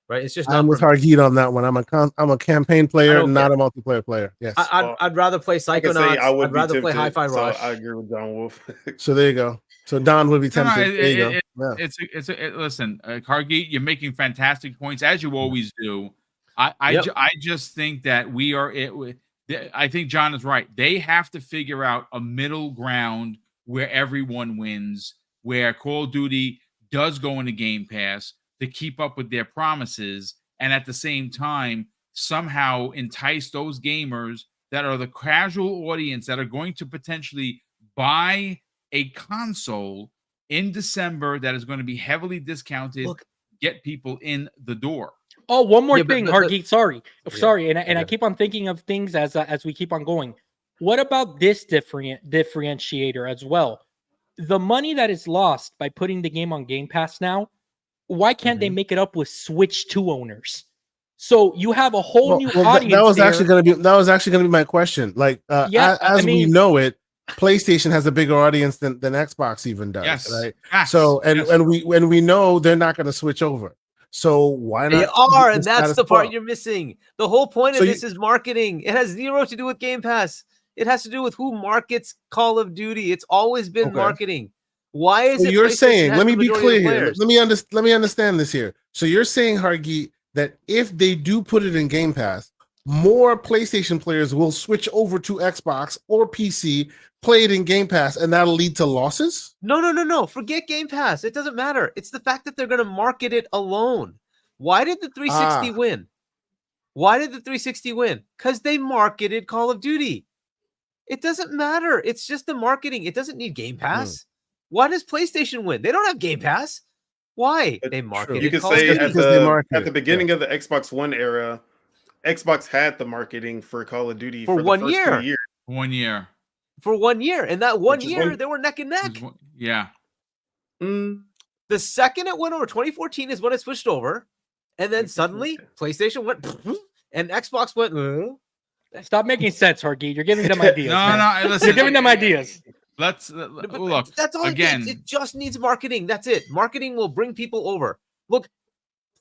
[SPEAKER 5] Right? It's just not
[SPEAKER 4] I'm with
[SPEAKER 5] for me.
[SPEAKER 4] Hargeet on that one. I'm a campaign player,
[SPEAKER 5] don't
[SPEAKER 4] not a multiplayer player. Yes.
[SPEAKER 5] I'd rather play
[SPEAKER 2] I can say
[SPEAKER 5] Psychonauts.
[SPEAKER 2] I would
[SPEAKER 5] I'd rather
[SPEAKER 2] be
[SPEAKER 5] play
[SPEAKER 2] tempted,
[SPEAKER 5] Hi-Fi
[SPEAKER 2] so
[SPEAKER 5] Rush.
[SPEAKER 2] I agree with John Wolf.
[SPEAKER 4] So there you go. So Don would be
[SPEAKER 1] No, no,
[SPEAKER 4] tempted. There you go. Yeah.
[SPEAKER 1] Listen, Cargi, you're making fantastic points as you always do. I just think that we are. I think John is right. They have to figure out a middle ground where everyone wins, where Call of Duty does go into Game Pass to keep up with their promises, and at the same time somehow entice those gamers that are the casual audience that are going to potentially buy a console in December that is going to be heavily discounted, get people in the door.
[SPEAKER 3] Oh, one more
[SPEAKER 5] Yeah, but-
[SPEAKER 3] thing,
[SPEAKER 5] but-
[SPEAKER 3] Hargeet. Sorry,
[SPEAKER 5] Yeah.
[SPEAKER 3] and I keep on thinking of things as we keep on going. What about this differentiator as well? The money that is lost by putting the game on Game Pass now, why can't they make it up with Switch 2 owners? So you have a whole new audience.
[SPEAKER 4] That was
[SPEAKER 3] there.
[SPEAKER 4] actually going to be my question. Like, as we know it, PlayStation has a bigger audience than Xbox even does.
[SPEAKER 1] Yes.
[SPEAKER 4] Right.
[SPEAKER 1] Yes.
[SPEAKER 4] So
[SPEAKER 1] Yes.
[SPEAKER 4] when we know they're not going to switch over. So why not?
[SPEAKER 5] They are, and that's the part
[SPEAKER 4] quo?
[SPEAKER 5] you're missing. The whole point
[SPEAKER 4] So
[SPEAKER 5] of this is marketing. It has zero to do with Game Pass. It has to do with who markets Call of Duty. It's always been
[SPEAKER 4] Okay.
[SPEAKER 5] marketing. Why is
[SPEAKER 4] So
[SPEAKER 5] it?
[SPEAKER 4] you're
[SPEAKER 5] PlayStation
[SPEAKER 4] saying,
[SPEAKER 5] has
[SPEAKER 4] let me
[SPEAKER 5] the
[SPEAKER 4] be
[SPEAKER 5] majority of
[SPEAKER 4] clear here.
[SPEAKER 5] players?
[SPEAKER 4] Let me understand this here. So you're saying, Hargeet, that if they do put it in Game Pass, more PlayStation players will switch over to Xbox or PC, play it in Game Pass, and that'll lead to losses?
[SPEAKER 5] No. Forget Game Pass. It doesn't matter. It's the fact that they're going to market it alone. Why did the 360 win? Why did the 360 win? Because they marketed Call of Duty. It doesn't matter. It's just the marketing. It doesn't need Game Pass. Why does PlayStation win? They don't have Game Pass. Why? They marketed
[SPEAKER 2] You could
[SPEAKER 5] Call of
[SPEAKER 2] say
[SPEAKER 5] Duty.
[SPEAKER 2] at the beginning of the Xbox One era, Xbox had the marketing for Call of Duty
[SPEAKER 5] For
[SPEAKER 2] the
[SPEAKER 5] 1
[SPEAKER 2] first
[SPEAKER 5] year.
[SPEAKER 2] 2 years.
[SPEAKER 1] 1 year.
[SPEAKER 5] For 1 year. And that one
[SPEAKER 2] Which is
[SPEAKER 5] year,
[SPEAKER 2] when-
[SPEAKER 5] they were neck and neck.
[SPEAKER 1] Yeah.
[SPEAKER 5] The second it went over, 2014 is when it switched over. And then suddenly PlayStation went and Xbox went.
[SPEAKER 3] Stop making sense, Hargeet. You're giving them ideas. man.
[SPEAKER 1] No. Listen,
[SPEAKER 3] You're giving them ideas.
[SPEAKER 1] Let's
[SPEAKER 5] But
[SPEAKER 1] look.
[SPEAKER 5] that's all
[SPEAKER 1] again.
[SPEAKER 5] it just needs marketing. That's it. Marketing will bring people over. Look,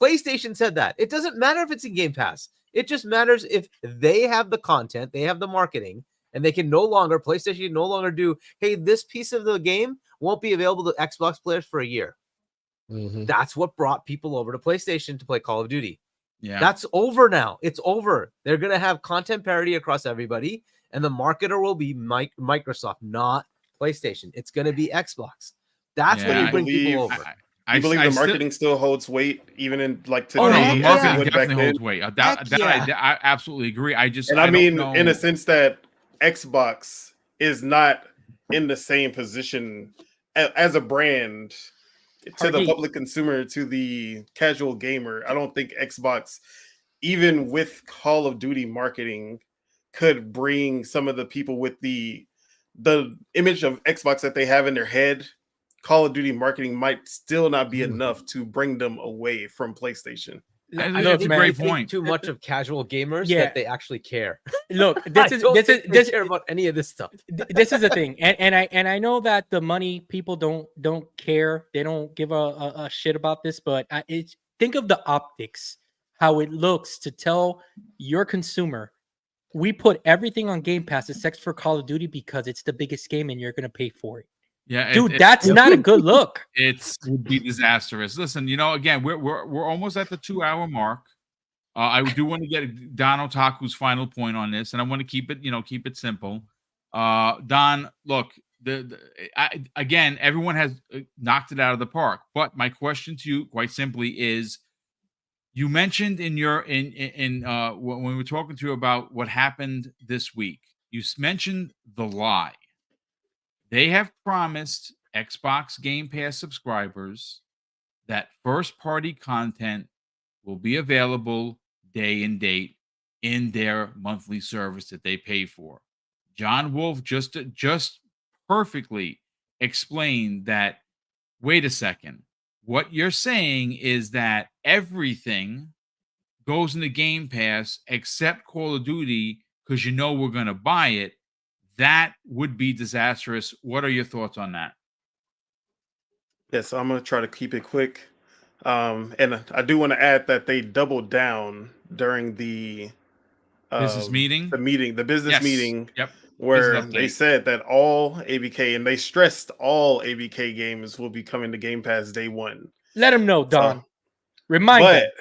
[SPEAKER 5] PlayStation said that. It doesn't matter if it's in Game Pass. It just matters if they have the content, they have the marketing, and they can PlayStation can no longer do, hey, this piece of the game won't be available to Xbox players for a year. That's what brought people over to PlayStation to play Call of Duty.
[SPEAKER 1] Yeah.
[SPEAKER 5] That's over now. It's over. They're going to have content parity across everybody, and the marketer will be Microsoft, not PlayStation. It's going to be Xbox. That's when
[SPEAKER 1] Yeah,
[SPEAKER 5] you bring people over.
[SPEAKER 2] I believe the marketing still holds weight, even in like today.
[SPEAKER 1] Oh no,
[SPEAKER 5] heck
[SPEAKER 1] the
[SPEAKER 5] yeah.
[SPEAKER 1] marketing
[SPEAKER 2] Would back
[SPEAKER 1] definitely
[SPEAKER 2] then.
[SPEAKER 1] holds weight. I absolutely agree. I
[SPEAKER 2] And
[SPEAKER 1] don't
[SPEAKER 2] mean,
[SPEAKER 1] know.
[SPEAKER 2] in a sense that Xbox is not in the same position as a brand to the
[SPEAKER 3] Hargeet.
[SPEAKER 2] public consumer, to the casual gamer. I don't think Xbox, even with Call of Duty marketing, could bring some of the people with the image of Xbox that they have in their head. Call of Duty marketing might still not be enough to bring them away from PlayStation.
[SPEAKER 1] That's a
[SPEAKER 3] man,
[SPEAKER 1] great
[SPEAKER 5] They think
[SPEAKER 1] point.
[SPEAKER 5] too much of casual gamers
[SPEAKER 3] Yeah.
[SPEAKER 5] that they actually care.
[SPEAKER 3] Look,
[SPEAKER 5] This
[SPEAKER 3] this is
[SPEAKER 5] care about any of this stuff.
[SPEAKER 3] this is the thing, and I know that the money people don't care. They don't give a shit about this, but think of the optics, how it looks to tell your consumer, we put everything on Game Pass except for Call of Duty because it's the biggest game and you're gonna pay for it.
[SPEAKER 1] Yeah,
[SPEAKER 3] Dude, that's not a good look.
[SPEAKER 1] It would be disastrous. Listen, again, we're almost at the 2-hour mark. I do want to get Don Otaku's final point on this, and I want to keep it simple. Don, look, again, everyone has knocked it out of the park. But my question to you, quite simply, is: you mentioned in when we were talking to you about what happened this week, you mentioned the lie. They have promised Xbox Game Pass subscribers that first-party content will be available day and date in their monthly service that they pay for. John Wolf just perfectly explained that, wait a second, what you're saying is that everything goes into Game Pass except Call of Duty because you know we're going to buy it. That would be disastrous. What are your thoughts on that?
[SPEAKER 2] Yes, I'm gonna try to keep it quick. And I do want to add that they doubled down during
[SPEAKER 1] Business meeting?
[SPEAKER 2] the business
[SPEAKER 1] Yes.
[SPEAKER 2] meeting,
[SPEAKER 1] Yep.
[SPEAKER 2] where
[SPEAKER 1] Business
[SPEAKER 2] they
[SPEAKER 1] update.
[SPEAKER 2] said that all ABK, and they stressed all ABK games will be coming to Game Pass day one.
[SPEAKER 3] Let them know, Don.
[SPEAKER 2] So,
[SPEAKER 3] Remind
[SPEAKER 2] but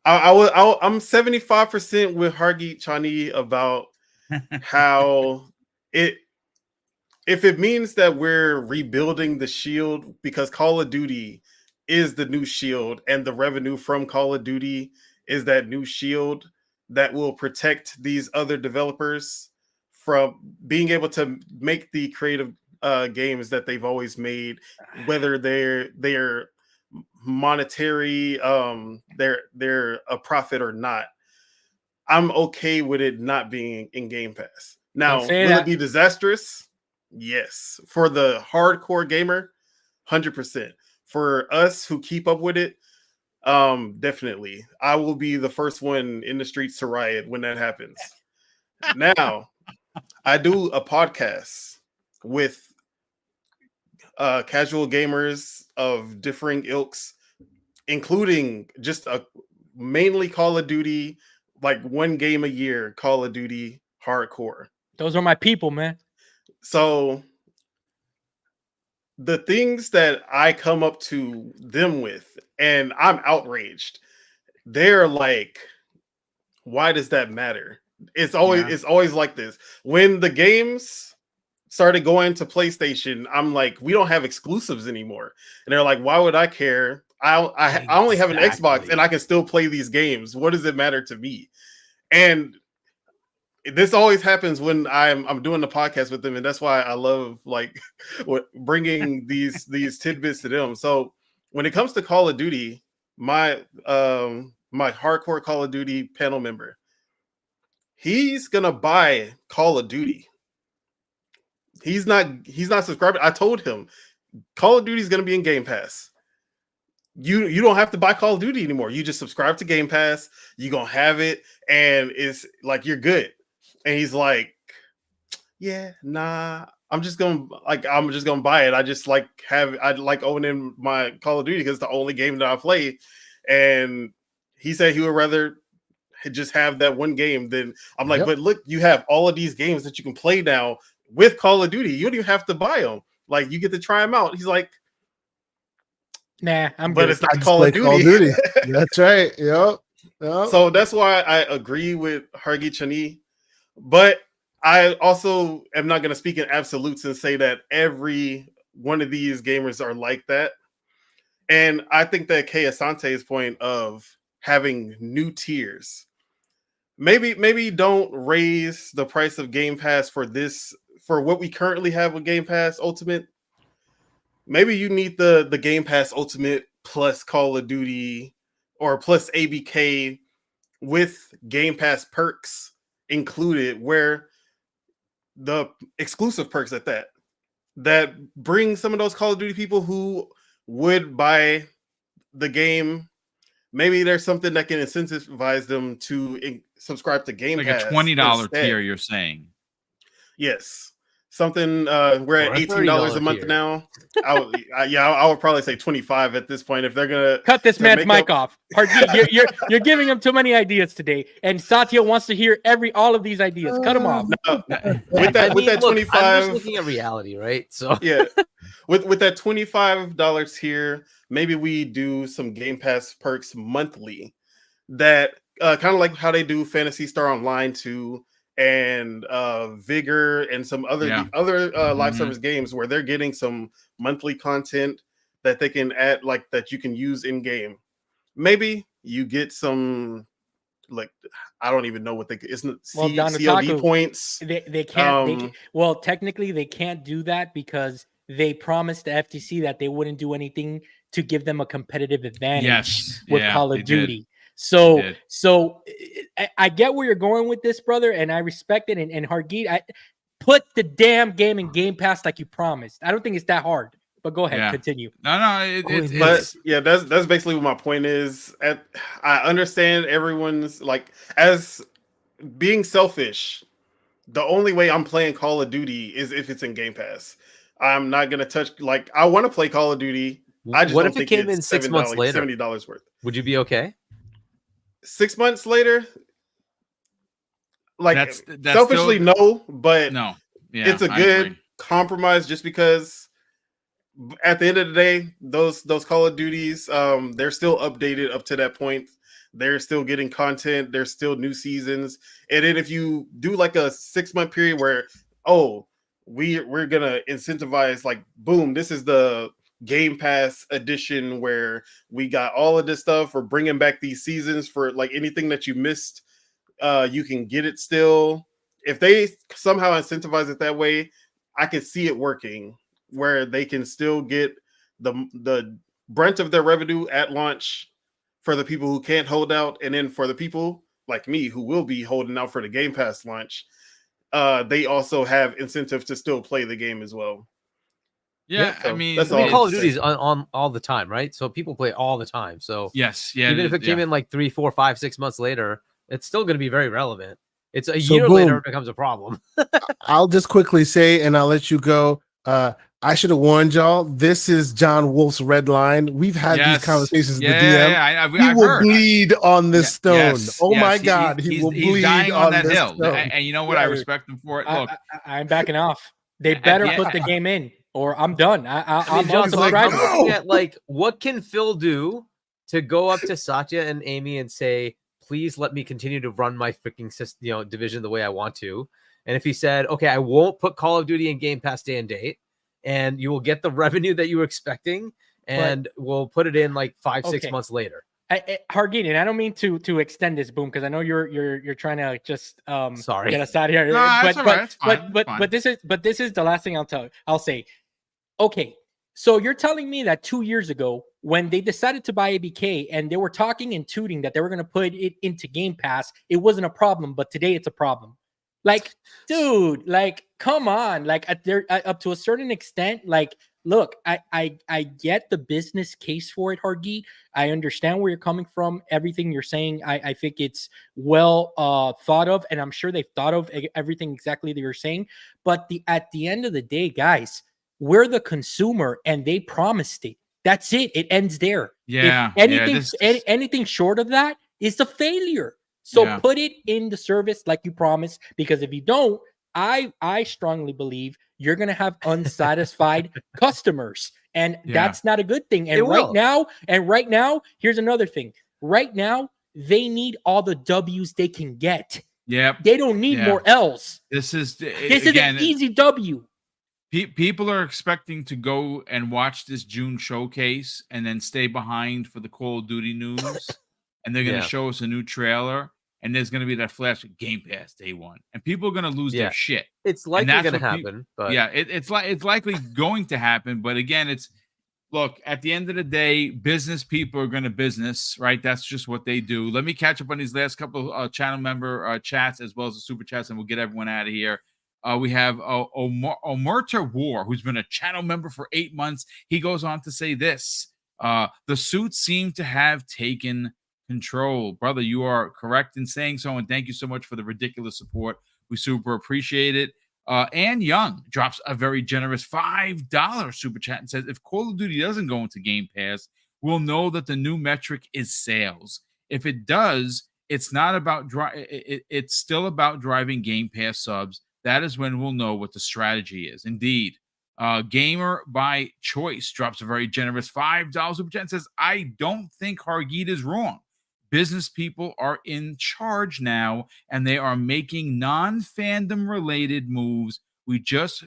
[SPEAKER 3] them.
[SPEAKER 2] I'm 75% with Hargeet Chani about how it, if it means that we're rebuilding the shield, because Call of Duty is the new shield and the revenue from Call of Duty is that new shield that will protect these other developers from being able to make the creative games that they've always made, whether they're monetary, they're a profit or not. I'm okay with it not being in Game Pass.
[SPEAKER 3] Don't
[SPEAKER 2] Now,
[SPEAKER 3] say
[SPEAKER 2] will it
[SPEAKER 3] that.
[SPEAKER 2] be disastrous? Yes. For the hardcore gamer, 100%. For us who keep up with it, definitely. I will be the first one in the streets to riot when that happens. Now, I do a podcast with casual gamers of differing ilks, including just mainly Call of Duty, like one game a year, Call of Duty hardcore.
[SPEAKER 3] Those are my people, man.
[SPEAKER 2] So the things that I come up to them with, and I'm outraged. They're like, why does that matter? It's always like this. When the games started going to PlayStation, I'm like, we don't have exclusives anymore. And they're like, why would I care? I only have an Xbox and I can still play these games. What does it matter to me? And this always happens when I'm doing the podcast with them, and that's why I love like bringing these tidbits to them. So when it comes to Call of Duty, my my hardcore Call of Duty panel member, he's gonna buy Call of Duty. He's not subscribing. I told him Call of Duty is gonna be in Game Pass. You don't have to buy Call of Duty anymore. You just subscribe to Game Pass. You're gonna have it, and it's like you're good. And he's like, yeah, nah, I'm just gonna buy it. I like owning my Call of Duty because it's the only game that I play. And he said he would rather just have that one game than I'm like, but look, you have all of these games that you can play now with Call of Duty. You don't even have to buy them. Like you get to try them out. He's like,
[SPEAKER 3] nah, I'm
[SPEAKER 2] but
[SPEAKER 3] good.
[SPEAKER 2] it's not Call of Duty.
[SPEAKER 4] That's right. Yep.
[SPEAKER 2] So that's why I agree with Hargeet Chani. But I also am not going to speak in absolutes and say that every one of these gamers are like that. And I think that Kay Asante's point of having new tiers, maybe don't raise the price of Game Pass for what we currently have with Game Pass Ultimate. Maybe you need the Game Pass Ultimate plus Call of Duty or plus ABK with Game Pass perks included, where the exclusive perks at that bring some of those Call of Duty people who would buy the game. Maybe there's something that can incentivize them to subscribe to Game
[SPEAKER 1] like
[SPEAKER 2] Pass.
[SPEAKER 1] A $20
[SPEAKER 2] instead.
[SPEAKER 1] tier, you're saying?
[SPEAKER 2] Yes. Something we're at $18 a month
[SPEAKER 5] tier.
[SPEAKER 2] now. I would probably say 25 at this point if they're gonna
[SPEAKER 3] Cut this man's mic off. You're giving him too many ideas today, and Satya wants to hear all of these ideas. Cut him off.
[SPEAKER 2] No, with that 25,
[SPEAKER 5] I'm just looking at reality, right? So
[SPEAKER 2] yeah, with that $25 here, maybe we do some Game Pass perks monthly. That kind of like how they do Phantasy Star Online 2 and Vigor and some other live service games where they're getting some monthly content that they can add, like that you can use in game. Maybe you get some, like, I don't even know what COD points.
[SPEAKER 3] They can't. Well, technically, they can't do that because they promised the FTC that they wouldn't do anything to give them a competitive advantage with Call of Duty. So,
[SPEAKER 1] did.
[SPEAKER 3] I get where you're going with this, brother, and I respect it. And Hargeet, put the damn game in Game Pass like you promised. I don't think it's that hard. But go ahead,
[SPEAKER 1] Yeah.
[SPEAKER 3] continue.
[SPEAKER 1] No,
[SPEAKER 2] But
[SPEAKER 1] it's
[SPEAKER 2] yeah, that's basically what my point is. I understand everyone's like, as being selfish. The only way I'm playing Call of Duty is if it's in Game Pass. I'm not gonna touch, like, I want to play Call of Duty. I just
[SPEAKER 5] What
[SPEAKER 2] don't
[SPEAKER 5] if it
[SPEAKER 2] think
[SPEAKER 5] came in
[SPEAKER 2] it's
[SPEAKER 5] 6 months later?
[SPEAKER 2] $70 worth.
[SPEAKER 5] Would you be okay?
[SPEAKER 2] 6 months later, like,
[SPEAKER 1] that's
[SPEAKER 2] selfishly
[SPEAKER 1] still,
[SPEAKER 2] no, but
[SPEAKER 1] no. Yeah,
[SPEAKER 2] it's a
[SPEAKER 1] I
[SPEAKER 2] good
[SPEAKER 1] agree.
[SPEAKER 2] compromise, just because at the end of the day, those Call of Duties, they're still updated up to that point. They're still getting content. There's still new seasons. And then if you do like a 6-month period where, oh, we're gonna incentivize, like, boom, this is the Game Pass edition where we got all of this stuff. We're bringing back these seasons for, like, anything that you missed. You can get it still. If they somehow incentivize it that way, I can see it working, where they can still get the brunt of their revenue at launch for the people who can't hold out, and then for the people like me who will be holding out for the Game Pass launch, they also have incentive to still play the game as well.
[SPEAKER 1] Yeah,
[SPEAKER 2] So
[SPEAKER 1] I mean,
[SPEAKER 2] that's
[SPEAKER 5] I mean,
[SPEAKER 2] all.
[SPEAKER 5] Call
[SPEAKER 2] I'm
[SPEAKER 5] of Duty is on all the time, right? So people play all the time. So
[SPEAKER 1] yes, yeah.
[SPEAKER 5] even if it came
[SPEAKER 1] yeah.
[SPEAKER 5] in like 3, 4, 5, 6 months later, it's still going to be very relevant. It's a
[SPEAKER 4] So,
[SPEAKER 5] year later
[SPEAKER 4] boom.
[SPEAKER 5] it becomes a problem.
[SPEAKER 4] I'll just quickly say, and I'll let you go. I should have warned y'all. This is John Wolf's red line. We've had these conversations with the DM.
[SPEAKER 1] I've
[SPEAKER 4] He will
[SPEAKER 1] heard.
[SPEAKER 4] bleed on this stone.
[SPEAKER 1] Yes,
[SPEAKER 4] Oh my
[SPEAKER 1] yes,
[SPEAKER 4] God, he will
[SPEAKER 1] he's
[SPEAKER 4] bleed
[SPEAKER 1] dying on that
[SPEAKER 4] this
[SPEAKER 1] hill.
[SPEAKER 4] stone.
[SPEAKER 1] And you know what? I respect him for it. Look,
[SPEAKER 3] I'm backing off. They
[SPEAKER 1] At
[SPEAKER 3] better
[SPEAKER 1] the
[SPEAKER 3] put
[SPEAKER 1] end-
[SPEAKER 3] the game in, or I'm done.
[SPEAKER 5] I mean,
[SPEAKER 3] I'm
[SPEAKER 5] John, so I'm
[SPEAKER 3] unsubscribing.
[SPEAKER 5] looking at like, what can Phil do to go up to Satya and Amy and say, please let me continue to run my freaking system, division the way I want to. And if he said, okay, I won't put Call of Duty in Game Pass day and date, and you will get the revenue that you were expecting, and we'll put it in like 5, 6 months later.
[SPEAKER 3] Hargeet, and I don't mean to extend this, Boom, because I know you're trying to just
[SPEAKER 5] Sorry.
[SPEAKER 3] get us out of here.
[SPEAKER 1] No, that's all right. It's fine.
[SPEAKER 3] But this is the last thing I'll say. Okay, so you're telling me that 2 years ago, when they decided to buy ABK and they were talking and tooting that they were going to put it into Game Pass, it wasn't a problem, but today it's a problem. Like, dude, like, come on. Like, up to a certain extent, like, look, I get the business case for it, Hargeet. I understand where you're coming from. Everything you're saying, I think it's well thought of, and I'm sure they've thought of everything exactly that you're saying. But at the end of the day, guys, we're the consumer, and they promised it. That's it. It ends there.
[SPEAKER 1] Yeah.
[SPEAKER 3] If anything short of that is a failure. So put it in the service like you promised, because if you don't, I strongly believe you're going to have unsatisfied customers, and that's not a good thing. And right now, here's another thing. Right now, they need all the W's they can get.
[SPEAKER 1] Yep.
[SPEAKER 3] They don't need more L's.
[SPEAKER 1] This is
[SPEAKER 3] an easy W.
[SPEAKER 1] People are expecting to go and watch this June showcase and then stay behind for the Call of Duty news. And they're going to show us a new trailer. And there's going to be that flash of Game Pass day one, and people are going to lose their shit.
[SPEAKER 5] It's likely going to happen, but
[SPEAKER 1] it's likely going to happen. But again, look, at the end of the day, business people are going to business, right? That's just what they do. Let me catch up on these last couple of channel member chats as well as the super chats, and we'll get everyone out of here. We have Omerta War, who's been a channel member for 8 months. He goes on to say this: the suits seem to have taken control. Brother, you are correct in saying so, and thank you so much for the ridiculous support. We super appreciate it. Ann Young drops a very generous $5 super chat and says, if Call of Duty doesn't go into Game Pass, we'll know that the new metric is sales. If it does, it's not about it's still about driving Game Pass subs. That is when we'll know what the strategy is. Indeed. Gamer by Choice drops a very generous $5 super chat and says, I don't think Hargeet is wrong. Business people are in charge now, and they are making non-fandom related moves. We just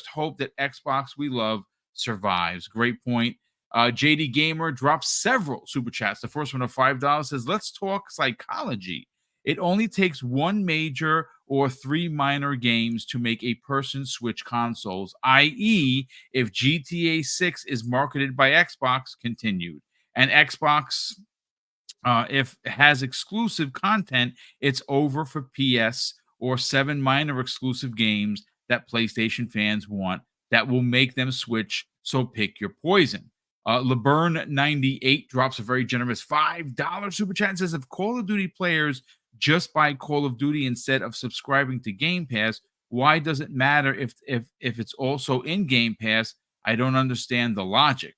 [SPEAKER 1] hope that Xbox we love survives. Great point. JD Gamer drops several super chats. The first one of $5 says, let's talk psychology. It only takes one major or 3 minor games to make a person switch consoles, i.e., if GTA 6 is marketed by Xbox, continued. And Xbox If it has exclusive content, it's over for PS or 7 minor exclusive games that PlayStation fans want that will make them switch. So pick your poison. LeBurn98 drops a very generous $5 super chat and says, if Call of Duty players just buy Call of Duty instead of subscribing to Game Pass, why does it matter if it's also in Game Pass? I don't understand the logic.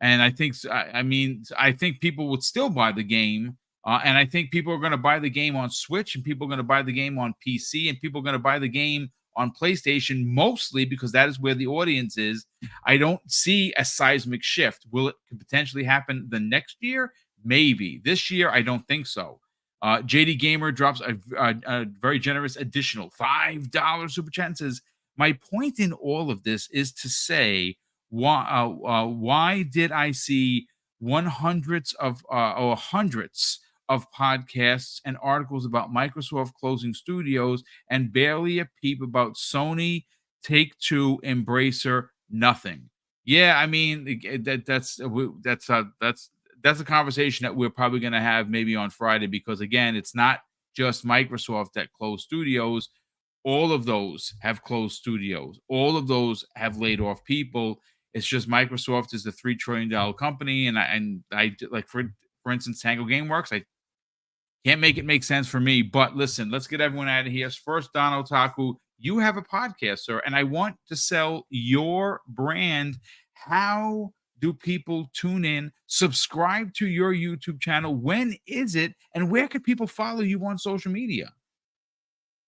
[SPEAKER 1] And I think, I think people would still buy the game. And I think people are going to buy the game on Switch, and people are going to buy the game on PC, and people are going to buy the game on PlayStation, mostly because that is where the audience is. I don't see a seismic shift. Will it potentially happen the next year? Maybe. This year, I don't think so. JD Gamer drops a very generous additional $5 super chat and says, my point in all of this is to say, why did I see hundreds of podcasts and articles about Microsoft closing studios and barely a peep about Sony, Take-Two, Embracer, nothing? Yeah, I mean that's a conversation that we're probably going to have maybe on Friday, because again, it's not just Microsoft that closed studios. All of those have closed studios. All of those have laid off people. It's just Microsoft is the $3 trillion company, and I like for instance, Tango Gameworks. I can't make it make sense for me. But listen, let's get everyone out of here. First, Don Otaku, you have a podcast, sir, and I want to sell your brand. How do people tune in, subscribe to your YouTube channel? When is it, and where can people follow you on social media?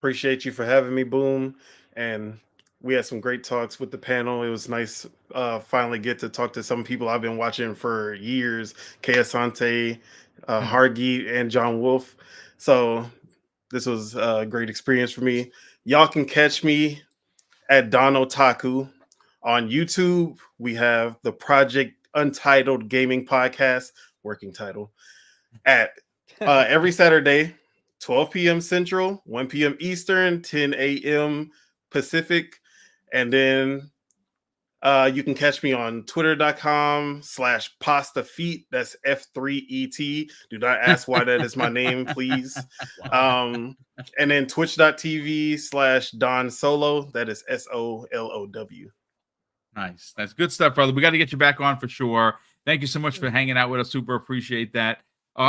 [SPEAKER 2] Appreciate you for having me, Boom. And we had some great talks with the panel. It was nice finally get to talk to some people I've been watching for years, Kay Asante, Hargeet, and John Wolf. So this was a great experience for me. Y'all can catch me at Don Otaku. On YouTube, we have the Project Untitled Gaming Podcast, working title, at every Saturday, 12 p.m. Central, 1 p.m. Eastern, 10 a.m. Pacific. And then you can catch me on twitter.com/pastafeet. That's F3ET. Do not ask why that is my name, please. And then twitch.tv/Don Solo. That is SOLOW.
[SPEAKER 1] Nice. That's good stuff, brother. We got to get you back on for sure. Thank you so much for hanging out with us. Super appreciate that.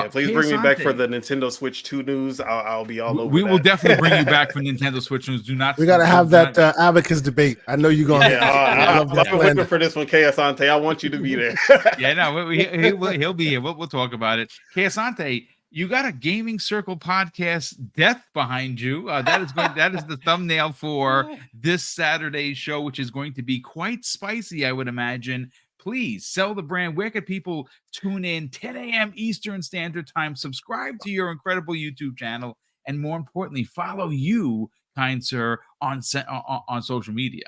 [SPEAKER 2] Please bring me back for the Nintendo Switch 2 news. I'll be all over.
[SPEAKER 1] We will definitely bring you back for Nintendo Switch news. Do not.
[SPEAKER 4] We got to have that abacus debate. I know you're going.
[SPEAKER 2] I've been waiting for this one, Kay Asante. I want you to be there.
[SPEAKER 1] Yeah, no, he'll be here. We'll talk about it. Kay Asante, you got a Gaming Circle podcast death behind you. That is the thumbnail for this Saturday's show, which is going to be quite spicy, I would imagine. Please sell the brand. Where can people tune in? 10 a.m. Eastern Standard Time. Subscribe to your incredible YouTube channel, and more importantly, follow you, kind sir, on social media.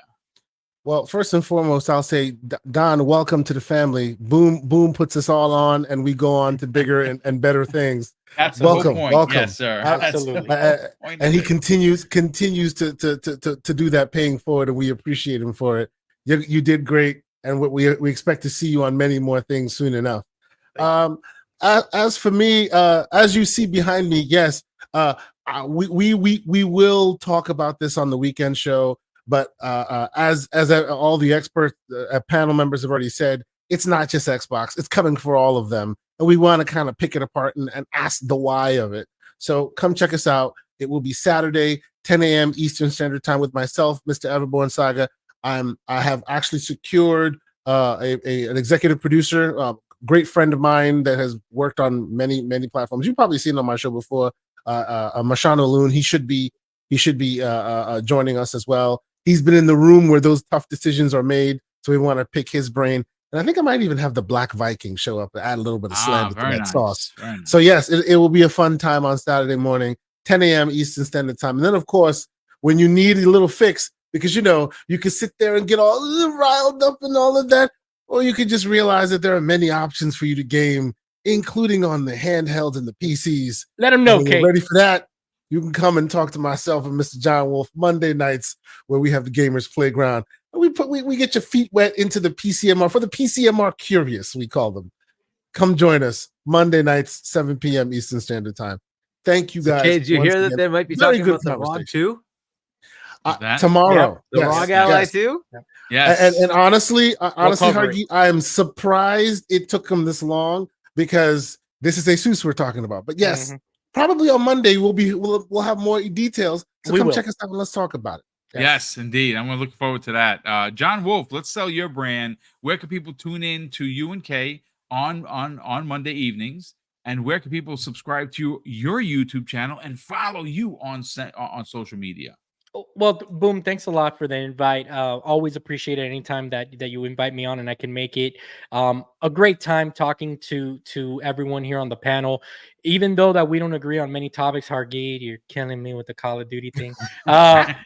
[SPEAKER 4] Well, first and foremost, I'll say, Don, welcome to the family. Boom puts us all on, and we go on to bigger and better things.
[SPEAKER 1] That's
[SPEAKER 4] welcome,
[SPEAKER 1] the whole point.
[SPEAKER 4] welcome.
[SPEAKER 1] Yes, sir.
[SPEAKER 3] Absolutely.
[SPEAKER 4] And he continues to do that, paying forward, and we appreciate him for it. You did great. And we expect to see you on many more things soon enough. As for me, as you see behind me, yes, we will talk about this on the weekend show. But as all the expert panel members have already said, it's not just Xbox; it's coming for all of them, and we want to kind of pick it apart and ask the why of it. So come check us out. It will be Saturday, 10 a.m. Eastern Standard Time with myself, Mr. Everborn Saga. I have actually secured an executive producer, great friend of mine that has worked on many platforms. You've probably seen him on my show before. Mashano Loon. He should be joining us as well. He's been in the room where those tough decisions are made, so we want to pick his brain. And I think I might even have the Black Viking show up to add a little bit of slander to that sauce. Nice. So yes, it will be a fun time on Saturday morning, 10 a.m. Eastern Standard Time. And then, of course, when you need a little fix, because, you can sit there and get all riled up and all of that, or you can just realize that there are many options for you to game, including on the handhelds and the PCs.
[SPEAKER 3] Let them know, Kate.
[SPEAKER 4] Ready for that? You can come and talk to myself and Mr. John Wolf Monday nights, where we have the Gamers Playground. We get your feet wet into the PCMR, for the PCMR curious, we call them. come join us Monday nights, 7 p.m. Eastern Standard Time. Thank you guys.
[SPEAKER 5] Okay, did you
[SPEAKER 4] once
[SPEAKER 5] hear that
[SPEAKER 4] again.
[SPEAKER 5] they might be
[SPEAKER 4] Very
[SPEAKER 5] talking
[SPEAKER 4] good
[SPEAKER 5] about the ROG
[SPEAKER 4] conversation.
[SPEAKER 5] 2?
[SPEAKER 1] That?
[SPEAKER 4] Tomorrow.
[SPEAKER 5] The
[SPEAKER 4] Yes,
[SPEAKER 5] ROG Ally
[SPEAKER 4] yes.
[SPEAKER 5] 2?
[SPEAKER 1] Yes.
[SPEAKER 4] And honestly,
[SPEAKER 3] cover it.
[SPEAKER 4] Hargy, I am surprised it took them this long because this is ASUS we're talking about. But yes, probably on Monday we'll have more details. So come check us out and let's talk about it.
[SPEAKER 1] Yes, indeed. I'm going to look forward to that. John Wolf, let's sell your brand. Where can people tune in to you and Kay on Monday evenings? And where can people subscribe to your YouTube channel and follow you on social media?
[SPEAKER 3] Well, Boom, thanks a lot for the invite. Always appreciate it anytime that you invite me on and I can make it. A great time talking to everyone here on the panel. Even though that we don't agree on many topics, Hargate, you're killing me with the Call of Duty thing. And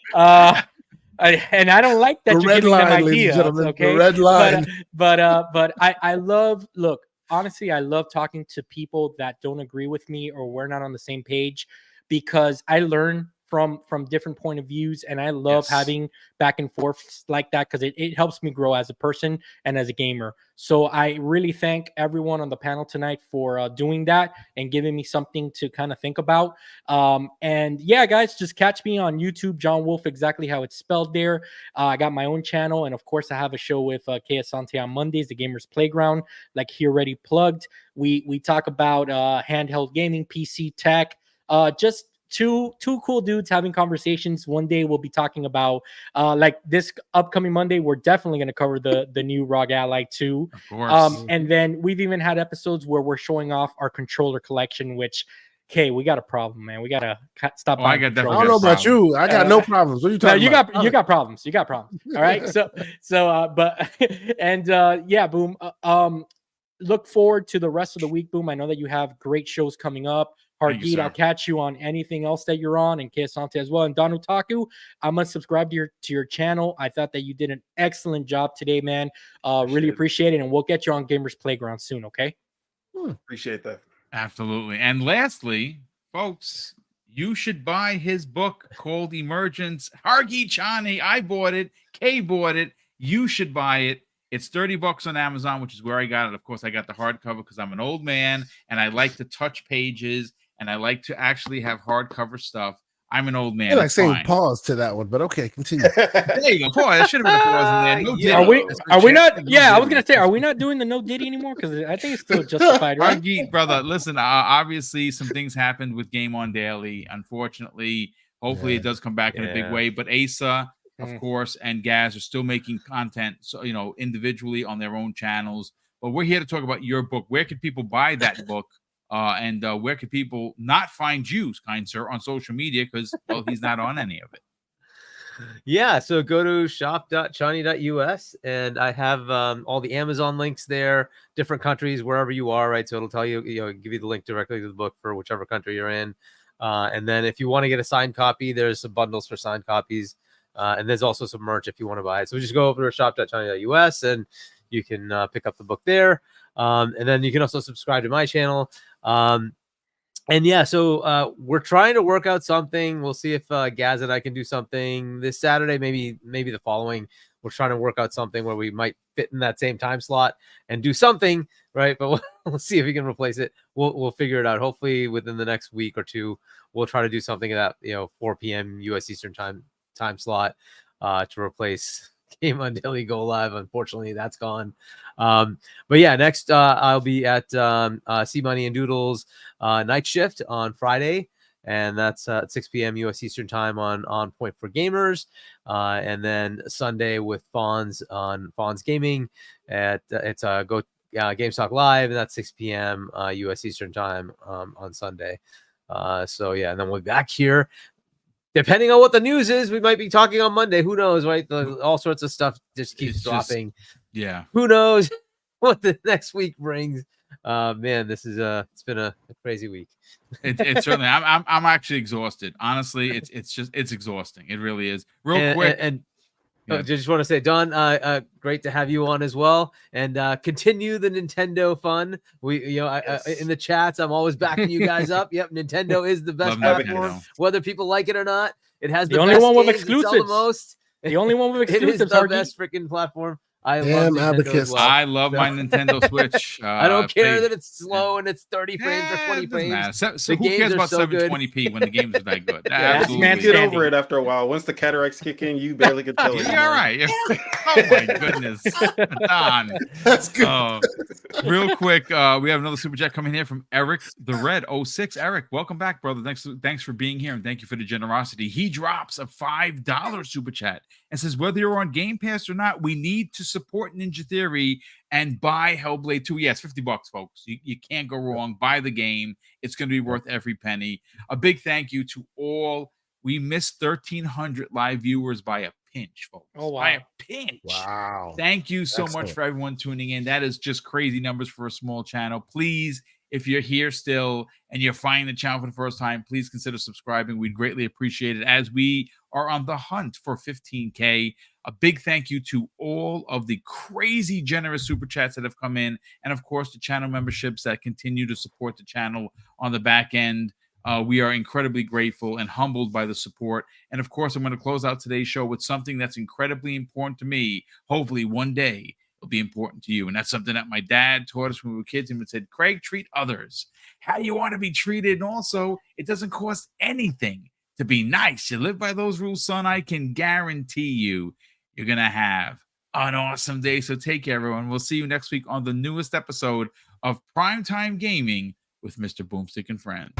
[SPEAKER 3] I don't like that
[SPEAKER 4] The
[SPEAKER 3] you're
[SPEAKER 4] red
[SPEAKER 3] giving them
[SPEAKER 4] line, ladies and
[SPEAKER 3] ideas,
[SPEAKER 4] gentlemen,
[SPEAKER 3] okay?
[SPEAKER 4] the red line.
[SPEAKER 3] But I love, look, honestly, I love talking to people that don't agree with me or we're not on the same page, because I learn from different point of views, and I love having back and forth like that, because it helps me grow as a person and as a gamer. So I really thank everyone on the panel tonight for doing that and giving me something to kind of think about. And yeah, guys, just catch me on YouTube, John Wolf, exactly how it's spelled there. I got my own channel, and of course I have a show with Kay Asante on Mondays, the Gamers Playground, like he already plugged. We talk about handheld gaming, PC tech, just two cool dudes having conversations. One day we'll be talking about like this upcoming Monday, we're definitely going to cover the new ROG Ally 2.
[SPEAKER 1] Of course.
[SPEAKER 3] And then we've even had episodes where we're showing off our controller collection, which, okay, we got a problem, man. We got to stop.
[SPEAKER 1] I don't
[SPEAKER 4] know about you. I got no problems. What are you talking about?
[SPEAKER 3] You got problems. You got problems. All right. But yeah, Boom. Look forward to the rest of the week, Boom. I know that you have great shows coming up. Hargeet, I'll catch you on anything else that you're on, and Kay Asante as well. And Don Otaku, I'm gonna subscribe to your channel. I thought that you did an excellent job today, man. Really appreciate it, and we'll get you on Gamers Playground soon. Okay?
[SPEAKER 2] Appreciate that.
[SPEAKER 1] Absolutely. And lastly, folks, you should buy his book called Emergence. Hargeet Chani, I bought it. Kay bought it. You should buy it. It's $30 on Amazon, which is where I got it. Of course, I got the hardcover because I'm an old man and I like to touch pages and I like to actually have hardcover stuff. I'm an old man.
[SPEAKER 4] You're like saying pause to that one, but okay, continue.
[SPEAKER 1] There you go. Pause. That should have been a pause in there. No Diddy.
[SPEAKER 3] Are we not? Yeah, I was gonna say, are we not doing the no Diddy anymore? Because I think it's still justified, right?
[SPEAKER 1] Hargeet, brother, listen. Obviously, some things happened with Game On Daily. Unfortunately, hopefully, it does come back in a big way. But Asa, of course, and Gaz are still making content, so individually on their own channels. But we're here to talk about your book. Where can people buy that book? And where can people not find you, kind sir, on social media? Because, well, he's not on any of it.
[SPEAKER 5] Yeah, so go to shop.chani.us, and I have all the Amazon links there, different countries, wherever you are, right? So it'll tell you, give you the link directly to the book for whichever country you're in. And then if you want to get a signed copy, there's some bundles for signed copies. And there's also some merch if you want to buy it. So just go over to shop.chani.us and you can pick up the book there. And then you can also subscribe to my channel. And yeah, so we're trying to work out something. We'll see if Gaz and I can do something this Saturday, maybe the following. We're trying to work out something where we might fit in that same time slot and do something, right? But we'll see if we can replace it. We'll figure it out. Hopefully within the next week or two, we'll try to do something at that 4 p.m. U.S. Eastern time slot to replace Game On Daily Go Live. Unfortunately, that's gone. But yeah, next I'll be at C Money and Doodles night shift on Friday, and that's at 6 p.m. U.S. Eastern time on Point for Gamers. And then Sunday with Fonz on Fonz Gaming at it's Go Games Talk Live, and that's 6 p.m. U.S. Eastern time on Sunday. So yeah, and then we'll be back here. Depending on what the news is, we might be talking on Monday. Who knows, right? All sorts of stuff just keeps dropping. Who knows what the next week brings? Man, this is it's been a crazy week.
[SPEAKER 1] It's certainly. I'm actually exhausted. Honestly, it's exhausting. It really is. Real quick.
[SPEAKER 5] I just want to say, Don, great to have you on as well, and continue the Nintendo fun. We, in the chats, I'm always backing you guys up. Yep, Nintendo is the best platform, whether people like it or not. It has the
[SPEAKER 3] only
[SPEAKER 5] best
[SPEAKER 3] one with
[SPEAKER 5] games,
[SPEAKER 3] exclusives.
[SPEAKER 5] the most.
[SPEAKER 3] The only one with exclusives.
[SPEAKER 5] It is the best freaking platform. I
[SPEAKER 4] Damn,
[SPEAKER 5] love Nintendo as
[SPEAKER 4] Abacus.
[SPEAKER 5] well.
[SPEAKER 1] I love my Nintendo Switch.
[SPEAKER 5] I don't care
[SPEAKER 1] they-
[SPEAKER 5] that it's slow and it's 30 frames or 20
[SPEAKER 1] it doesn't matter.
[SPEAKER 5] frames.
[SPEAKER 1] So
[SPEAKER 5] The
[SPEAKER 1] who
[SPEAKER 5] games
[SPEAKER 1] cares
[SPEAKER 5] are
[SPEAKER 1] about
[SPEAKER 5] so good.
[SPEAKER 1] 720p when the games are that good?
[SPEAKER 2] Yeah,
[SPEAKER 1] Absolutely.
[SPEAKER 3] man's
[SPEAKER 2] get
[SPEAKER 3] standing.
[SPEAKER 2] over it after a while. Once the cataracts kick in, you barely can tell it.
[SPEAKER 1] You're all right. Oh my goodness, Don.
[SPEAKER 4] That's good.
[SPEAKER 1] Real quick, we have another super chat coming here from Eric the Red 06. Eric, welcome back, brother. Thanks for being here, and thank you for the generosity. He drops a $5 super chat and says, whether you're on Game Pass or not, we need to support Ninja Theory and buy Hellblade 2. Yes, $50, folks. You can't go wrong. Buy the game. It's going to be worth every penny. A big thank you to all. We missed 1,300 live viewers by a pinch, folks.
[SPEAKER 3] Oh, wow.
[SPEAKER 1] By a pinch.
[SPEAKER 4] Wow.
[SPEAKER 1] Thank you so
[SPEAKER 4] Excellent.
[SPEAKER 1] much for everyone tuning in. That is just crazy numbers for a small channel. Please, if you're here still and you're finding the channel for the first time, please consider subscribing. We'd greatly appreciate it as we are on the hunt for 15K. A big thank you to all of the crazy generous super chats that have come in. And of course, the channel memberships that continue to support the channel on the back end. We are incredibly grateful and humbled by the support. And of course, I'm going to close out today's show with something that's incredibly important to me. Hopefully one day it'll be important to you. And that's something that my dad taught us when we were kids. He said, Craig, treat others how you want to be treated. And also, it doesn't cost anything to be nice. You live by those rules, son. I can guarantee you're going to have an awesome day. So take care, everyone. We'll see you next week on the newest episode of Primetime Gaming with Mr. Boomstick and Friends.